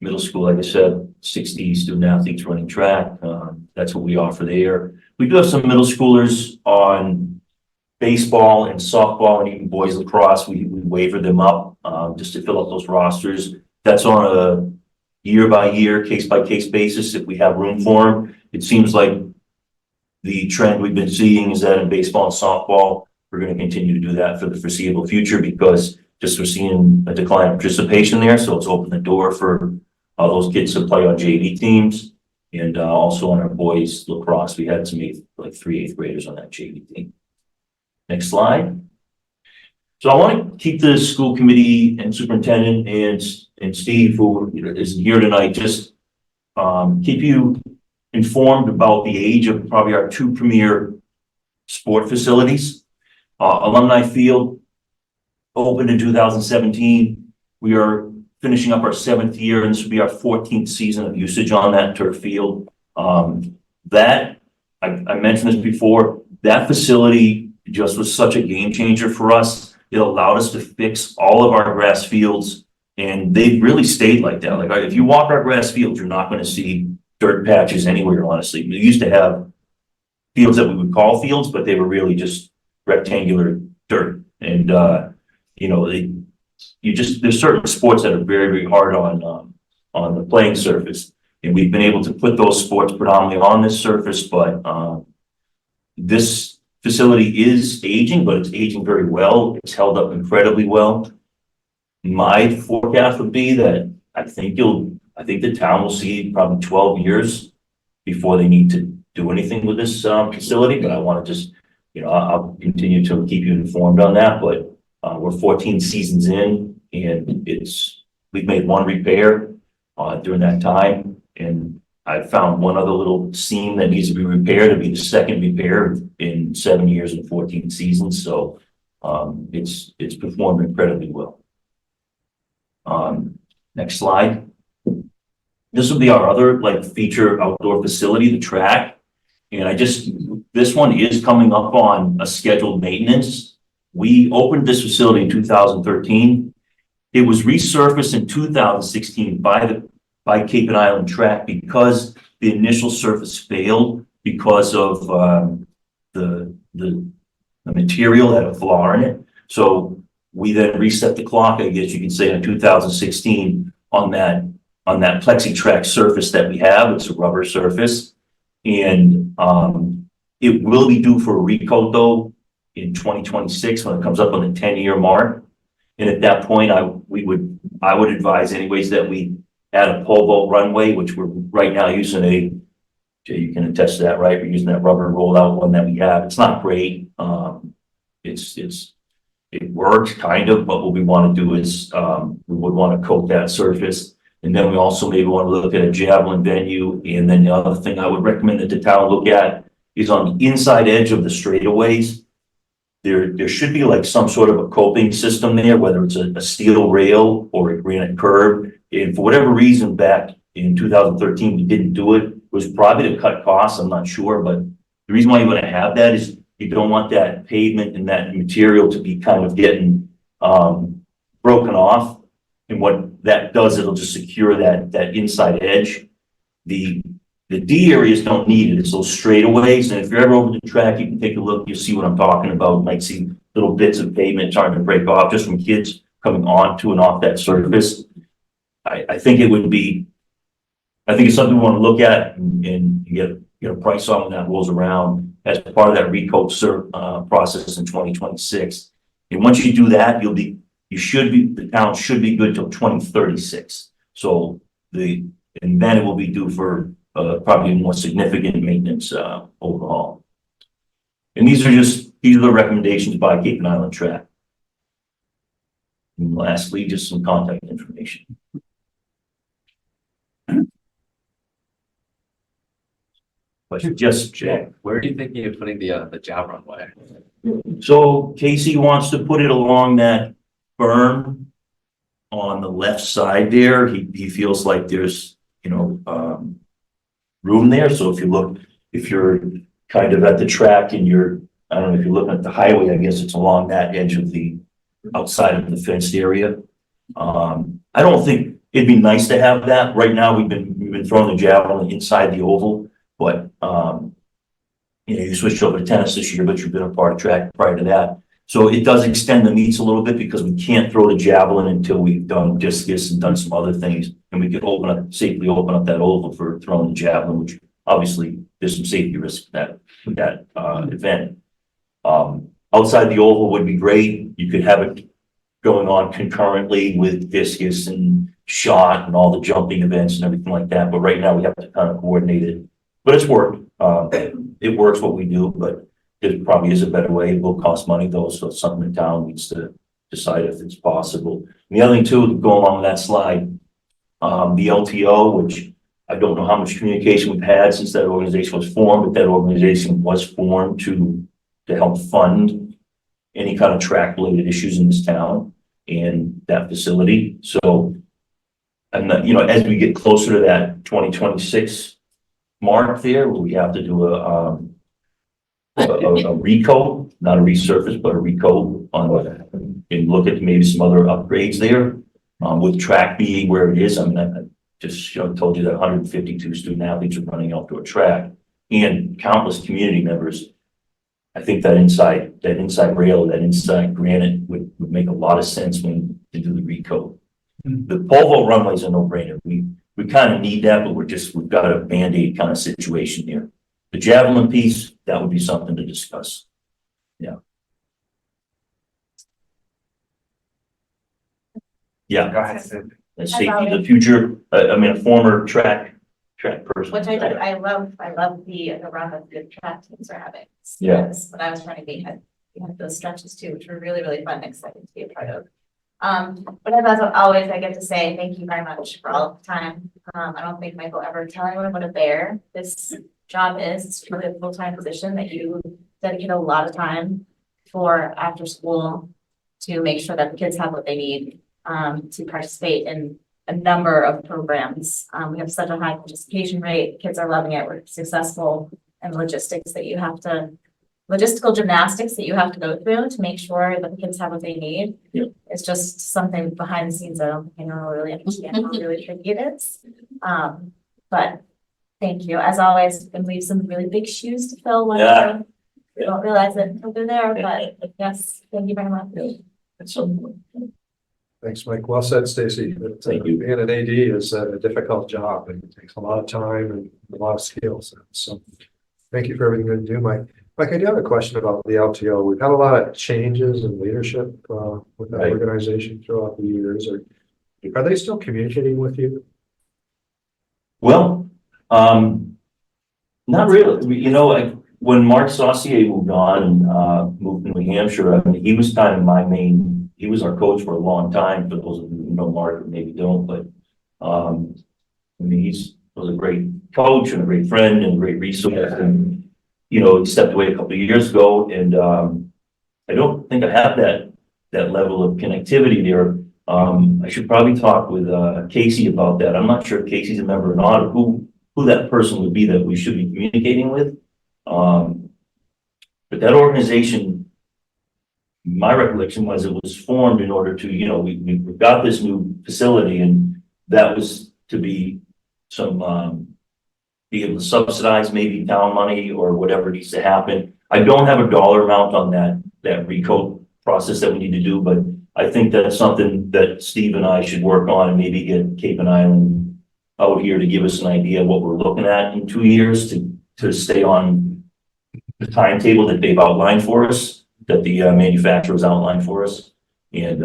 Middle school, like I said, 60 student athletes running track. That's what we offer there. We do have some middle schoolers on baseball and softball and even boys lacrosse. We waiver them up just to fill up those rosters. That's on a year by year, case by case basis if we have room for them. It seems like the trend we've been seeing is that in baseball and softball, we're going to continue to do that for the foreseeable future because just we're seeing a decline in participation there. So it's opened the door for those kids to play on JV teams. And also on our boys lacrosse, we had some three eighth graders on that JV team. Next slide. So I want to keep the school committee and superintendent and Steve, who is here tonight, just keep you informed about the age of probably our two premier sport facilities. Alumni Field opened in 2017. We are finishing up our 7th year, and this will be our 14th season of usage on that turf field. That, I mentioned this before, that facility just was such a game changer for us. It allowed us to fix all of our grass fields, and they really stayed like that. Like if you walk our grass fields, you're not going to see dirt patches anywhere, honestly. We used to have fields that we would call fields, but they were really just rectangular dirt. And, there's certain sports that are very, very hard on the playing surface. And we've been able to put those sports predominantly on this surface, but this facility is aging, but it's aging very well. It's held up incredibly well. My forecast would be that I think the town will see probably 12 years before they need to do anything with this facility, but I want to just, I'll continue to keep you informed on that, but we're 14 seasons in, and we've made one repair during that time, and I found one other little seam that needs to be repaired. It'll be the second repair in 7 years and 14 seasons, so it's performed incredibly well. Next slide. This will be our other feature outdoor facility, the track. And this one is coming up on a scheduled maintenance. We opened this facility in 2013. It was resurfaced in 2016 by Cape and Island Track because the initial surface failed because of the material had a flaw in it. So we then reset the clock, I guess you can say, in 2016 on that plexi track surface that we have. It's a rubber surface, and it will be due for a recoat though in 2026 when it comes up on the 10-year mark. And at that point, I would advise anyways that we add a pole vault runway, which we're right now using Jay, you can attest to that, right? We're using that rubber rolled out one that we have. It's not great. It works kind of, but what we want to do is we would want to coat that surface. And then we also maybe want to look at a javelin venue. And then the other thing I would recommend that the town look at is on the inside edge of the straightaways. there should be like some sort of a coping system there, whether it's a steel rail or a granite curb. And for whatever reason, back in 2013, we didn't do it. It was probably to cut costs, I'm not sure, but the reason why you want to have that is you don't want that pavement and that material to be kind of getting broken off. And what that does, it'll just secure that inside edge. The D areas don't need it. It's those straightaways. And if you're ever over the track, you can take a look. You'll see what I'm talking about. You might see little bits of pavement starting to break off just from kids coming onto and off that surface. I think it would be, I think it's something we want to look at and get a price on when that rolls around as part of that recoat process in 2026. And once you do that, the town should be good till 2036. So and then it will be due for probably more significant maintenance overall. And these are the recommendations by Cape and Island Track. And lastly, just some contact information. But just check. Where are you thinking of putting the jab runway? So Casey wants to put it along that berm on the left side there. He feels like there's, room there. So if you're kind of at the track and I don't know if you're looking at the highway, I guess it's along that edge of the outside of the fenced area. I don't think it'd be nice to have that. Right now, we've been throwing the javelin inside the oval, but you switched over to tennis this year, but you've been a part of track prior to that. So it does extend the meets a little bit because we can't throw the javelin until we've done discus and done some other things. And we can safely open up that oval for throwing the javelin, which obviously there's some safety risk with that event. Outside the oval would be great. You could have it going on concurrently with discus and shot and all the jumping events and everything like that. But right now we have to kind of coordinate it. But it's worked. It works what we do, but there probably is a better way. It will cost money though, so it's something the town needs to decide if it's possible. And the other thing too, to go along with that slide, the LTO, which I don't know how much communication we've had since that organization was formed, but that organization was formed to help fund any kind of track related issues in this town and that facility. So, and as we get closer to that 2026 mark there, where we have to do a recoat, not a resurface, but a recoat and look at maybe some other upgrades there. With track being where it is, I mean, I just told you that 152 student athletes are running outdoor track and countless community members. I think that inside rail, that inside granite would make a lot of sense when to do the recoat. The pole vault runway is a no-brainer. We kind of need that, but we've got a Band-Aid kind of situation here. The javelin piece, that would be something to discuss. Yeah. Yeah. Go ahead. And safety, the future, a former track person. Which I love the run that the track teams are having. Yeah. Because when I was running, we had those stretches too, which were really, really fun and exciting to be a part of. But as always, I get to say thank you very much for all the time. I don't think Michael ever tell anyone what a bear this job is. It's really a full-time position that you dedicate a lot of time for after school to make sure that the kids have what they need to participate in a number of programs. We have such a high participation rate. Kids are loving it. We're successful, and logistical gymnastics that you have to go through to make sure that the kids have what they need. Yep. It's just something behind the scenes I don't think anyone really understand how really tricky it is. But thank you. As always, and we have some really big shoes to fill when we don't realize it until they're there, but yes, thank you very much. At some point. Thanks, Mike. Well said, Stacy. Thank you. Being an AD is a difficult job and it takes a lot of time and a lot of skills. So thank you for everything you do, Mike. Mike, I do have a question about the LTO. We've had a lot of changes in leadership with that organization throughout the years. Are they still communicating with you? Well, not really. When Mark Saucier moved on and moved to New Hampshire, I mean, he was kind of he was our coach for a long time. For those of you who know Mark, maybe don't, but I mean, was a great coach and a great friend and a great resource. And he stepped away a couple of years ago, and I don't think I have that level of connectivity there. I should probably talk with, Casey about that. I'm not sure if Casey's a member or not, or who that person would be that we should be communicating with. But that organization, my recollection was it was formed in order to, we've got this new facility, and that was to be be able to subsidize maybe town money or whatever needs to happen. I don't have a dollar amount on that recode process that we need to do, but I think that's something that Steve and I should work on, and maybe get Cape and Island out here to give us an idea of what we're looking at in 2 years to stay on the timetable that they've outlined for us, that the manufacturers outlined for us. And,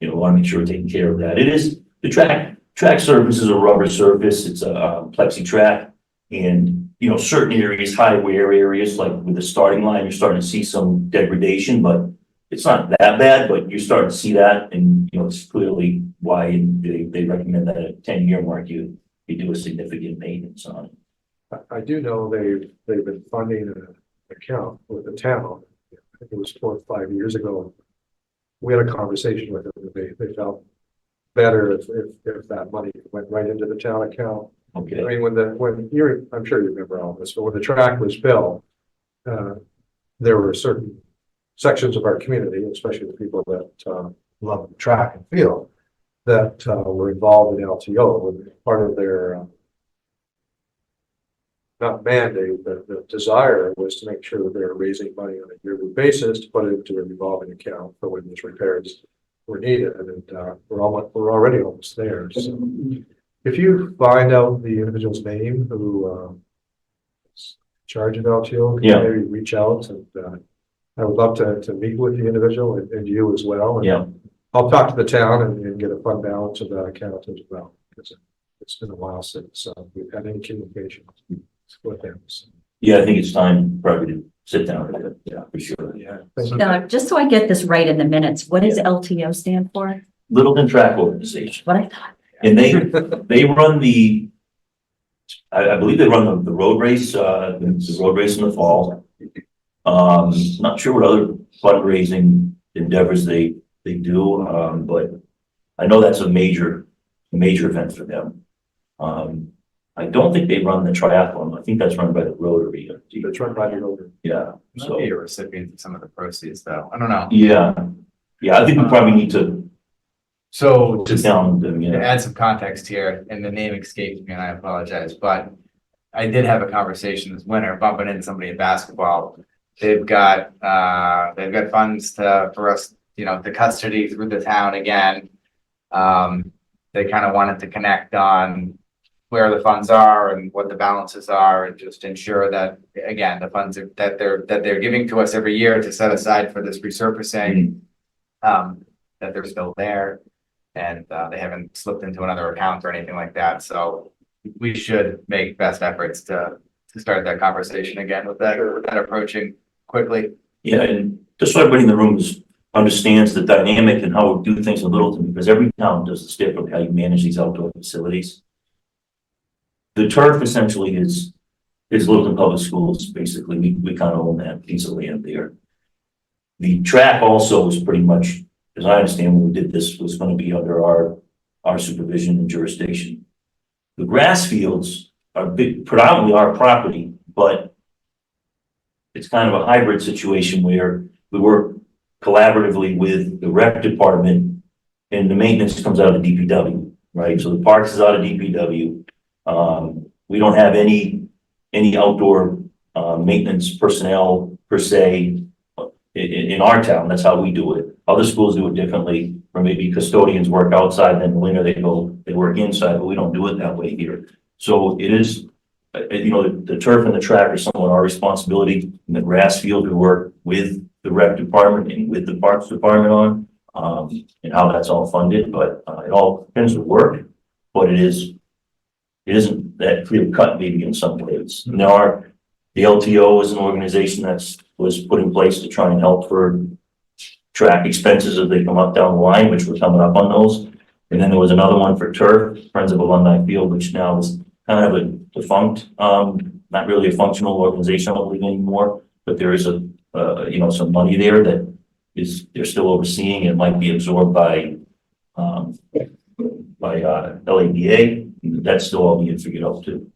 want to make sure we're taking care of that. It is, the track surface is a rubber surface. It's a plexi track. And, certain areas, high wear areas, like with the starting line, you're starting to see some degradation, but it's not that bad, but you're starting to see that. And, it's clearly why they recommend that at a 10-year mark, you do a significant maintenance on it. I do know they've been funding an account with the town. I think it was 4 or 5 years ago. We had a conversation with them. They felt better if that money went right into the town account. Okay. I mean, I'm sure you remember all this, but when the track was built, there were certain sections of our community, especially the people that love track and field, that were involved in LTO. And part of their not mandate, the desire was to make sure that they were raising money on a yearly basis to put it into a revolving account for when these repairs were needed. And we're already almost there. So if you find out the individual's name who is in charge of LTO, Yeah. maybe reach out, and I would love to meet with the individual and you as well. And Yeah. I'll talk to the town and get a fund balance of that account as well, because it's been a while since we've had any communication with them. So, Yeah, I think it's time probably to sit down with it. Yeah, for sure. yeah. Thank you. Now, just so I get this right in the minutes, what does LTO stand for? Littleton Track Organization. What I thought. And they run I believe they run the road race, the road race in the fall. Not sure what other fundraising endeavors they do, but I know that's a major event for them. I don't think they run the triathlon. I think that's run by the Rotary. It's run by the Rotary. Yeah. So be a recipient of some of the proceeds, though. I don't know. Yeah. I think we probably need to So sit down with them. to Yeah. add some context here, and the name escapes me, and I apologize, but I did have a conversation this winter, bumping into somebody at basketball. They've got funds for us, the custody through the town again. They kind of wanted to connect on where the funds are and what the balances are, and just ensure that, again, the funds that they're giving to us every year to set aside for this resurfacing, that they're still there, and they haven't slipped into another account or anything like that. So we should make best efforts to start that conversation again with that approaching quickly. Yeah, and just so everybody in the room understands the dynamic and how we do things in Littleton, because every town does this differently, how you manage these outdoor facilities. The turf essentially is Littleton Public Schools. Basically, we kind of own that piece of land there. The track also is pretty much, as I understand, when we did this, was going to be under our supervision and jurisdiction. The grass fields are predominantly our property, but it's kind of a hybrid situation where we work collaboratively with the rec department, and the maintenance comes out of DPW, right? So the parks is out of DPW. We don't have any outdoor maintenance personnel per se in our town. That's how we do it. Other schools do it differently, or maybe custodians work outside, and then in the winter they work inside, but we don't do it that way here. So it is, the turf and the track are somewhat our responsibility. In the grass field, we work with the rec department and with the parks department on, and how that's all funded, but it all depends on work, but it isn't that clear cut maybe in some ways. Now the LTO is an organization was put in place to try and help for track expenses as they come up down the line, which we're coming up on those. And then there was another one for turf, Friends of Alumni Field, which now is kind of a defunct, not really a functional organization, I don't believe anymore, but there is a some money there that they're still overseeing. It might be absorbed by LADA. That's still all being figured out too.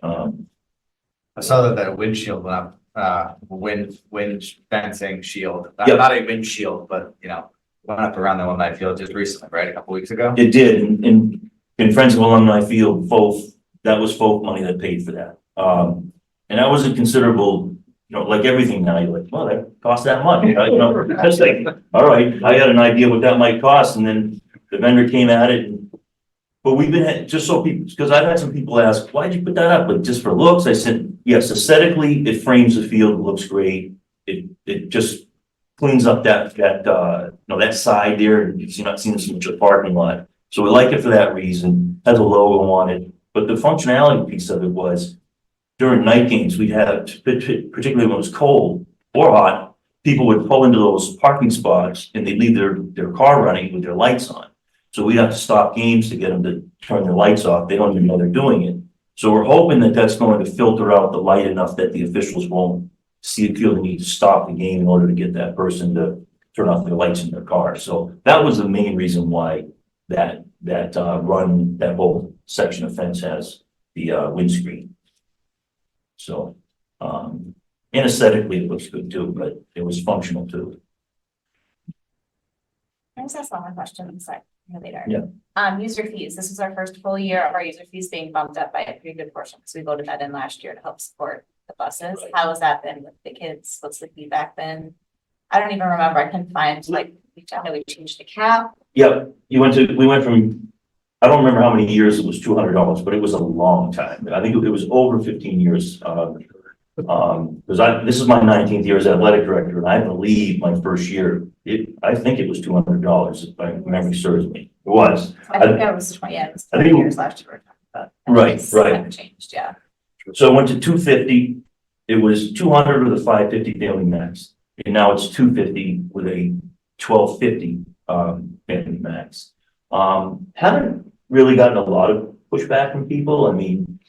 I saw that the windshield went up, wind fencing shield, Yeah. not a windshield, but went up around the alumni field just recently, right? A couple weeks ago. It did, in Friends of Alumni Field, that was folk money that paid for that. And that was a considerable, like everything now, you're like, well, that cost that much, just like, all right, I had an idea what that might cost, and then the vendor came at it. But we've been, just so people, because I've had some people ask, why'd you put that up? Like, just for looks? I said, yes, aesthetically, it frames the field, looks great. It just cleans up that side there, and you're not seeing so much of the parking lot. So we like it for that reason, has a logo on it. But the functionality piece of it was, during night games, we'd have, particularly when it was cold or hot, people would pull into those parking spots and they'd leave their car running with their lights on. So we'd have to stop games to get them to turn their lights off. They don't even know they're doing it. So we're hoping that that's going to filter out the light enough that the officials won't feel the need to stop the game in order to get that person to turn off their lights in their car. So that was the main reason why that whole section of fence has the windscreen. So, and aesthetically it looks good too, but it was functional too. Can I just ask one more question later? Yeah. User fees. This is our first full year of our user fees being bumped up by a pretty good portion because we voted that in last year to help support the buses. Right. How has that been with the kids? What's the feedback been? I don't even remember. I couldn't find I know we changed the cap. Yeah, we went from, I don't remember how many years it was $200, but it was a long time. I think it was over 15 years. Because this is my 19th year as athletic director, and I believe my first year, I think it was $200, if my memory serves me. It was. I think that was 20 I think it years last year. Right. Haven't changed, yeah. So it went to 250. It was 200 with a 550 daily max, and now it's 250 with a 1250 daily max. Haven't really gotten a lot of pushback from people. I mean,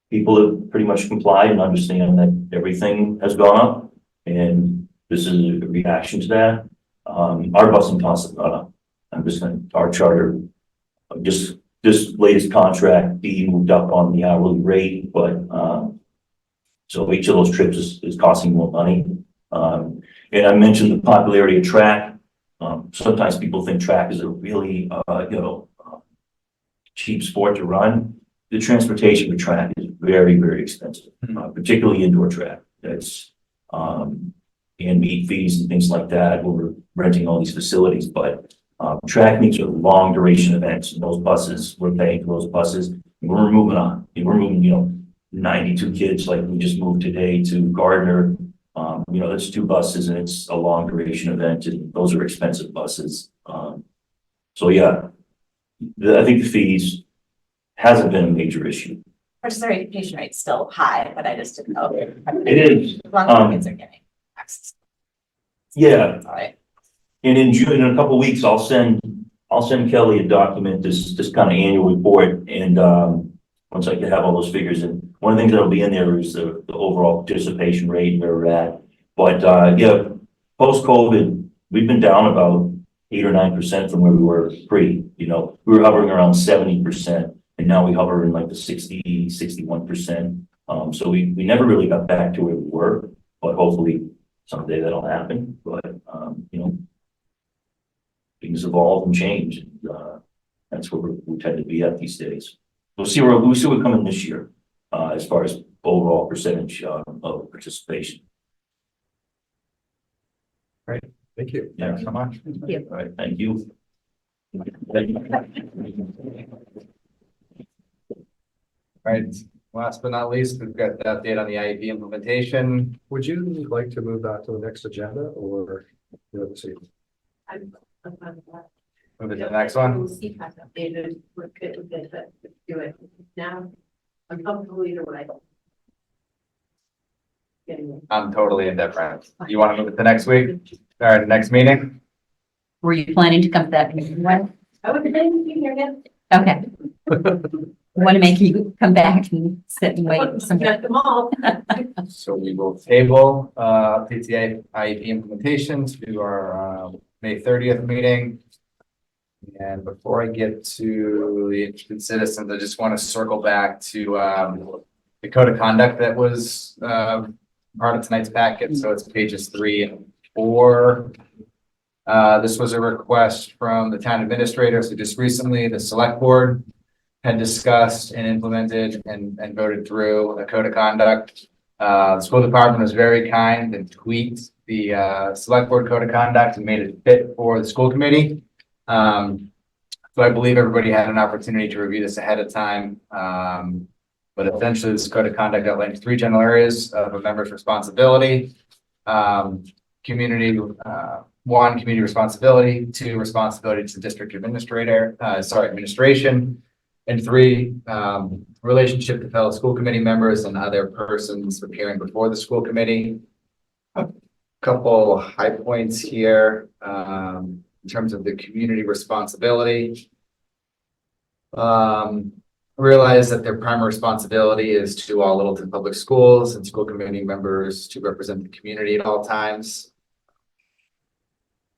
people have pretty much complied and understand that everything has gone up, and this is a reaction to that. Our busing costs have gone up. Our charter, just this latest contract being moved up on the hourly rate, but so each of those trips is costing more money. And I mentioned the popularity of track. Sometimes people think track is a really, cheap sport to run. The transportation for track is very, very expensive, particularly indoor track. That's, and meet fees and things like that. We're renting all these facilities, but track meets are long duration events, and those buses, we're paying for those buses. And we're moving on. And we're moving, 92 kids like we just moved today to Gardner. That's 2 buses and it's a long duration event, and those are expensive buses. So yeah, I think the fees hasn't been a major issue. Participation rate's still high, but I just didn't know. It is. As long as kids are getting access. Yeah, All right. and in June, in a couple of weeks, I'll send Kelly a document, this kind of annual report, and once I can have all those figures, and one of the things that'll be in there is the overall participation rate and where we're at. But yeah, post-COVID, we've been down about 8 or 9% from where we were pre. We were hovering around 70%, and now we hover in like the 61%. So we never really got back to where we were, but hopefully someday that'll happen. But things evolve and change. And, that's where we tend to be at these days. We'll see where we're coming this year, as far as overall percentage of participation. Great, thank you. Yeah, so much. Yeah. All right, thank you. Right, last but not least, we've got the update on the IEP implementation. Would you like to move that to the next agenda or let's see? Move it to the next one. Updated, we're good with it, but do it now. I'm comfortable either way. I'm totally indifferent. You want to move it to next week? All right, next meeting? Were you planning to come to that meeting? When? I would be here again. Okay. want to make you come back and sit and wait. Some Get them all. So we will table, PTA IEP implementation to our, May 30th meeting. And before I get to the interested citizens, I just want to circle back to, the code of conduct that was, part of tonight's packet. So it's pages 3 and 4. This was a request from the town administrator. So just recently, the select board had discussed and implemented and voted through a code of conduct. The school department was very kind and tweaked the select board code of conduct and made it fit for the school committee. So I believe everybody had an opportunity to review this ahead of time. But essentially, this code of conduct outlines 3 general areas of a member's responsibility. Community, 1, community responsibility, 2, responsibility to the district administration, and 3, relationship to fellow school committee members and other persons appearing before the school committee. A couple high points here, in terms of the community responsibility. Realize that their primary responsibility is to all Littleton Public Schools and school committee members to represent the community at all times.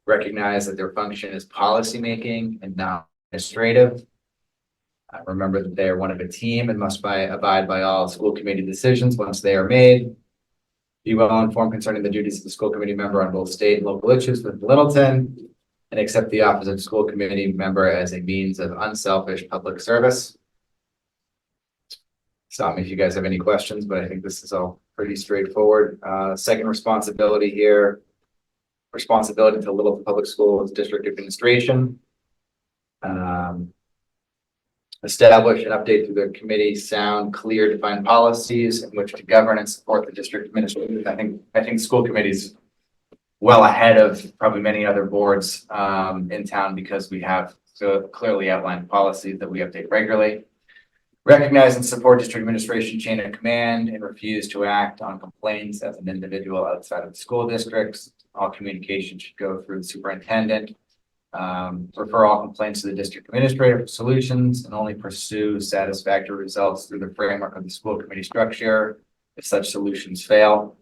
Recognize that their function is policymaking and not administrative. Remember that they are one of a team and must abide by all school committee decisions once they are made. Be well informed concerning the duties of the school committee member on both state and local issues with Littleton, and accept the office of school committee member as a means of unselfish public service. Stop me if you guys have any questions, but I think this is all pretty straightforward. Second responsibility here, responsibility to Littleton Public Schools District Administration. Establish and update through the committee sound, clear, defined policies in which to govern and support the district administration. I think school committees well ahead of probably many other boards in town because we have so clearly outlined policies that we update regularly. Recognize and support district administration chain of command and refuse to act on complaints as an individual outside of the school districts. All communication should go through the superintendent. Refer all complaints to the district administrator for solutions and only pursue satisfactory results through the framework of the school committee structure if such solutions fail.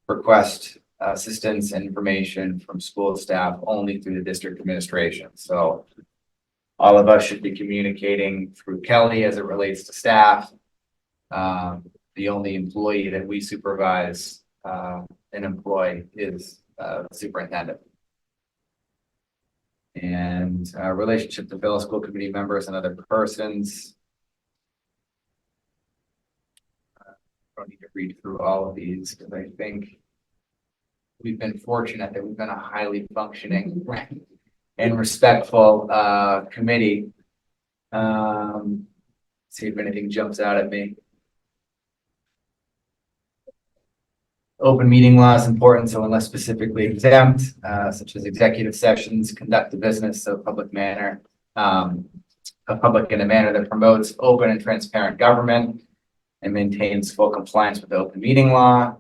Request assistance and information from school staff only through the district administration. So all of us should be communicating through Kelly as it relates to staff. The only employee that we supervise and employ is the superintendent. And relationship to fellow school committee members and other persons. I don't need to read through all of these because I think we've been fortunate that we've been a highly functioning and respectful committee. See if anything jumps out at me. Open meeting law is important, so unless specifically exempt, such as executive sessions, conduct the business of public manner, a public in a manner that promotes open and transparent government and maintains full compliance with the open meeting law.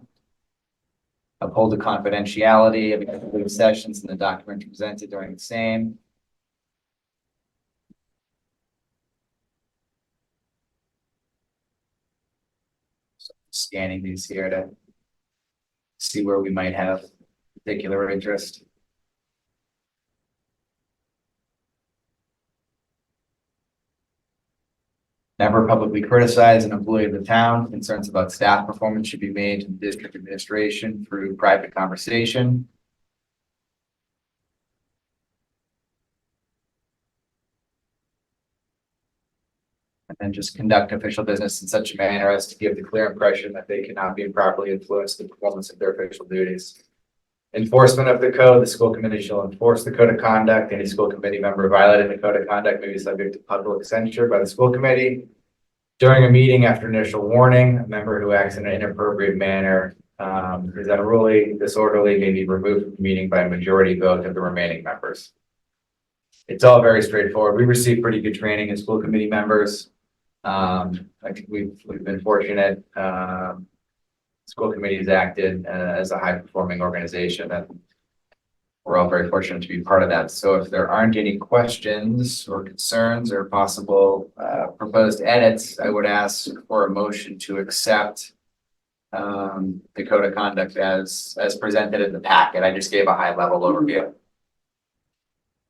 Uphold the confidentiality of executive sessions and the document presented during the same. So scanning these here to see where we might have particular interest. Never publicly criticize an employee of the town. Concerns about staff performance should be made to the district administration through private conversation. And then just conduct official business in such a manner as to give the clear impression that they cannot be improperly influenced in the performance of their official duties. Enforcement of the code, the school committee shall enforce the code of conduct. Any school committee member violating the code of conduct may be subject to public censure by the school committee. During a meeting after initial warning, a member who acts in an inappropriate manner is unruly, disorderly, may be removed from the meeting by a majority vote of the remaining members. It's all very straightforward. We receive pretty good training as school committee members. I think we've been fortunate. School committee has acted as a high performing organization, and we're all very fortunate to be part of that. So if there aren't any questions or concerns or possible proposed edits, I would ask for a motion to accept the code of conduct as presented in the packet. I just gave a high level overview.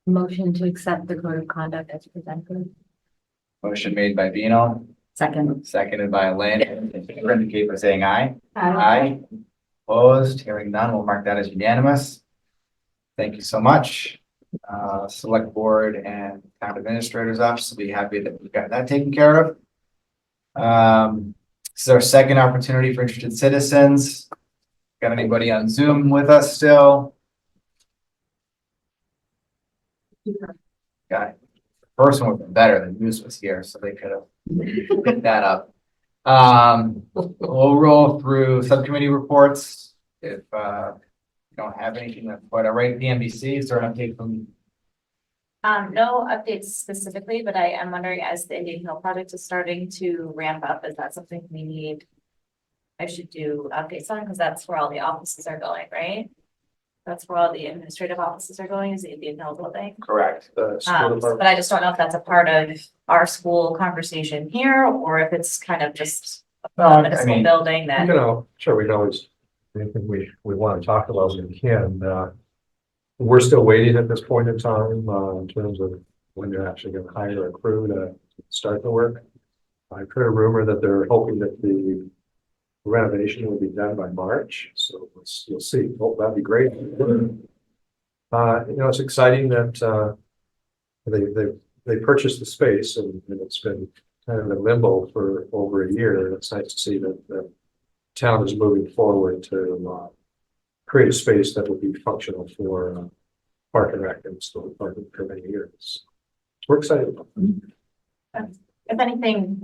Motion to accept the code of conduct as presented. Motion made by Beano, Second. seconded by Lynn. In favor, indicate by saying aye. Aye. Opposed, hearing none, we'll mark that as unanimous. Thank you so much. Select Board and Town Administrator's Office will be happy that we've got that taken care of. This is our second opportunity for interested citizens. Got anybody on Zoom with us still? Got it. First one would have been better than Moose was here, so they could have picked that up. We'll roll through subcommittee reports. If you don't have anything, that's quite all right. PMBC, is there an update from? No updates specifically, but I am wondering, as the Indian Hill project is starting to ramp up, is that something we need? I should do updates on, because that's where all the offices are going, right? That's where all the administrative offices are going, is the Indian Hill building. Correct. The school department. But I just don't know if that's a part of our school conversation here, or if it's kind of just a municipal building that. Sure, we can always, anything we want to talk about, we can. We're still waiting at this point in time, in terms of when they're actually going to hire a crew to start the work. I've heard a rumor that they're hoping that the renovation will be done by March, so we'll see. Hope that'd be great. It's exciting that they purchased the space, and it's been kind of in limbo for over a year. And it's nice to see that the town is moving forward to create a space that will be functional for Park and Rec and still department for many years. We're excited about that. If anything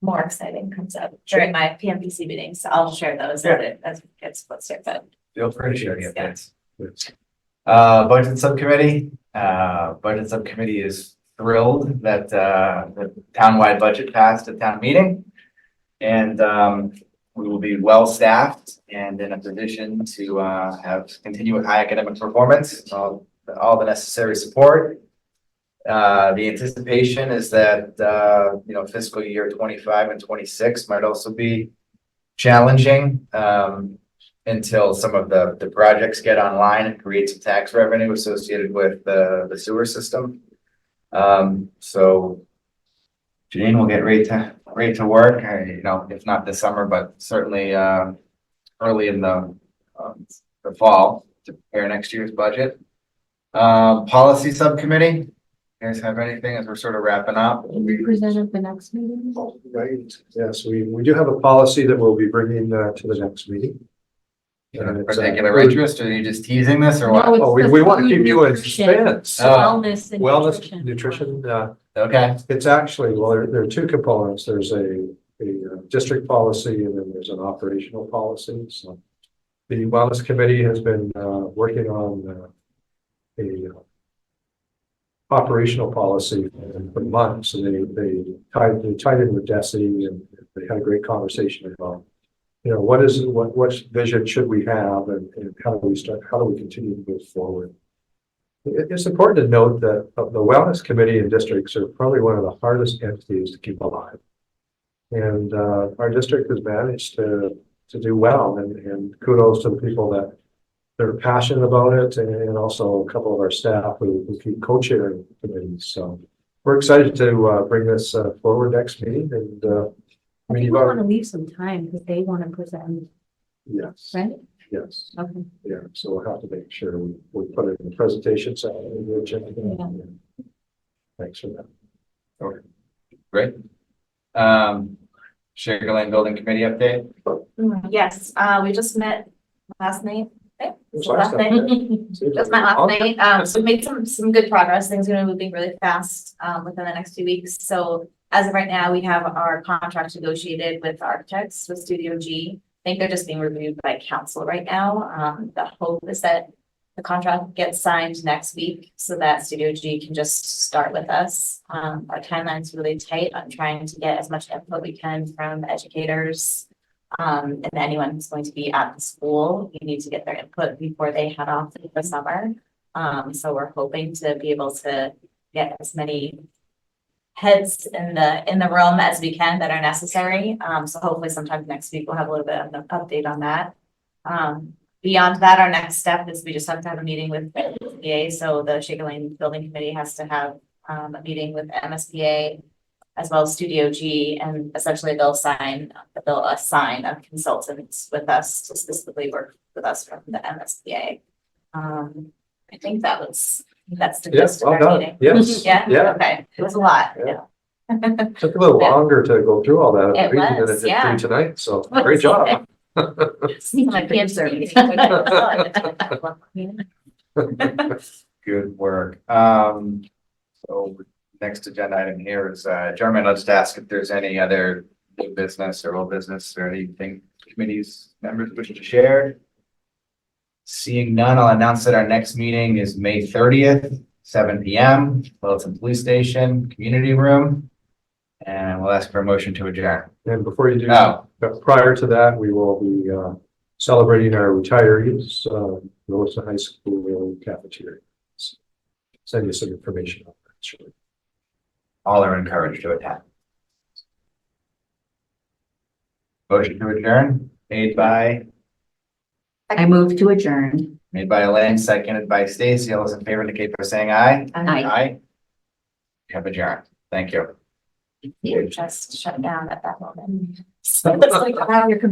more exciting comes up during my PMPC meetings, I'll share those as it gets posted, but. Feel free to share the Yeah. updates. Budget subcommittee. Budget subcommittee is thrilled that the townwide budget passed at town meeting. And we will be well staffed and in a position to continue with high academic performance, all the necessary support. The anticipation is that fiscal year 25 and 26 might also be challenging until some of the projects get online and create some tax revenue associated with the sewer system. So Janine will get ready to work, if not this summer, but certainly early in the fall to prepare next year's budget. Policy subcommittee. You guys have anything as we're sort of wrapping up? We present at the next meeting. Right. Yes, we do have a policy that we'll be bringing to the next meeting. And it's, Particular interest, or are you just teasing this or what? No, it's Oh, the we want to food, keep you in nutrition, suspense. Wellness and Wellness, nutrition. nutrition, Okay, it's actually, well, there are two components. There's a district policy and then there's an operational policy. So the wellness committee has been working on a operational policy for months, and they tied in with Desi, and they had a great conversation about, what vision should we have, and how do we continue to move forward. It's important to note that the wellness committee and districts are probably one of the hardest entities to keep alive. And our district has managed to do well, and kudos to the people that they're passionate about it, and also a couple of our staff who keep co-chairing committees. So we're excited to bring this forward next meeting. And I think we want to leave some time because they want to present, yes, right? yes, Okay. yeah. So we'll have to make sure we put it in the presentation section. Yeah. Thanks for that. okay, great. Sugar Lane Building Committee update. Yes, we just met last night. It was Last last night. night. Just met last night. So we made some good progress. Things are moving really fast within the next 2 weeks. So as of right now, we have our contract negotiated with architects with Studio G. I think they're just being reviewed by council right now. The hope is that the contract gets signed next week so that Studio G can just start with us. Our timeline's really tight on trying to get as much input we can from educators, And anyone who's going to be at the school, you need to get their input before they head off for the summer. So we're hoping to be able to get as many heads in the room as we can that are necessary. So hopefully sometime next week, we'll have a little bit of an update on that. Beyond that, our next step is we just have to have a meeting with the MSBA. So the Shaker Lane Building Committee has to have a meeting with MSBA as well as Studio G, and essentially they'll assign a consultant with us to specifically work with us from the MSBA. I think that's the gist of well our done. meeting. Yes. Yeah, Yeah. okay, it was a lot, Yeah. yeah. Took a little longer to go through all that It than it was, did yeah. for you tonight, so great job. My PhD. Good work. So next agenda item here is adjournment. I'll just ask if there's any other new business or old business or anything committees members wish to share. Seeing none, I'll announce that our next meeting is May 30th, 7 p.m. Littleton Police Station, Community Room. And we'll ask for a motion to adjourn. And before you do, Oh, prior to that, we will be celebrating our retirees, Williston High School cafeteria. Send you some information on that, surely. all are encouraged to attend. Motion to adjourn, made by move to adjourn. Elaine, seconded by Stacy. All those in favor indicate by saying aye. Aye. You have adjourned. Thank you. You just shut down at that moment. So it's like, wow, your computer